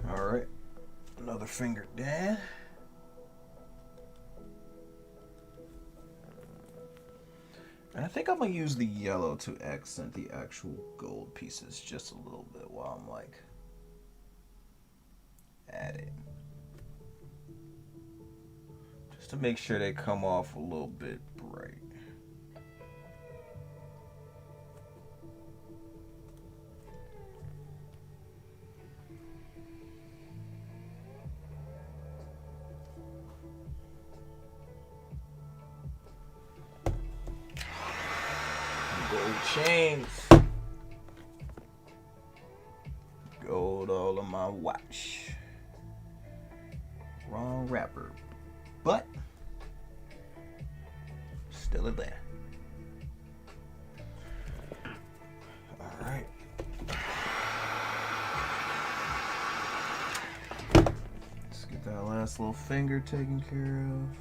Alright, another finger down. And I think I'm gonna use the yellow to accent the actual gold pieces just a little bit while I'm like at it. Just to make sure they come off a little bit bright. Gold chains. Gold all on my watch. Wrong wrapper. But still there. Alright. Let's get that last little finger taken care of.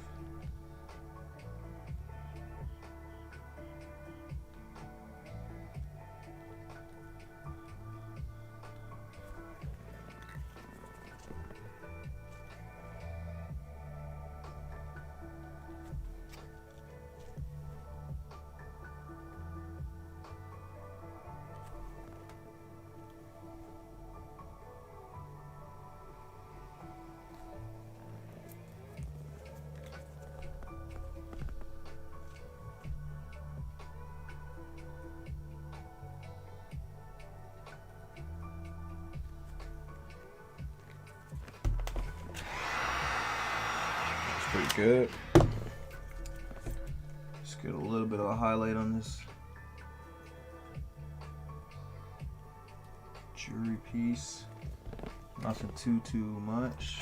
pretty good. Let's get a little bit of a highlight on this jewelry piece. Nothing too much.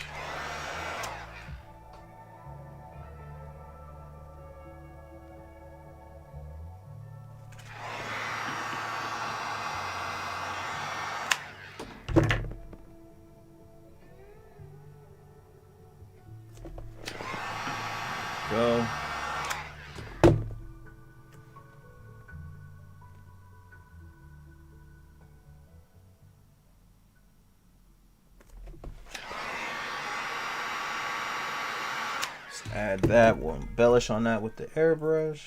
Go. Add that, we'll embellish on that with the airbrush.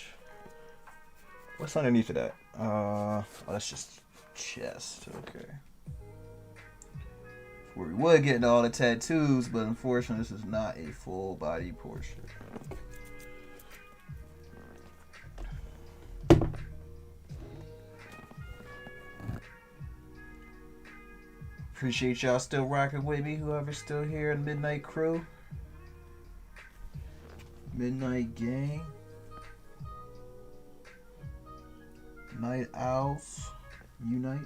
What's underneath of that? Oh, that's just chest. Okay. Where we would get into all the tattoos, but unfortunately this is not a full body portrait. Appreciate y'all still rocking with me, whoever's still here in Midnight Crew. Midnight Gang. Night Owls Unite.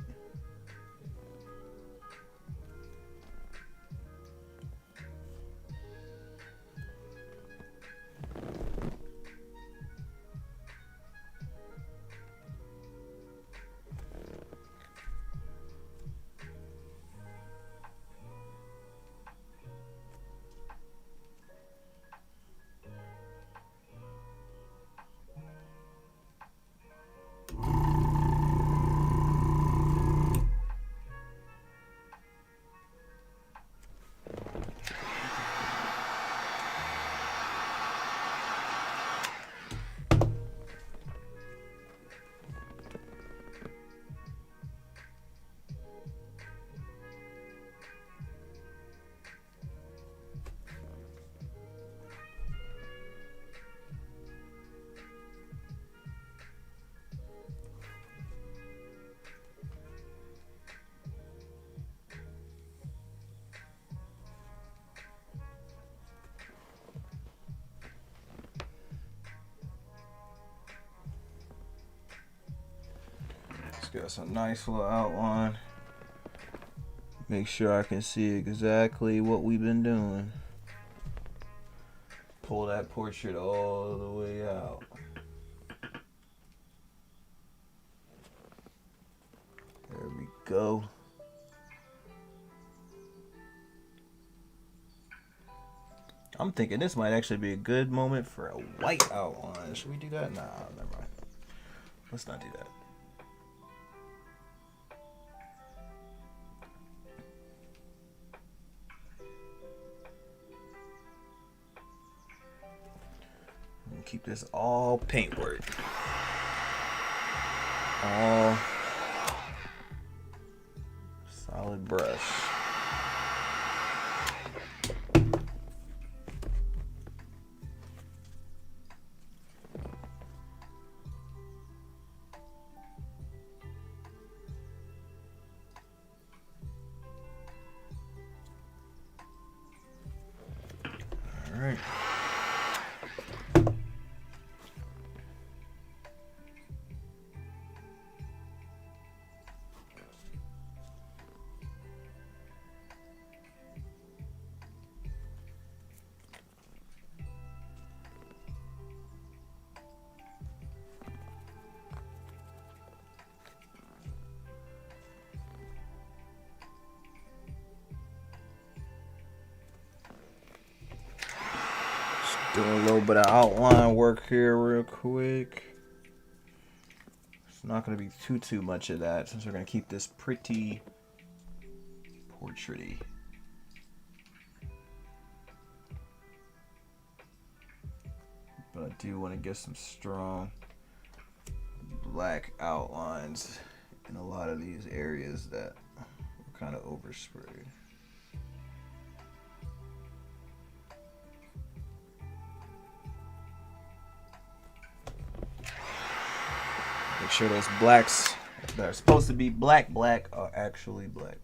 Got some nice little outline. Make sure I can see exactly what we've been doing. Pull that portrait all the way out. There we go. I'm thinking this might actually be a good moment for a white outline. Should we do that? Nah, never mind. Let's not do that. Keep this all paintwork. All solid brush. All right. Doing a little bit of outline work here real quick. It's not going to be too much of that since we're going to keep this pretty portraity. But I do want to get some strong black outlines in a lot of these areas that were kind of oversprayed. Make sure those blacks that are supposed to be black are actually black.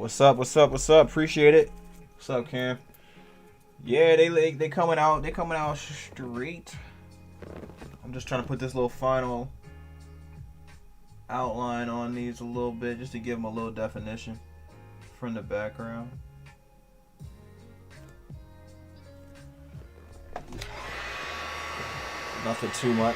What's up? What's up? What's up? Appreciate it. What's up, Cam? Yeah, they coming out. They coming out straight. I'm just trying to put this little final outline on these a little bit, just to give them a little definition from the background. Nothing too much.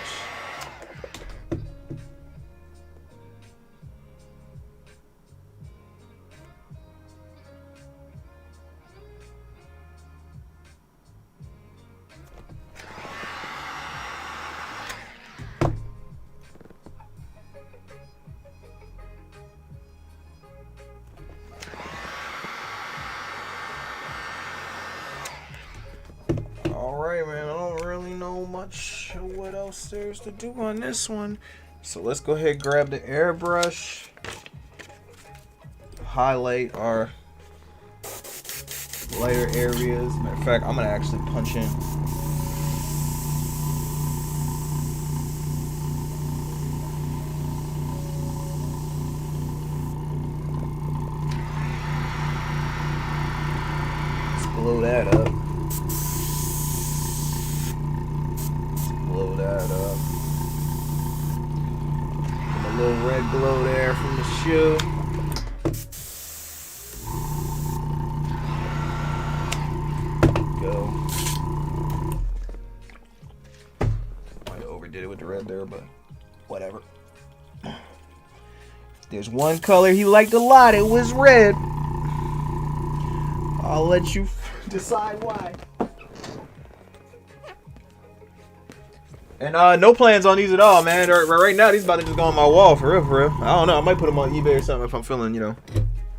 Alright, man, I don't really know much of what else there's to do on this one. So let's go ahead and grab the airbrush. Highlight our lighter areas. Matter of fact, I'm going to actually punch in. Let's blow that up. Blow that up. Get a little red glow there from the shoe. Go. Might have overdid it with the red there, but whatever. There's one color he liked a lot. It was red. I'll let you decide why. And no plans on these at all, man. Right now, these about to just go on my wall, for real, for real. I don't know. I might put them on eBay or something if I'm feeling, you know,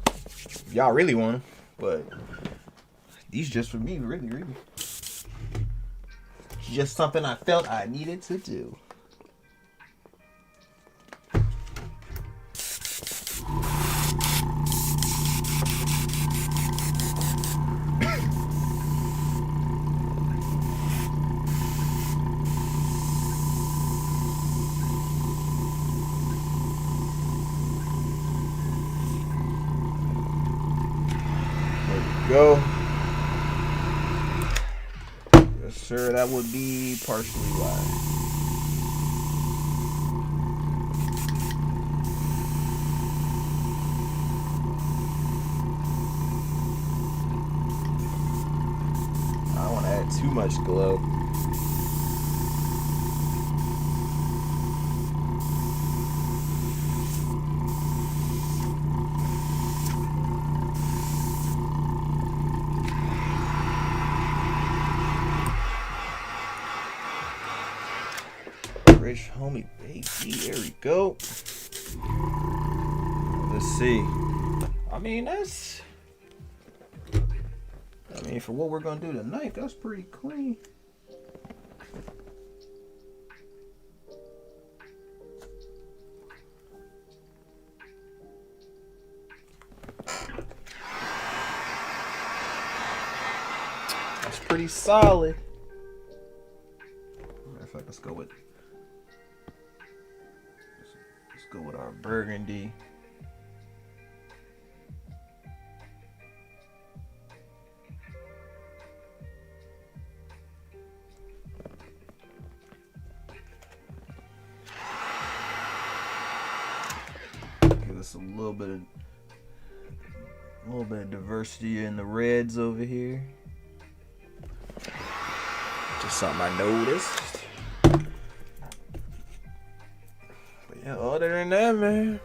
if y'all really want them. But these just for me, really, really. Just something I felt I needed to do. Go. Yes, sir. That would be partially why. I don't want to add too much glow. Rich homie baby, there we go. Let's see. I mean, for what we're gonna do tonight, that's pretty clean. That's pretty solid. Matter of fact, let's go with our burgundy. Give us a little bit of diversity in the reds over here. Just something I noticed. Yeah, other than that, man.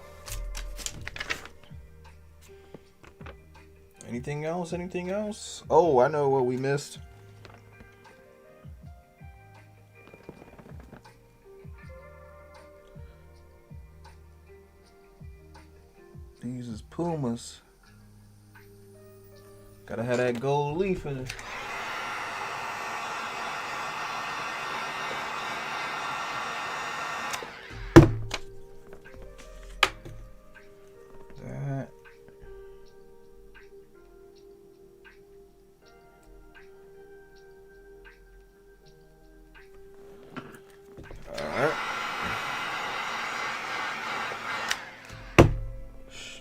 Anything else? Anything else? Oh, I know what we missed. These is Pumas. Gotta have that gold leaf in it.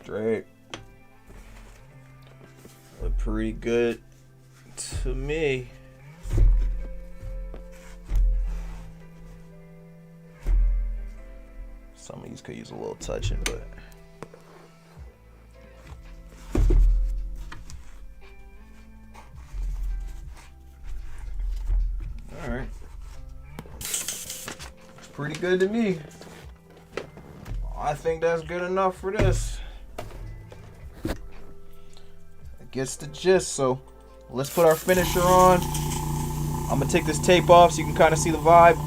Straight. pretty good to me. Some of these could use a little touching, but all right, it's pretty good to me. I think that's good enough for this. It gets the gist. So let's put our finisher on. I'm gonna take this tape off so you can kind of see the vibe.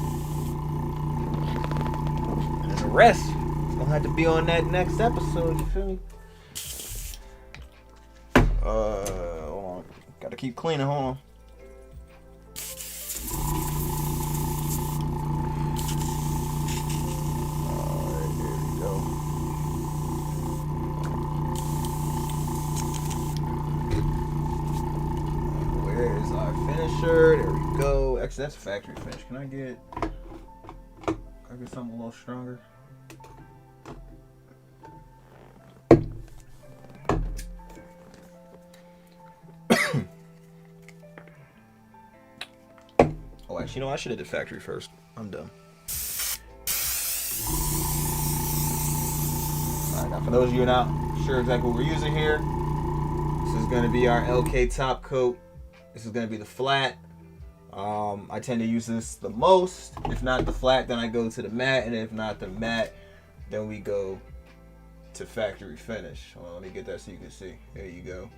And the rest is gonna have to be on that next episode. You feel me? Hold on. Gotta keep cleaning. Hold on. Alright, there we go. Where is our finisher? There we go. Actually, that's factory finish. Can I get something a little stronger? Oh, actually, you know, I should have did factory first. I'm dumb. Alright, now for those of you who are not sure exactly what we're using here, this is going to be our LK top coat. This is going to be the flat. I tend to use this the most. If not the flat, then I go to the matte. And if not the matte, then we go to factory finish. Hold on, let me get that so you can see. There you go.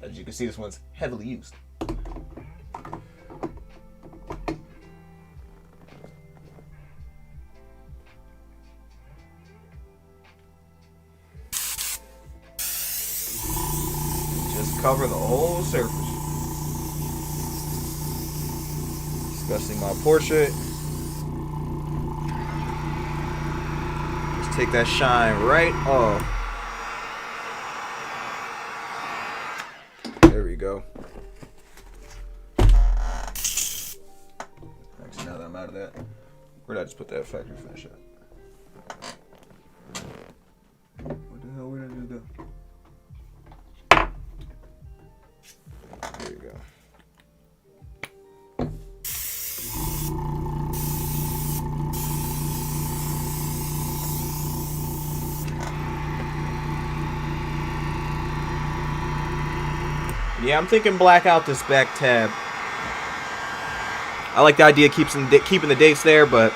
As you can see, this one's heavily used. Just cover the whole surface. Discussing my portrait. Just take that shine right off. There we go. Actually, now that I'm out of that, where did I just put that factory finish at? What the hell? Where did I just go? There you go. Yeah, I'm thinking black out this back tab. I like the idea of keeping the dates there, but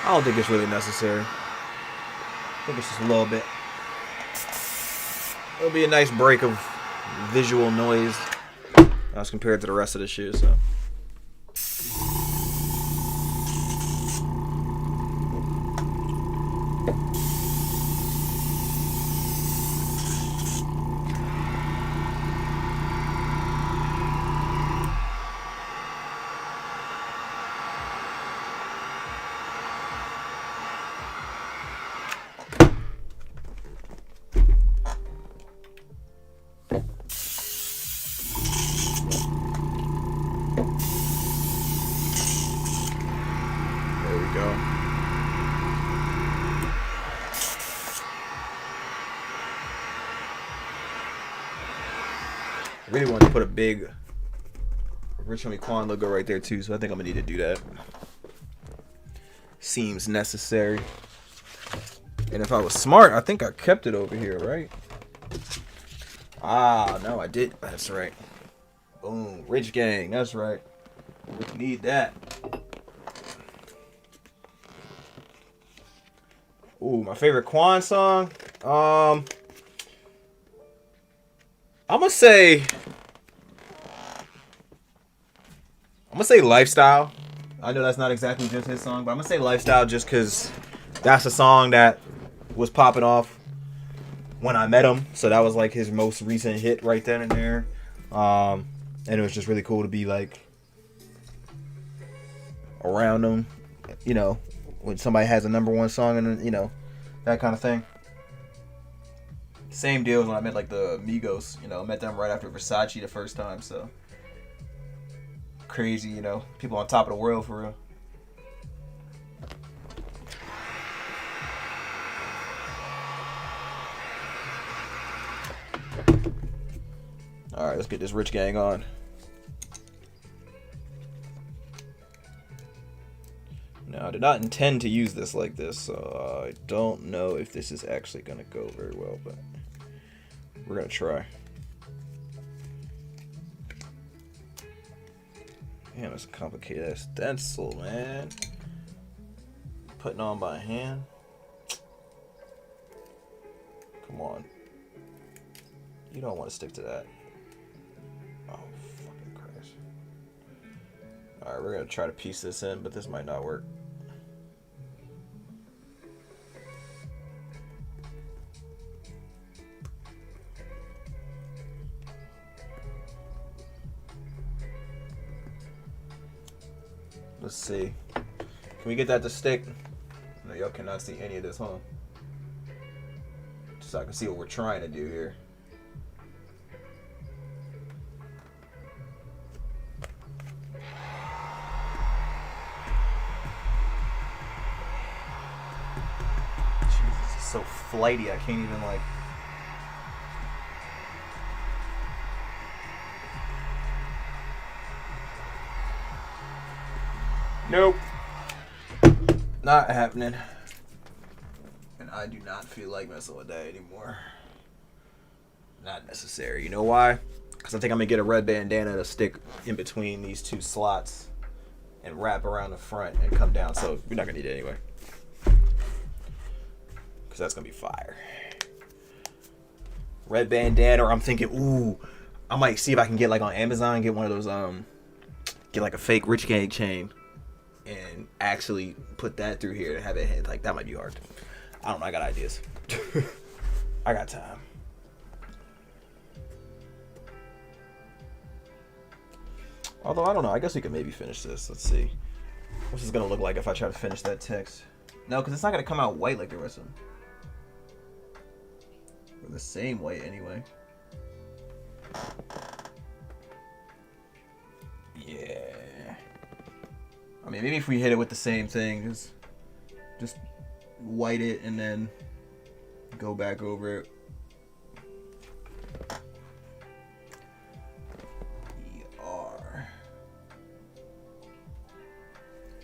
I don't think it's really necessary. I think it's just a little bit. It'll be a nice break of visual noise as compared to the rest of the shoe. So. I really wanted to put a big Rich Homie Quan logo right there too, so I think I'm gonna need to do that. Seems necessary. And if I was smart, I think I kept it over here, right? Ah, no, I did. That's right. Boom, Rich Gang. That's right. We need that. Ooh, my favorite Quan song. I'm gonna say Lifestyle. I know that's not exactly just his song, but I'm gonna say Lifestyle just because that's a song that was popping off when I met him. So that was like his most recent hit right then and there. And it was just really cool to be like around him, you know, when somebody has a #1 song and, you know, that kind of thing. Same deal as when I met like the Migos, you know, I met them right after Versace the first time, so crazy, you know, people on top of the world for real. Alright, let's get this rich gang on. Now, I did not intend to use this like this, so I don't know if this is actually going to go very well, but we're going to try. Damn, it's a complicated stencil, man. Putting on by hand. Come on. You don't want to stick to that. Oh, fucking Christ. Alright, we're going to try to piece this in, but this might not work. Let's see. Can we get that to stick? No, y'all cannot see any of this, huh? Just so I can see what we're trying to do here. Jesus, it's so flighty. I can't even like. Nope. Not happening. And I do not feel like messing with that anymore. Not necessary. You know why? Because I think I'm going to get a red bandana to stick in between these two slots and wrap around the front and come down. So we're not going to need it anyway. Because that's going to be fire. Red bandana, or I'm thinking, ooh, I might see if I can get like on Amazon, get one of those, get like a fake Rich Gang chain. And actually put that through here and have it hit. Like, that might be hard. I don't know. I got ideas. I got time. Although, I don't know. I guess we could maybe finish this. Let's see. What's this going to look like if I try to finish that text? No, because it's not going to come out white like the rest of them. Or the same white anyway. Yeah. I mean, maybe if we hit it with the same thing, just white it and then go back over it. ER.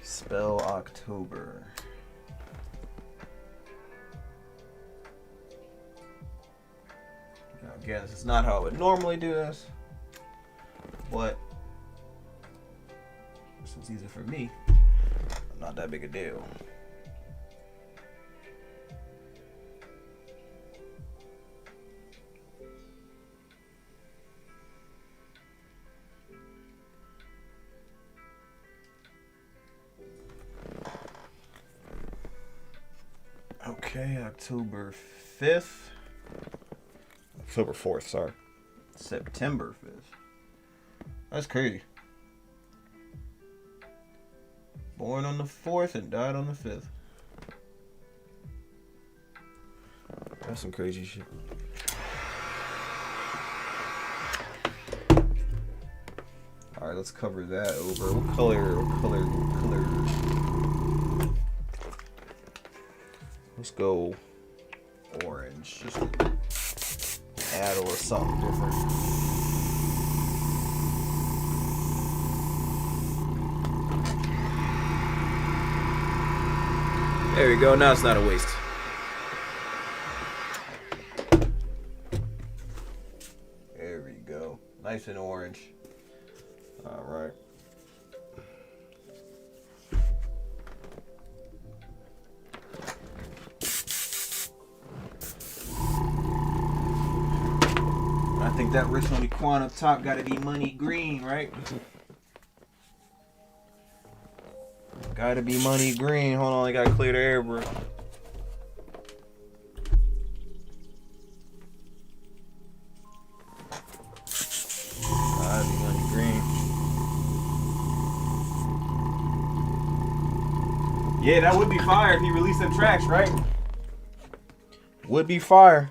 Spell October. Now, again, this is not how I would normally do this, but it's easy for me. Not that big a deal. Okay, October 5th. October 4th, sorry. September 5th. That's crazy. Born on the 4th and died on the 5th. That's some crazy shit. Alright, let's cover that over. What color? Let's go orange. Just add a little something different. There we go. Now it's not a waste. There we go. Nice and orange. All right. I think that rich homie Quan up top got to be money green, right? Gotta be money green. Hold on, I gotta clear the airbrush. Gotta be money green. Yeah, that would be fire if he released them tracks, right? Would be fire.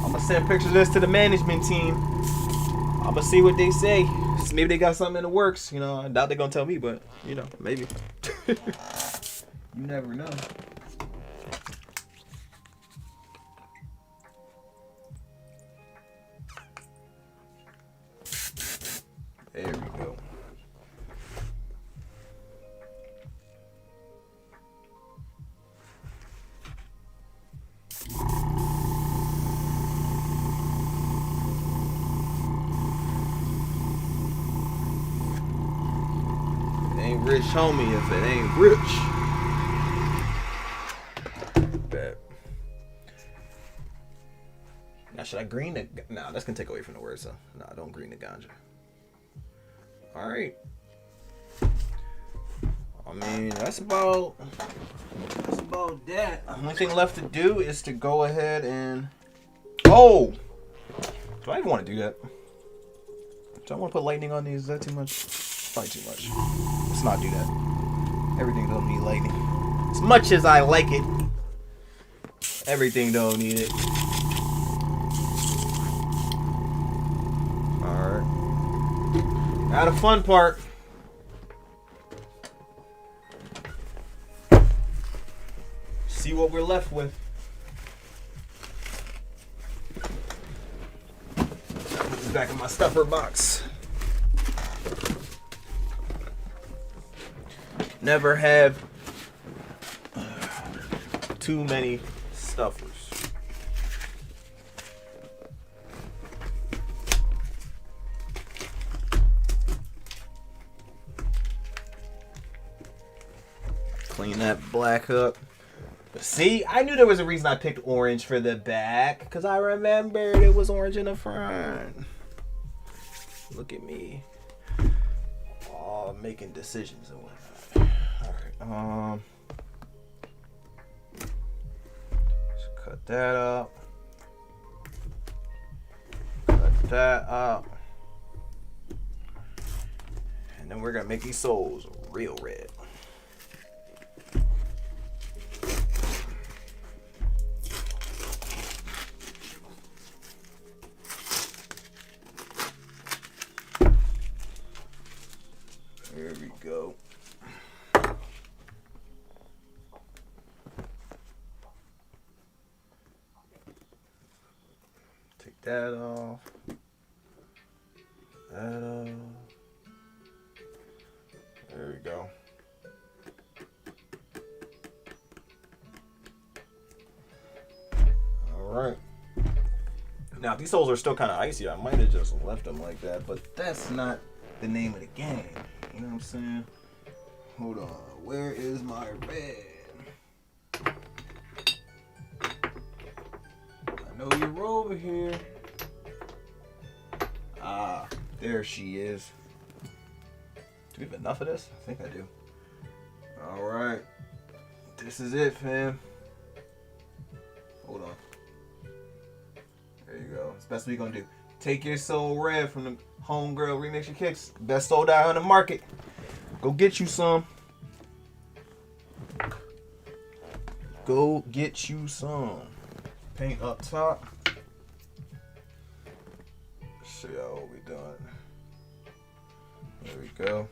I'm gonna send pictures of this to the management team. I'm gonna see what they say. Maybe they got something in the works. You know, I doubt they're gonna tell me, but you know, maybe. You never know. rich homie if it ain't rich. Bet. Now should I green the? Nah, that's gonna take away from the word. So nah, don't green the ganja. All right. I mean, that's about that. The only thing left to do is to go ahead and. Oh, do I even want to do that? Do I want to put lightning on these? Is that too much? Probably too much. Let's not do that. Everything don't need lightning. As much as I like it, everything don't need it. Alright. Now the fun part. See what we're left with. Put this back in my stuffer box. Never have too many stuffers. Clean that black up. See, I knew there was a reason I picked orange for the back, because I remembered it was orange in the front. Look at me. Oh, making decisions and whatnot. Alright, let's cut that up. Cut that up. And then we're gonna make these soles real red. There we go. Take that off. That off. There we go. All right. Now, if these soles are still kind of icy, I might have just left them like that, but that's not the name of the game. You know what I'm saying? Hold on. Where is my red? I know you're over here. Ah, there she is. Do we have enough of this? I think I do. All right. This is it, fam. Hold on. There you go. It's the best we gonna do. Take your soul red from the Homegirl Remix Your Kicks. Best soul dye on the market. Go get you some. Go get you some. Paint up top. See how we done. There we go.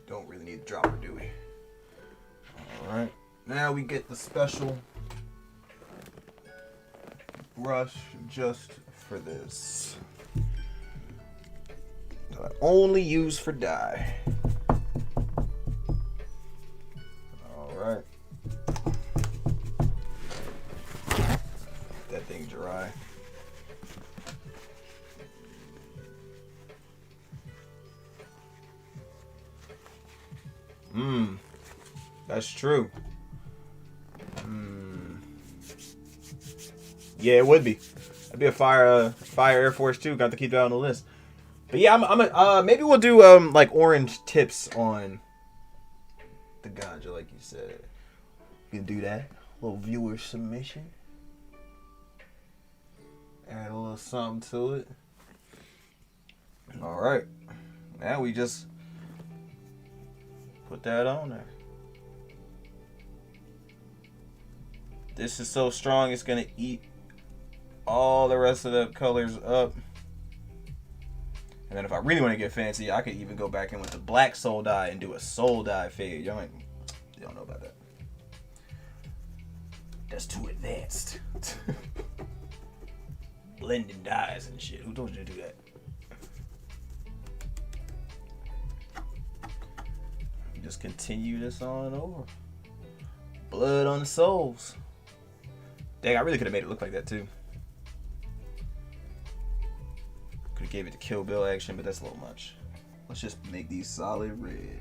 Don't really need a dropper, do we? Alright. Now we get the special brush just for this. That I only use for dye. Alright. That thing dry. That's true. Yeah, it would be. That'd be a fire Air Force 2. Got to keep that on the list. But yeah, maybe we'll do like orange tips on the ganja, like you said. We can do that. A little viewer submission. Add a little something to it. All right. Now we just put that on there. This is so strong, it's gonna eat all the rest of the colors up. And then if I really want to get fancy, I could even go back in with the black soul dye and do a soul dye fade. Y'all don't know about that. That's too advanced. Blending dyes and shit. Who told you to do that? Just continue this on over. blood on the soles. Dang, I really could have made it look like that too. Could have gave it the Kill Bill action, but that's a little much. Let's just make these solid red.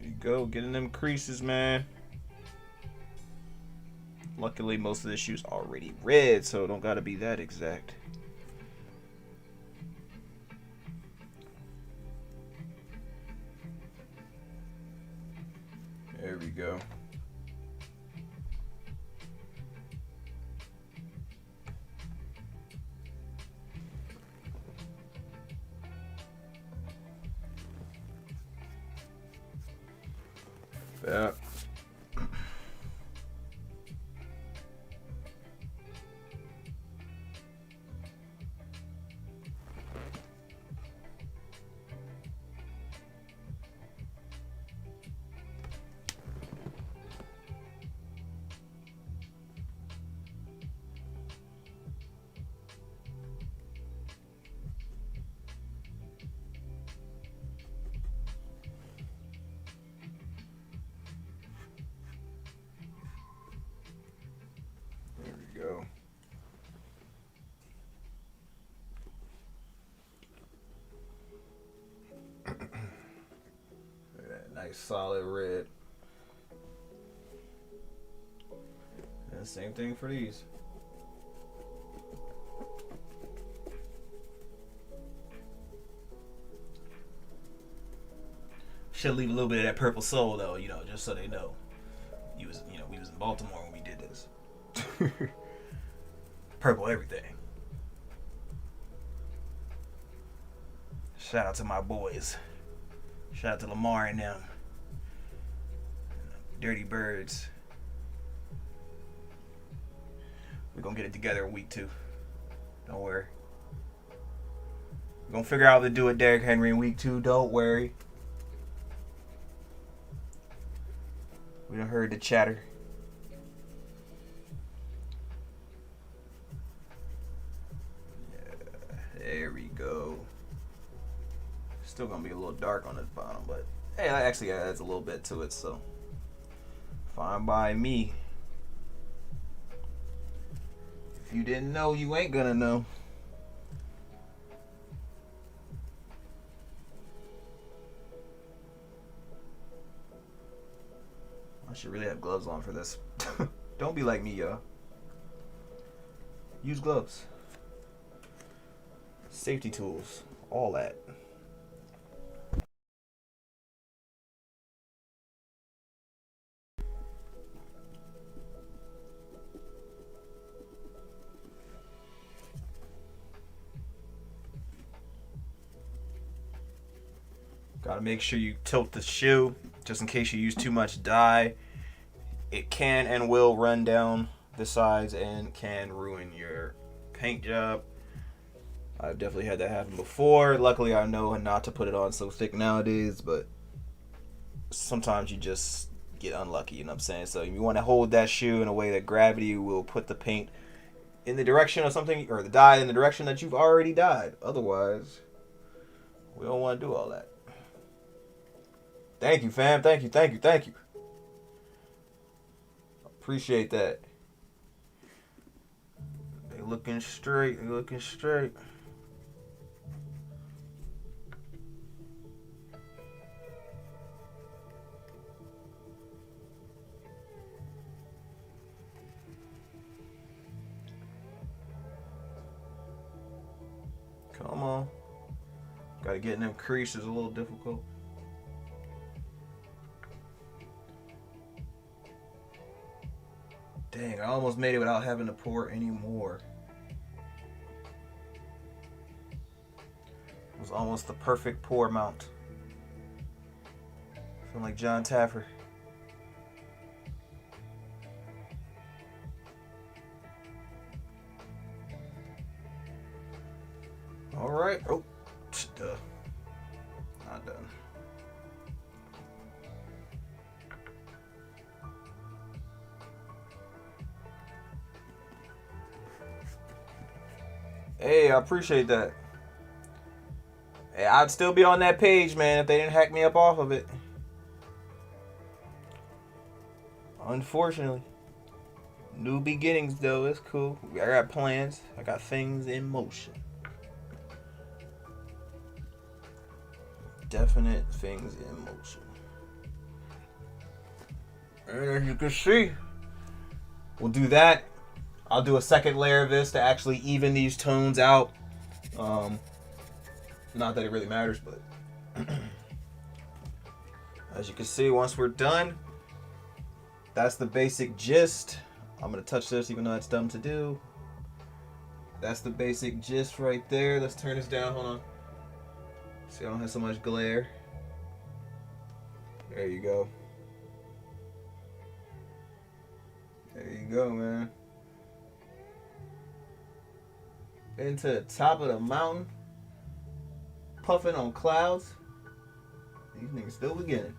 There you go, getting them creases, man. Luckily, most of this shoe's already red, so it don't gotta be that exact. There we go. Yeah. Go. Nice solid red. And same thing for these. Should leave a little bit of that purple soul though, you know, just so they know. We was in Baltimore when we did this. Purple everything. Shout out to my boys. Shout out to Lamar and them. Dirty Birds. We're gonna get it together in week 2. Don't worry. We're gonna figure out how to do it, Derrick Henry, in week 2. Don't worry. We done heard the chatter. There we go. Still gonna be a little dark on this bottom, but hey, that actually adds a little bit to it, so fine by me. If you didn't know, you ain't gonna know. I should really have gloves on for this. Don't be like me, y'all. Use gloves. Safety tools, all that. Gotta make sure you tilt the shoe just in case you use too much dye. It can and will run down the sides and can ruin your paint job. I've definitely had that happen before. Luckily, I know not to put it on so thick nowadays, but sometimes you just get unlucky, you know what I'm saying? So you want to hold that shoe in a way that gravity will put the paint in the direction of something, or the dye in the direction that you've already dyed. Otherwise, we don't want to do all that. Thank you, fam. Thank you, thank you, thank you. Appreciate that. They looking straight, they looking straight. Come on. Gotta get in them creases a little difficult. Dang, I almost made it without having to pour any more. It was almost the perfect pour amount. Feeling like John Taffer. All right. Oh, duh. Not done. Hey, I appreciate that. Hey, I'd still be on that page, man, if they didn't hack me up off of it. Unfortunately. New beginnings, though. It's cool. I got plans. I got things in motion. Definite things in motion. And as you can see, we'll do that. I'll do a second layer of this to actually even these tones out. Not that it really matters, but as you can see, once we're done, that's the basic gist. I'm gonna touch this even though it's dumb to do. That's the basic gist right there. Let's turn this down, hold on. See, I don't have so much glare. There you go. There you go, man. Into the top of the mountain. Puffing on clouds. These niggas still beginning.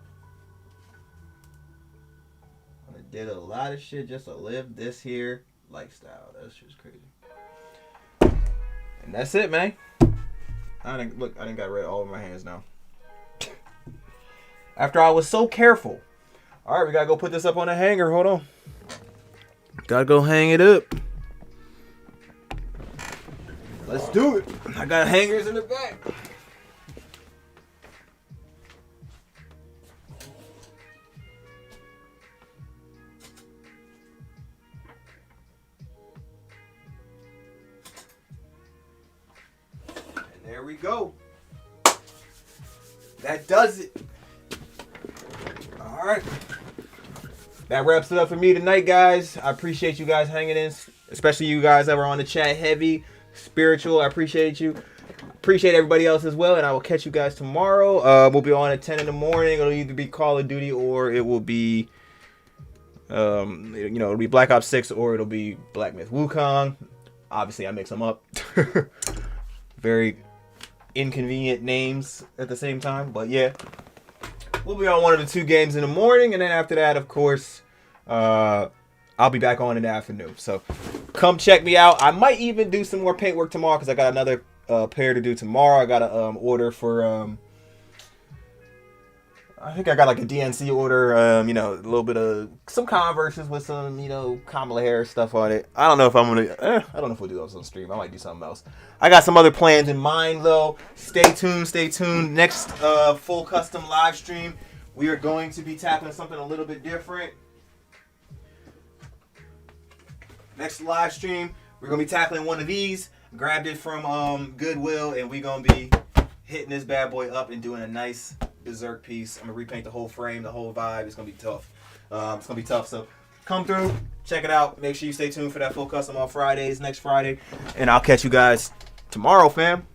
I did a lot of shit just to live this here lifestyle. That's just crazy. And that's it, man. I didn't got rid of all of my hands now. After I was so careful. All right, we gotta go put this up on a hanger. Hold on. Gotta go hang it up. Let's do it. I got hangers in the back. There we go. That does it. All right. That wraps it up for me tonight, guys. I appreciate you guys hanging in, especially you guys that were on the chat heavy, spiritual. I appreciate you. Appreciate everybody else as well, and I will catch you guys tomorrow. We'll be on at 10 in the morning. It'll either be Call of Duty or it will be, it'll be Black Ops 6 or it'll be Black Myth Wukong. Obviously, I mix them up. Very inconvenient names at the same time, but yeah, we'll be on one of the two games in the morning, and then after that, of course, I'll be back on in the afternoon. So come check me out. I might even do some more paintwork tomorrow because I got another pair to do tomorrow. I got to order for I think I got like a DNC order, a little bit of some Converses with some, Kamala Harris stuff on it. I don't know if I'm going to, I don't know if we'll do those on stream. I might do something else. I got some other plans in mind though. Stay tuned. Next full custom live stream, we are going to be tackling something a little bit different. Next live stream, we're going to be tackling one of these. Grabbed it from Goodwill, and we're going to be hitting this bad boy up and doing a nice berserk piece. I'm gonna repaint the whole frame, the whole vibe. It's gonna be tough. So come through, check it out. Make sure you stay tuned for that full custom on Fridays, next Friday, and I'll catch you guys tomorrow, fam.